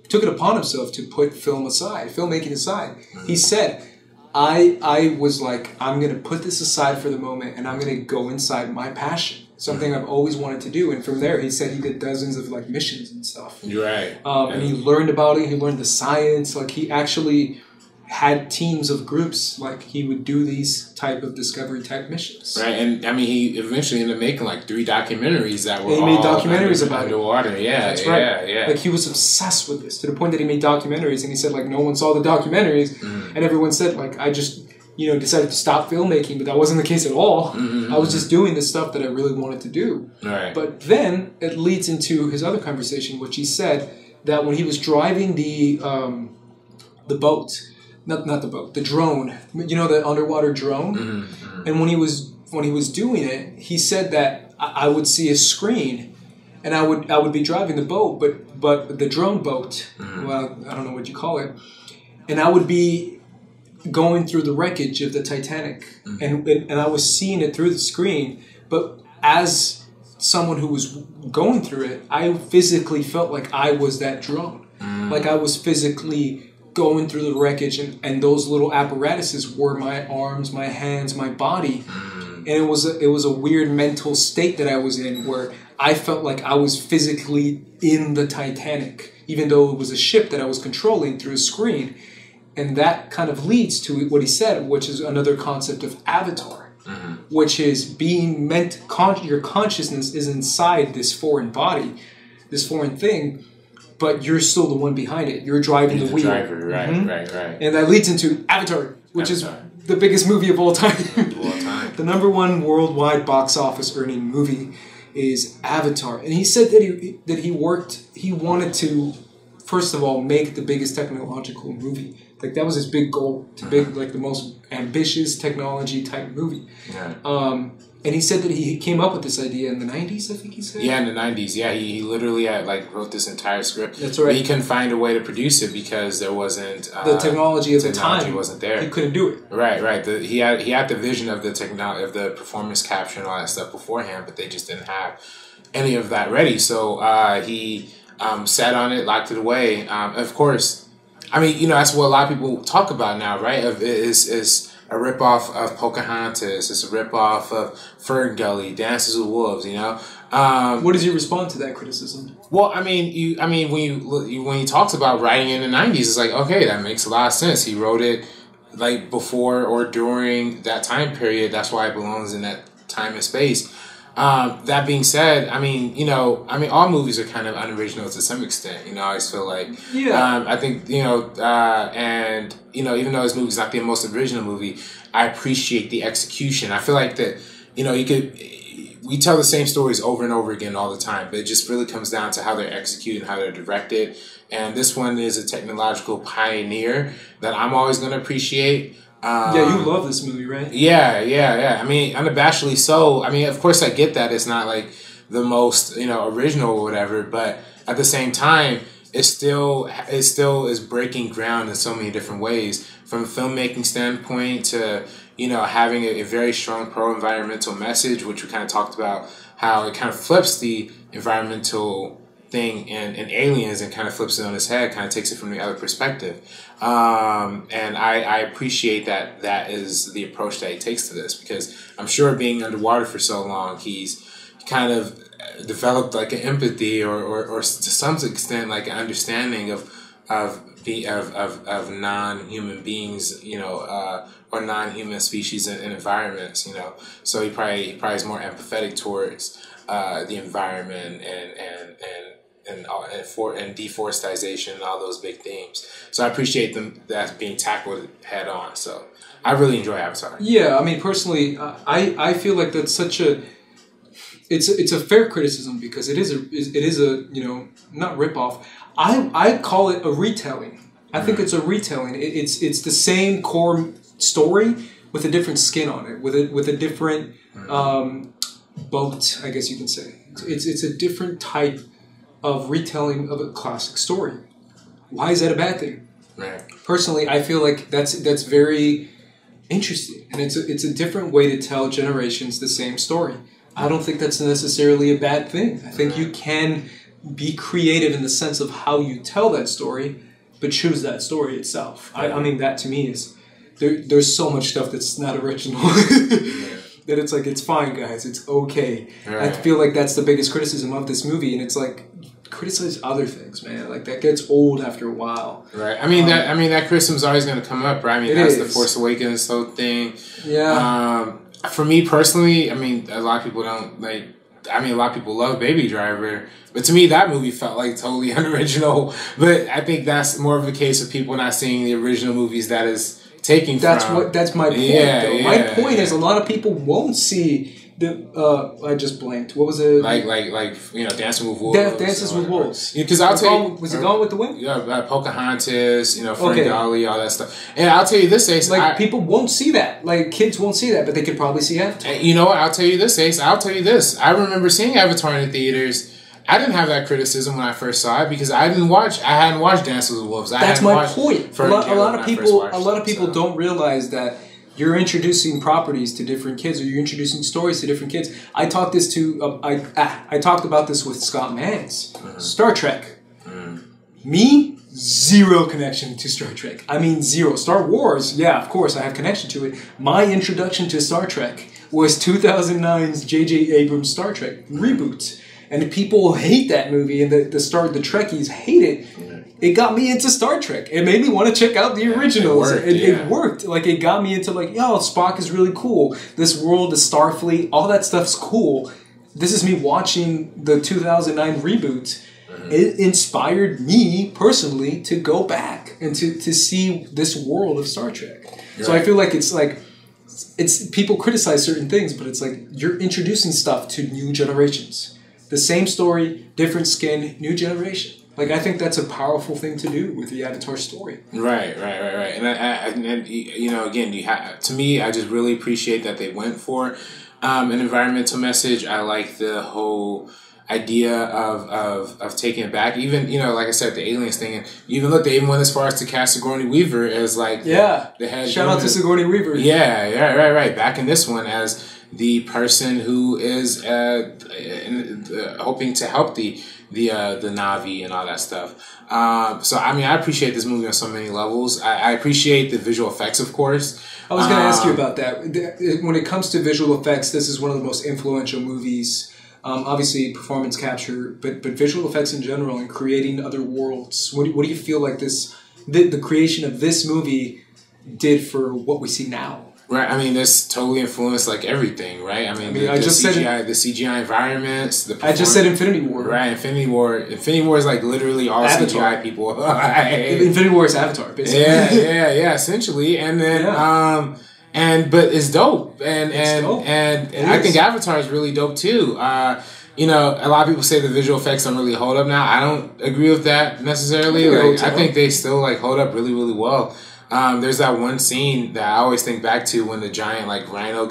took it upon himself to put filmmaking aside. He said, I was like, I'm going to put this aside for the moment, and I'm going to go inside my passion. Something I've always wanted to do. And from there, he said he did dozens of like missions and stuff. Right. And he learned about it. He learned the science. Like, he actually had teams of groups. Like, he would do these type of discovery type missions. Right. And I mean, he eventually ended up making like 3 documentaries that were he made documentaries about underwater. Yeah. That's right. Yeah. Like, he was obsessed with this, to the point that he made documentaries. And he said like no one saw the documentaries, and everyone said like, I just, you know, decided to stop filmmaking, but that wasn't the case at all. I was just doing the stuff that I really wanted to do. Right. But then it leads into his other conversation, which he said that when he was driving the boat, not the boat, the drone, you know, the underwater drone, and when he was doing it, he said that I would see a screen, and I would be driving the boat, but the drone boat, well, I don't know what you call it, and I would be going through the wreckage of the Titanic, and I was seeing it through the screen, but as someone who was going through it, I physically felt like I was that drone. Like, I was physically going through the wreckage, and those little apparatuses were my arms, my hands, my body. And it was a weird mental state that I was in, where I felt like I was physically in the Titanic, even though it was a ship that I was controlling through a screen. And that kind of leads to what he said, which is another concept of avatar, which is being your consciousness is inside this foreign body, this foreign thing, but you're still the one behind it. You're driving the wheel. Driver, right. And that leads into Avatar, which is the biggest movie of all time. The #1 worldwide box office earning movie is Avatar. And he said that he wanted to, first of all, make the biggest technological movie. Like, that was his big goal, to make, like, the most ambitious technology-type movie. Yeah. And he said that he came up with this idea in the 90s, I think he said? Yeah, in the 90s. Yeah, he literally wrote this entire script. That's right. But he couldn't find a way to produce it because there wasn't... the technology at the time wasn't there. He couldn't do it. Right. He had the vision of the technology, of the performance capture and all that stuff beforehand, but they just didn't have any of that ready. So he sat on it, locked it away. Of course, I mean, you know, that's what a lot of people talk about now, right? Is a ripoff of Pocahontas. It's a ripoff of Ferngully, Dances with Wolves. You know. What does he respond to that criticism? Well, I mean, when he talks about writing in the 90s, it's like, okay, that makes a lot of sense. He wrote it like before or during that time period. That's why it belongs in that time and space. That being said, I mean, all movies are kind of unoriginal to some extent. You know, I always feel like, I think, and, even though this movie's not the most original movie, I appreciate the execution. I feel like that, we tell the same stories over and over again all the time, but it just really comes down to how they're executed and how they're directed. And this one is a technological pioneer that I'm always going to appreciate. Yeah, you love this movie, right? Yeah. I mean, unabashedly so. I mean, of course, I get that it's not like the most, original or whatever, but at the same time, it still is breaking ground in so many different ways, from a filmmaking standpoint to, having a very strong pro-environmental message, which we kind of talked about, how it kind of flips the environmental thing in Aliens and kind of flips it on its head, kind of takes it from the other perspective. And I appreciate that is the approach that he takes to this, because I'm sure being underwater for so long, he's kind of developed like an empathy or to some extent like an understanding of non-human beings, or non-human species and environments, So he probably is more empathetic towards the environment and deforestation and all those big themes. So I appreciate them that's being tackled head on. So I really enjoy Avatar. Yeah, I mean, personally, I feel like that's such a it's a fair criticism, because it is a not ripoff. I call it a retelling. I think it's a retelling. It's the same core story with a different skin on it, with a different boat, I guess you can say. It's a different type of retelling of a classic story. Why is that a bad thing? Right. Personally, I feel like that's very interesting, and it's a different way to tell generations the same story. I don't think that's necessarily a bad thing. I think you can be creative in the sense of how you tell that story, but choose that story itself. I mean, that to me is there's so much stuff that's not original. That it's like, it's fine, guys, it's okay. Right. I feel like that's the biggest criticism of this movie, and it's like, criticize other things, man. Like, that gets old after a while. Right. I mean, that criticism's always going to come up, right? I mean, that's the Force Awakens whole thing. Yeah. For me personally, I mean, a lot of people don't like. I mean, a lot of people love Baby Driver, but to me, that movie felt like totally unoriginal. But I think that's more of a case of people not seeing the original movies that is taking that's from. That's my point. Though. My point is, a lot of people won't see the. I just blanked. What was it? Like Dancing with Wolves. Dances with Wolves. Because I'll tell you, was it Gone with the Wind? Yeah, Pocahontas. Ferngully, all that stuff. And I'll tell you this, Ace. People won't see that. Like, kids won't see that, but they could probably see Avatar. You know what? I'll tell you this, Ace. I remember seeing Avatar in the theaters. I didn't have that criticism when I first saw it because I hadn't watched Dances with Wolves. That's my point. A lot of people don't realize that you're introducing properties to different kids, or you're introducing stories to different kids. I talked about this with Scott Mans. Star Trek. Me, zero connection to Star Trek. I mean, zero. Star Wars, yeah, of course, I have connection to it. My introduction to Star Trek was 2009's J.J. Abrams Star Trek reboot. And people hate that movie, and the Trekkies hate it. It got me into Star Trek. It made me want to check out the originals. It worked. Like, it got me into, like, yo, Spock is really cool. This world, the Starfleet, all that stuff's cool. This is me watching the 2009 reboot. It inspired me, personally, to go back and to see this world of Star Trek. So I feel like it's people criticize certain things, but it's like you're introducing stuff to new generations. The same story, different skin, new generation. Like, I think that's a powerful thing to do with the Avatar story. Right. And you know, again, to me, I just really appreciate that they went for an environmental message. I like the whole idea of taking it back. Even, you know, like I said, the aliens thing. And even look, they even went as far as to cast Sigourney Weaver as like the head. Shout out to Sigourney Weaver. Yeah, right. Back in this one as the person who is hoping to help the Na'vi and all that stuff. So I mean, I appreciate this movie on so many levels. I appreciate the visual effects, of course. I was going to ask you about that. When it comes to visual effects, this is one of the most influential movies. Obviously, performance capture, but visual effects in general and creating other worlds. What do you feel like the creation of this movie did for what we see now? Right, I mean, this totally influenced like everything, right? I mean, the CGI environments. I just said Infinity War. Right, Infinity War. Infinity War is like literally all Avatar. CGI people. Infinity War is Avatar, basically. Yeah, essentially. And then, but it's dope, and I think Avatar is really dope too. You know, a lot of people say the visual effects don't really hold up now. I don't agree with that necessarily. I think they still like hold up really, really well. There's that one scene that I always think back to when the giant rhino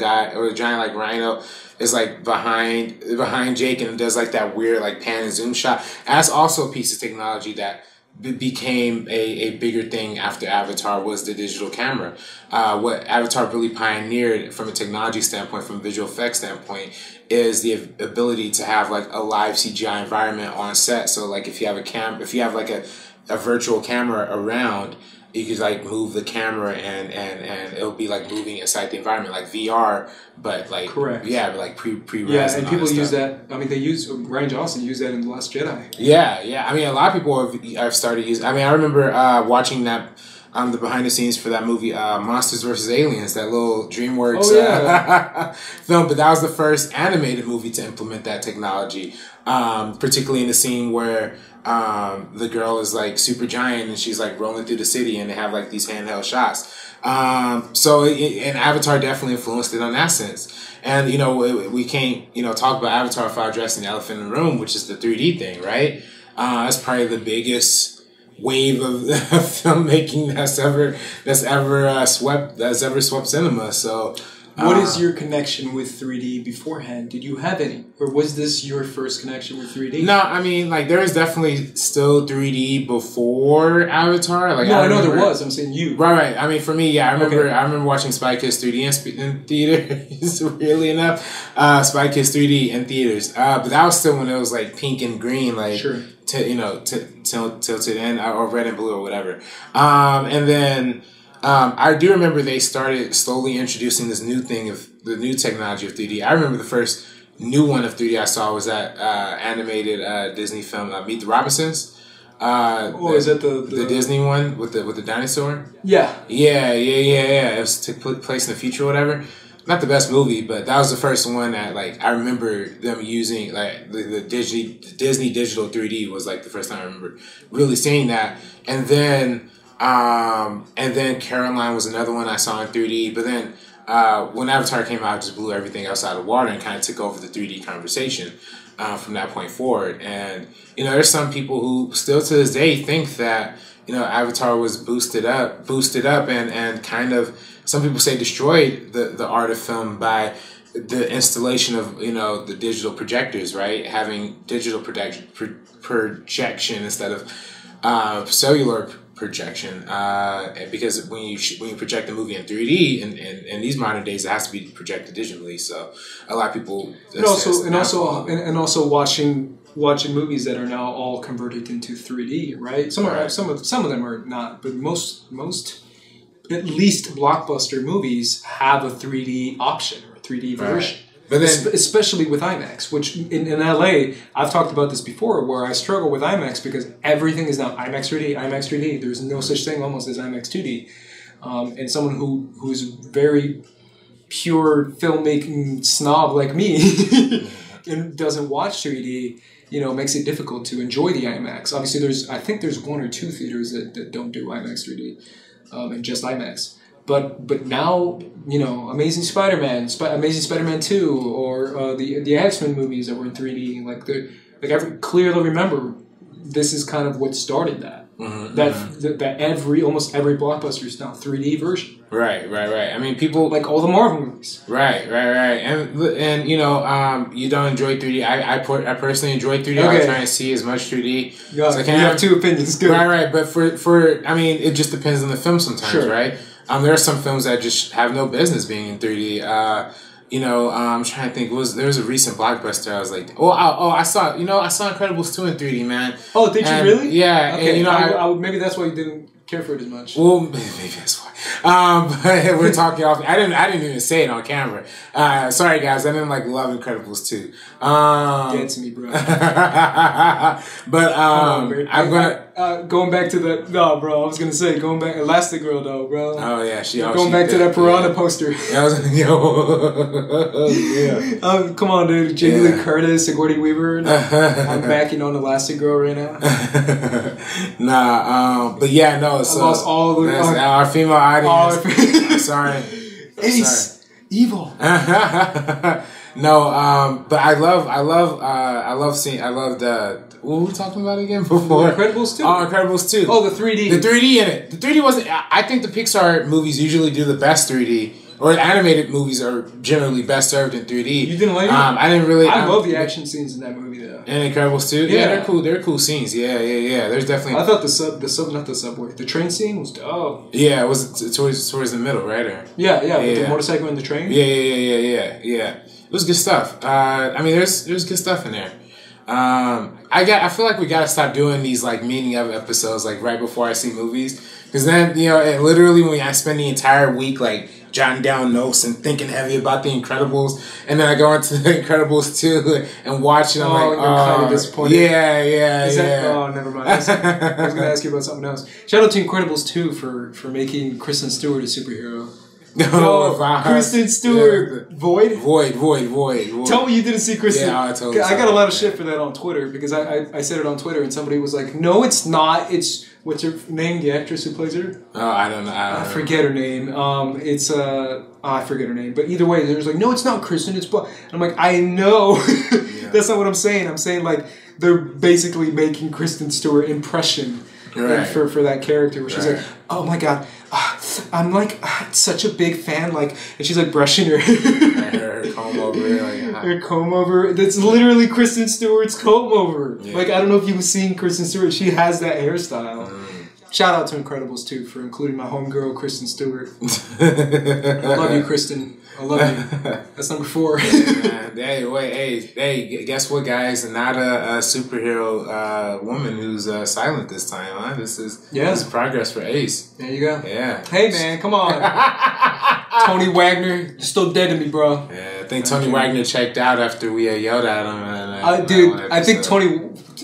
is like behind Jake and does like that weird like pan and zoom shot. And that's also a piece of technology that became a bigger thing after Avatar was the digital camera. What Avatar really pioneered from a technology standpoint, from a visual effects standpoint, is the ability to have like a live CGI environment on set. So like if you have like a virtual camera around, you could like move the camera and it'll be like moving inside the environment like VR, but like correct. Yeah, but like pre-res. Yeah, and people use that. I mean, Rian Johnson used that in The Last Jedi. Yeah. I mean, a lot of people have started using. I mean, I remember watching that the behind the scenes for that movie, Monsters vs. Aliens, that little DreamWorks film. But that was the first animated movie to implement that technology, particularly in the scene where the girl is like super giant and she's like rolling through the city and they have like these handheld shots. And Avatar definitely influenced it on that sense. And, you know, we can't, you know, talk about Avatar without addressing the elephant in the room, which is the 3D thing, right? That's probably the biggest wave of filmmaking that's ever swept cinema. So what is your connection with 3D beforehand? Did you have any? Or was this your first connection with 3D? No, I mean, like, there is definitely still 3D before Avatar. Like, no, I know there was. I'm saying you. Right. I mean, for me, yeah, I remember watching Spy Kids 3D in theaters, weirdly enough. Spy Kids 3D in theaters. But that was still when it was, like, pink and green, like, sure. Tilted in, or red and blue or whatever. And then I do remember they started slowly introducing this new thing of the new technology of 3D. I remember the first new one of 3D I saw was that animated Disney film Meet the Robinsons. Is that the Disney one with the dinosaur? Yeah. It took place in the future or whatever. Not the best movie, but that was the first one that like I remember them using like the Disney digital 3D was like the first time I remember really seeing that. And then Caroline was another one I saw in 3D. But then when Avatar came out, it just blew everything else out of the water and kind of took over the 3D conversation from that point forward. And, you know, there's some people who still to this day think that, you know, Avatar was boosted up and kind of, some people say destroyed the art of film by the installation of, you know, the digital projectors, right? Having digital projection instead of cellular projection, because when you project a movie in 3D in these modern days, it has to be projected digitally. So a lot of people also watching movies that are now all converted into 3D, right? Some of them are not, but most at least blockbuster movies have a 3D option or a 3D version. But then, especially with IMAX, which in LA, I've talked about this before, where I struggle with IMAX because everything is now IMAX 3D. There's no such thing almost as IMAX 2D. And someone who's very pure filmmaking snob like me and doesn't watch 3D, you know, makes it difficult to enjoy the IMAX. Obviously, I think there's one or two theaters that don't do IMAX 3D and just IMAX. But now, you know, Amazing Spider-Man 2, or the X-Men movies that were in 3D, I clearly remember this is kind of what started that. That almost every blockbuster is now 3D version. Right. I mean, people like all the Marvel movies. Right. And you know, you don't enjoy 3D. I personally enjoy 3D. Okay. I try to see as much 3D as I can. You have two opinions. Good. Right. But for I mean, it just depends on the film sometimes, sure. Right? There are some films that just have no business being in 3D. You know, I'm trying to think. There was a recent blockbuster. I was like, I saw Incredibles 2 in 3D, man. Oh, did you really? Yeah. Okay. And, you know, maybe that's why you didn't care for it as much. Well, maybe that's why. But we're talking off. I didn't even say it on camera. Sorry, guys. I didn't love Incredibles 2. Get to me, bro. But I'm gonna going back to the bro. I was gonna say going back Elastigirl though, bro. Oh yeah, going back to that Piranha poster. Yeah. Come on, dude. Jamie Lee Curtis, Sigourney Weaver. I'm backing on Elastigirl right now. Nah, but yeah, no. I lost all the our female audience. I'm sorry. Ace, evil. No, but I love what were we talking about again before? Incredibles 2. Oh, Incredibles 2. Oh, the 3D. The 3D in it. The 3D wasn't. I think the Pixar movies usually do the best 3D. Or animated movies are generally best served in 3D. You didn't like it? I didn't really. I love the action scenes in that movie though. And Incredibles 2? Yeah, they're cool. They're cool scenes. Yeah. There's definitely. I thought the subway, the train scene was dope. Yeah, it was towards the middle, right? Or yeah. With the motorcycle and the train. Yeah. It was good stuff. I mean, there's good stuff in there. I feel like we gotta stop doing these meaning of episodes right before I see movies, because then literally when I spend the entire week jotting down notes and thinking heavy about the Incredibles, and then I go into the Incredibles 2 and watch it. I'm you're kind of disappointed. Yeah. Oh, never mind. I was going to ask you about something else. Shout out to Incredibles 2 for making Kristen Stewart a superhero. Wow. Kristen Stewart. Yeah. Void. Tell me you didn't see Kristen. Yeah, I totally. I got a lot of shit for that on Twitter because I said it on Twitter and somebody was like, "No, it's not. It's what's her name? The actress who plays her? Oh, I don't know. I forget her name. I forget her name. But either way, there's no, it's not Kristen. It's and I'm like, I know. That's not what I'm saying. I'm saying they're basically making Kristen Stewart impression. Right. For that character, where she's like, "Oh my god, I'm such a big fan," and she's brushing her her comb over, her comb over. That's literally Kristen Stewart's comb over. Yeah. I don't know if you've seen Kristen Stewart. She has that hairstyle. Shout out to Incredibles 2 for including my homegirl Kristen Stewart. I love you, Kristen. I love you. That's number 4. Hey, guess what, guys? Not a superhero woman who's silent this time, huh? This is progress for Ace. There you go. Yeah. Hey, man, come on. Tony Wagner, you're still dead to me, bro. Yeah, I think Tony Wagner checked out after we yelled at him. Dude, I think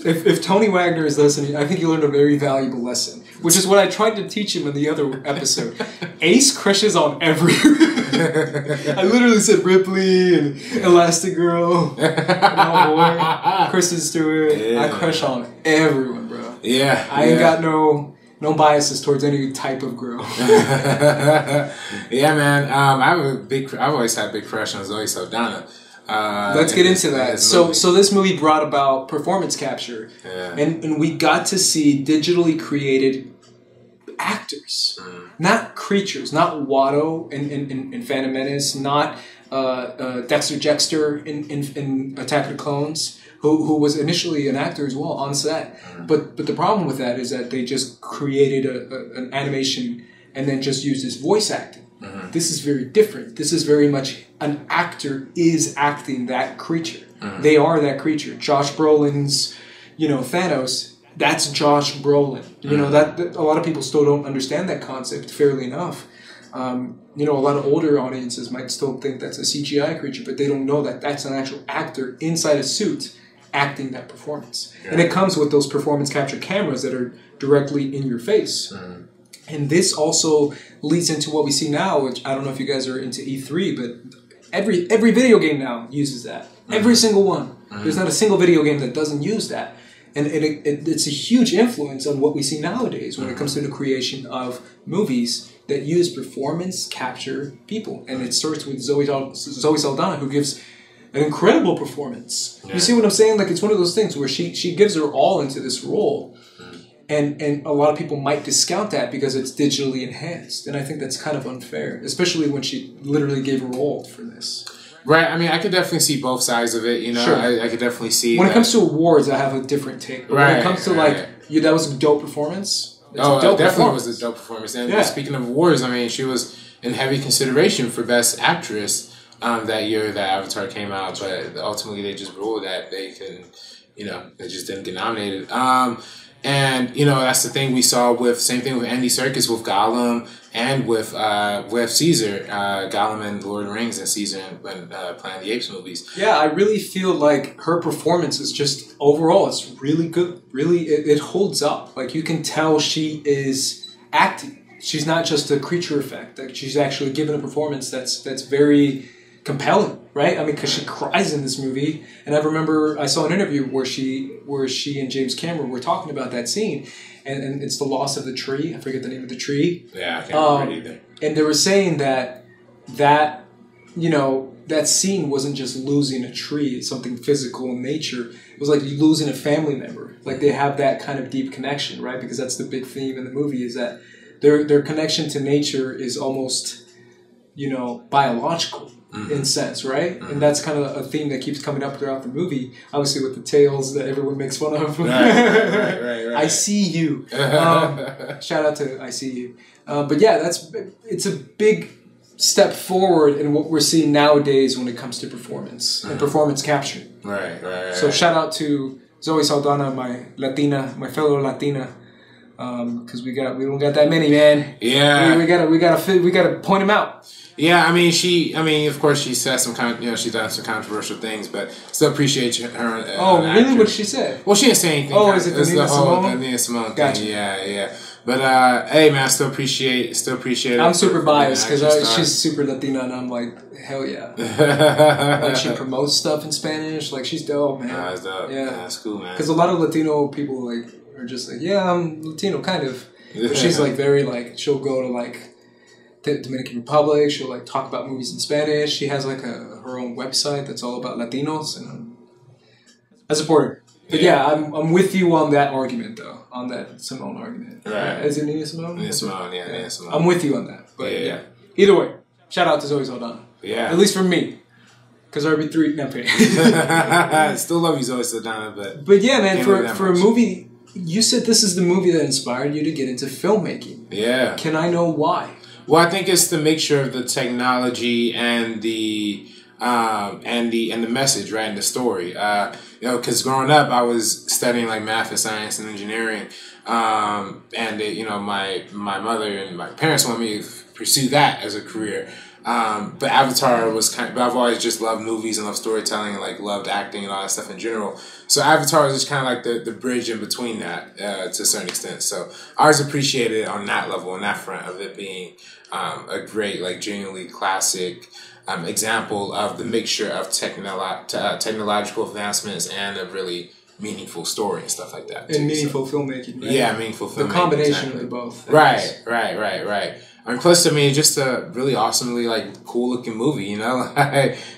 if Tony Wagner is listening, I think he learned a very valuable lesson, which is what I tried to teach him in the other episode. Ace crushes on everyone. I literally said Ripley and Elastigirl, Kristen Stewart. Yeah. I crush on everyone, bro. Yeah. I ain't got no biases towards any type of girl. Yeah, man. I've always had a big crush on Zoe Saldana. Let's get into that. So this movie brought about performance capture, and we got to see digitally created actors, not creatures, not Watto in Phantom Menace, not Dexter Jettster in Attack of the Clones, who was initially an actor as well on set. But the problem with that is that they just created an animation and then just used his voice acting. This is very different. This is very much an actor is acting that creature. They are that creature. Josh Brolin's, Thanos. That's Josh Brolin. That a lot of people still don't understand that concept fairly enough. A lot of older audiences might still think that's a CGI creature, but they don't know that that's an actual actor inside a suit acting that performance. Yeah. And it comes with those performance capture cameras that are directly in your face. And this also leads into what we see now, which I don't know if you guys are into E3, but every video game now uses that. Every single one. There's not a single video game that doesn't use that. And it's a huge influence on what we see nowadays when it comes to the creation of movies that use performance capture people. And it starts with Zoe Saldana, who gives an incredible performance. Yeah. You see what I'm saying? Like, it's one of those things where she gives her all into this role. And a lot of people might discount that because it's digitally enhanced. And I think that's kind of unfair, especially when she literally gave her all for this. Right. I mean, I could definitely see both sides of it. You know, Sure. I could definitely see. When it comes to awards, I have a different take. But when it comes to, that was a dope performance. Definitely was a dope performance. And speaking of awards, I mean, she was in heavy consideration for Best Actress that year that Avatar came out. But ultimately, they just ruled that they they just didn't get nominated. And that's the thing we saw same thing with Andy Serkis with Gollum and with Caesar, Gollum and Lord of the Rings and Caesar when Planet of the Apes movies. Yeah, I really feel like her performance is just overall it's really good. Really, it holds up. Like you can tell she is acting. She's not just a creature effect. Like she's actually given a performance that's very compelling, right? I mean, because she cries in this movie, and I remember I saw an interview where she and James Cameron were talking about that scene, and it's the loss of the tree. I forget the name of the tree. Yeah, I can't remember either. And they were saying that scene wasn't just losing a tree; it's something physical in nature. It was like you losing a family member. Like they have that kind of deep connection, right? Because that's the big theme in the movie is that their connection to nature is almost, biological. In sense, right? And that's kind of a theme that keeps coming up throughout the movie. Obviously, with the tales that everyone makes fun of. Right. I see you. Shout out to I see you. But yeah, it's a big step forward in what we're seeing nowadays when it comes to performance and performance capture. Right. So shout out to Zoe Saldana, my fellow Latina. Because we don't got that many, man. Yeah, we gotta point them out. Yeah, I mean, of course, she said some she's done some controversial things, but still appreciate her. Really? What did she say? Well, she didn't say anything. Oh, is it the Nina Simone gotcha. thing? Yeah. But hey, man, I still appreciate it. I'm super biased because she's super Latina, and I'm like, hell yeah. Like she promotes stuff in Spanish. Like she's dope, man. That's dope. Yeah, that's cool, man. Because a lot of Latino people like are just like, yeah, I'm Latino, kind of. But she's like very like she'll go to like the Dominican Republic. She'll like talk about movies in Spanish. She has like her own website that's all about Latinos, and I support her. But yeah, I'm with you on that argument though, on that Simone argument. Right? Is it Nina Simone? Nina Simone, yeah, Nina Simone. I'm with you on that. But yeah. Either way, shout out to Zoe Saldana. Yeah. At least for me. Because RB3, not paying. Still love you, Zoe Saldana, but yeah, man, for a movie, you said this is the movie that inspired you to get into filmmaking. Yeah. Can I know why? Well, I think it's the mixture of the technology and the message, right, and the story. Because growing up, I was studying like math and science and engineering, and my mother and my parents wanted me to pursue that as a career. But Avatar was but I've always just loved movies and loved storytelling and like loved acting and all that stuff in general. So Avatar was just kind of like the bridge in between that to a certain extent. So I always appreciated it on that level, on that front of it being a great, like genuinely classic example of the mixture of technological advancements and a really meaningful story and stuff like that. And meaningful filmmaking. Right? Yeah, meaningful filmmaking. The combination of the both. Right. Plus, I mean, just a really awesomely like cool looking movie. You know,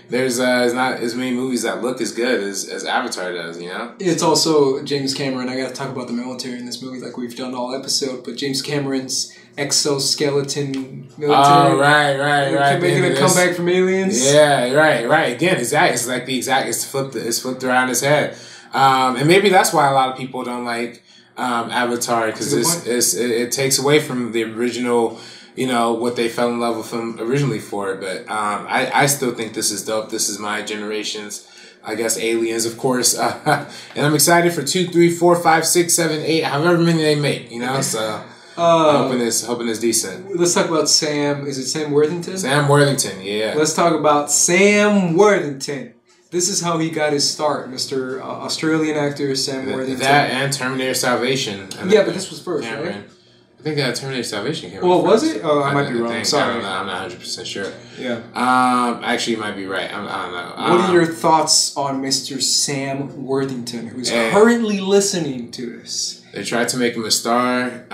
there's not as many movies that look as good as Avatar does. You know, it's also James Cameron. I got to talk about the military in this movie, like we've done all episode. But James Cameron's exoskeleton military. Oh, right. Making a comeback from Aliens. Yeah, right. Again, exactly. It's like it's flipped around his head, and maybe that's why a lot of people don't like Avatar because it takes away from the original. You know, what they fell in love with him originally for. But I still think this is dope. This is my generation's, I guess, Aliens, of course. And I'm excited for 2, 3, 4, 5, 6, 7, 8, however many they make, you know? So hoping it's decent. Let's talk about Sam. Is it Sam Worthington? Sam Worthington, yeah. Let's talk about Sam Worthington. This is how he got his start, Mr. Australian actor Sam Worthington. That and Terminator Salvation. Yeah, but this was first, Cameron. right? I think that Terminator Salvation came out. Well, was it? Oh, I might be wrong. Sorry. I'm not 100% sure. Yeah. Actually, you might be right. I don't know. What are your thoughts on Mr. Sam Worthington, who's currently listening to this? They tried to make him a star.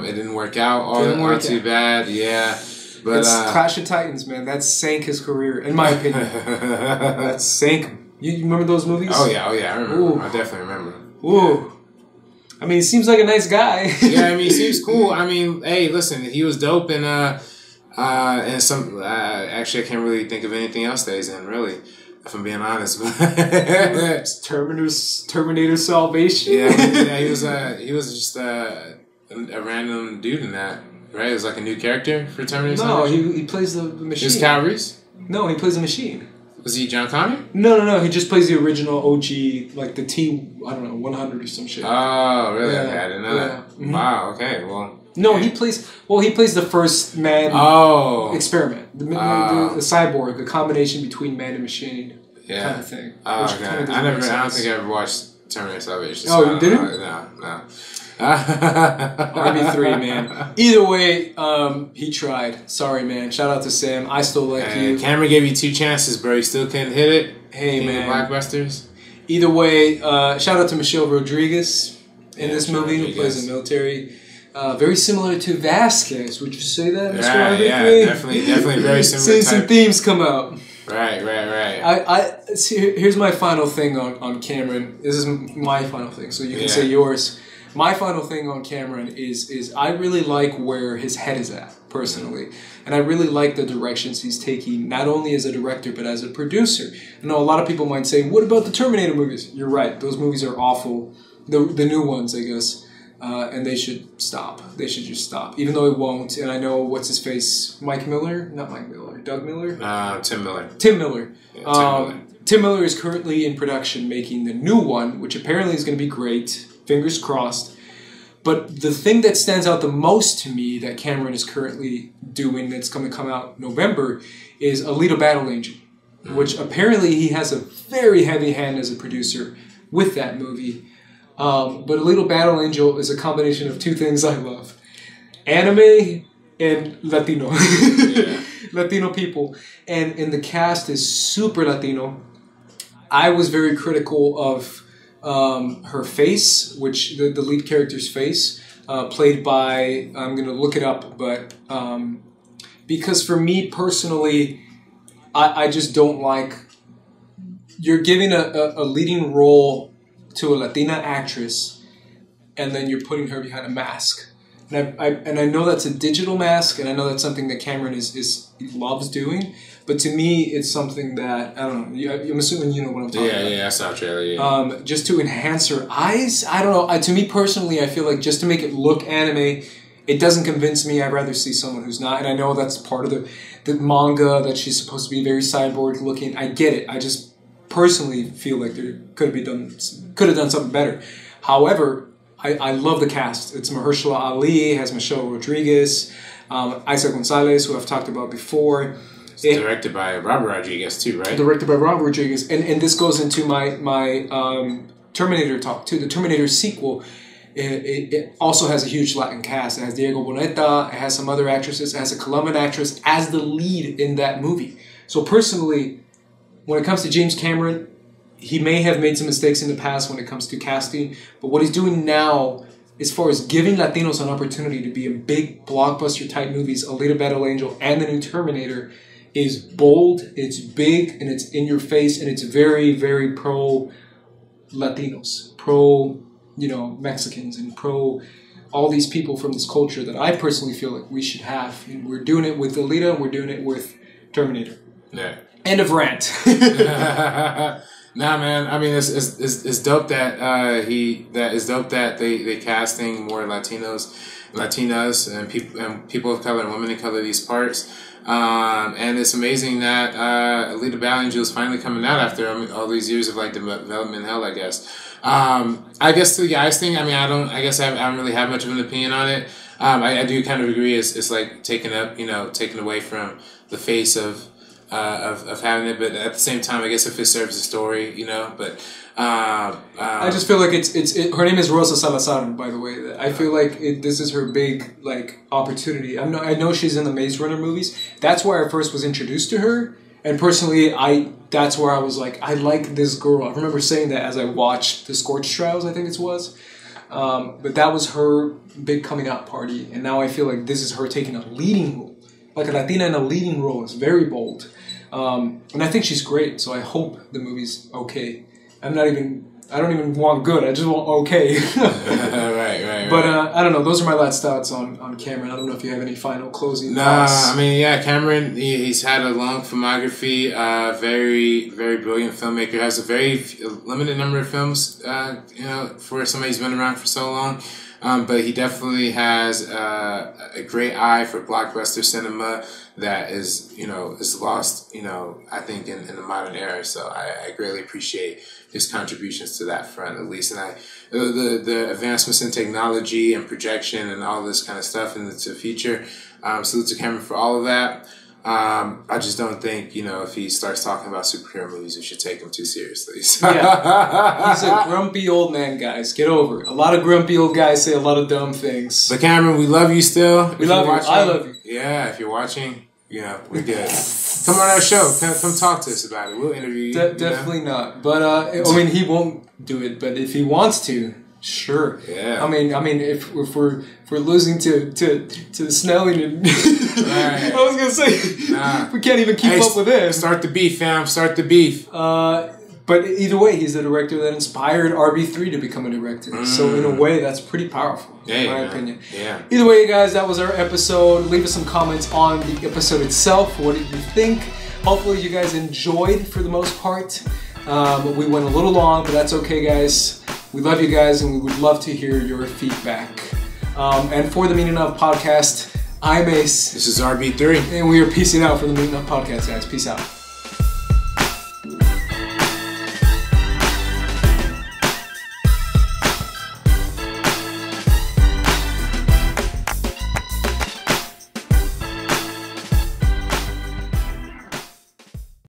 It didn't work out all too bad. Yeah. But it's Clash of Titans, man. That sank his career, in my opinion. That sank him. You remember those movies? Oh yeah, I remember. I definitely remember. Ooh. I mean, he seems like a nice guy. Yeah, I mean, he seems cool. I mean, hey, listen, he was dope and some. Actually, I can't really think of anything else that he's in, really, if I'm being honest. Terminator Salvation. Yeah, he was just a random dude in that, right? It was like a new character for Terminator Salvation? No, he plays the machine. It was Kyle Reese? No, he plays the machine. Was he John Connor? No. He just plays the original OG, like the T-100 or some shit. Oh, really? Yeah. Okay, I didn't know that. Mm-hmm. Wow, okay, well. No, he plays the first man experiment. The cyborg, the combination between man and machine kind of thing. Oh, okay. I don't think I ever watched Terminator Salvation. Oh, you didn't? No. RB3, man. Either way, he tried. Sorry, man. Shout out to Sam. I still like you. Cameron gave you 2 chances, bro. You still couldn't hit it. Hey, man. Blockbusters. Either way, shout out to Michelle Rodriguez in this movie, who plays the military. Very similar to Vasquez. Would you say that, Mr. RB3? Yeah, definitely very similar. Seeing some themes come out. Right. I see. Here's my final thing on Cameron. This is my final thing, so you can say yours. My final thing on Cameron is I really like where his head is at, personally. And I really like the directions he's taking, not only as a director, but as a producer. I know a lot of people might say, what about the Terminator movies? You're right. Those movies are awful. The new ones, I guess. And they should stop. They should just stop. Even though it won't. And I know, what's his face? Mike Miller? Not Mike Miller. Doug Miller? Tim Miller. Tim Miller. Yeah, Tim Miller. Tim Miller is currently in production making the new one, which apparently is going to be great. Fingers crossed. But the thing that stands out the most to me that Cameron is currently doing, that's going to come out November, is Alita Battle Angel, which apparently he has a very heavy hand as a producer with that movie. But Alita Battle Angel is a combination of 2 things I love: anime and Latino. Latino people. And the cast is super Latino. I was very critical of her face, which the lead character's face, played by, I'm going to look it up, but because for me personally, I just don't like, you're giving a leading role to a Latina actress, and then you're putting her behind a mask. And I know that's a digital mask, and I know that's something that Cameron loves doing. But to me, it's something that, I don't know, I'm assuming you know what I'm talking about. Yeah, I saw trailer, just to enhance her eyes, I don't know. To me personally, I feel like just to make it look anime, it doesn't convince me. I'd rather see someone who's not. And I know that's part of the manga, that she's supposed to be very cyborg looking. I get it. I just personally feel like there could have done something better. However, I love the cast. It's Mahershala Ali, has Michelle Rodriguez, Isa Gonzalez, who I've talked about before. It's directed by Robert Rodriguez too, right? Directed by Robert Rodriguez. And this goes into my Terminator talk too. The Terminator sequel, it also has a huge Latin cast. It has Diego Boneta, it has some other actresses, it has a Colombian actress as the lead in that movie. So personally, when it comes to James Cameron, he may have made some mistakes in the past when it comes to casting, but what he's doing now, as far as giving Latinos an opportunity to be in big blockbuster type movies, Alita Battle Angel and the new Terminator, is bold, it's big, and it's in your face, and it's very, very pro Latinos, pro, Mexicans, and pro all these people from this culture that I personally feel like we should have. And we're doing it with Alita, and we're doing it with Terminator. Yeah. End of rant. Nah, man. I mean, it's dope that they casting more Latinas, and people of color and women of color these parts. And it's amazing that Alita Battle Angel is finally coming out after all these years of development hell, I guess. I guess to the guys thing, I mean, I don't really have much of an opinion on it. I do kind of agree. It's like taken away from the face of having it, but at the same time, I guess if it serves the story, but I just feel like it's her name is Rosa Salazar, by the way. I feel like this is her big opportunity. I know she's in the Maze Runner movies. That's where I first was introduced to her, and personally, that's where I was like, I like this girl. I remember saying that as I watched the Scorched Trials, I think it was. But that was her big coming out party, and now I feel like this is her taking a leading role, like a Latina in a leading role. It's very bold. And I think she's great, so I hope the movie's okay. I don't even want good, I just want okay. right. But I don't know, those are my last thoughts on Cameron. I don't know if you have any final closing thoughts. I mean, yeah, Cameron, he's had a long filmography, very, very brilliant filmmaker, has a very limited number of films, for somebody who's been around for so long. But he definitely has a great eye for blockbuster cinema that is lost, I think in the modern era. So I greatly appreciate his contributions to that front, at least. And the advancements in technology and projection and all this kind of stuff in the future. Salute to Cameron for all of that. I just don't think, if he starts talking about superhero movies, we should take him too seriously. So. Yeah. He's a grumpy old man, guys. Get over it. A lot of grumpy old guys say a lot of dumb things. But Cameron, we love you still. We love you. I love you. Yeah, if you're watching, we're good. Come on our show. Come talk to us about it. We'll interview you. Definitely not. But, I mean, he won't do it. But if he wants to, sure. Yeah. I mean, if we're losing to Snelling and right. I was gonna say we can't even keep up with him. Start the beef, fam. Start the beef. But either way, he's the director that inspired RB3 to become a director. So in a way, that's pretty powerful, in my opinion. Yeah. Either way, guys, that was our episode. Leave us some comments on the episode itself. What did you think? Hopefully, you guys enjoyed for the most part. We went a little long, but that's okay, guys. We love you guys, and we would love to hear your feedback. And for the Meaning Of podcast, I'm Ace. This is RB3. And we are peacing out for the Meaning Of podcast, guys. Peace out.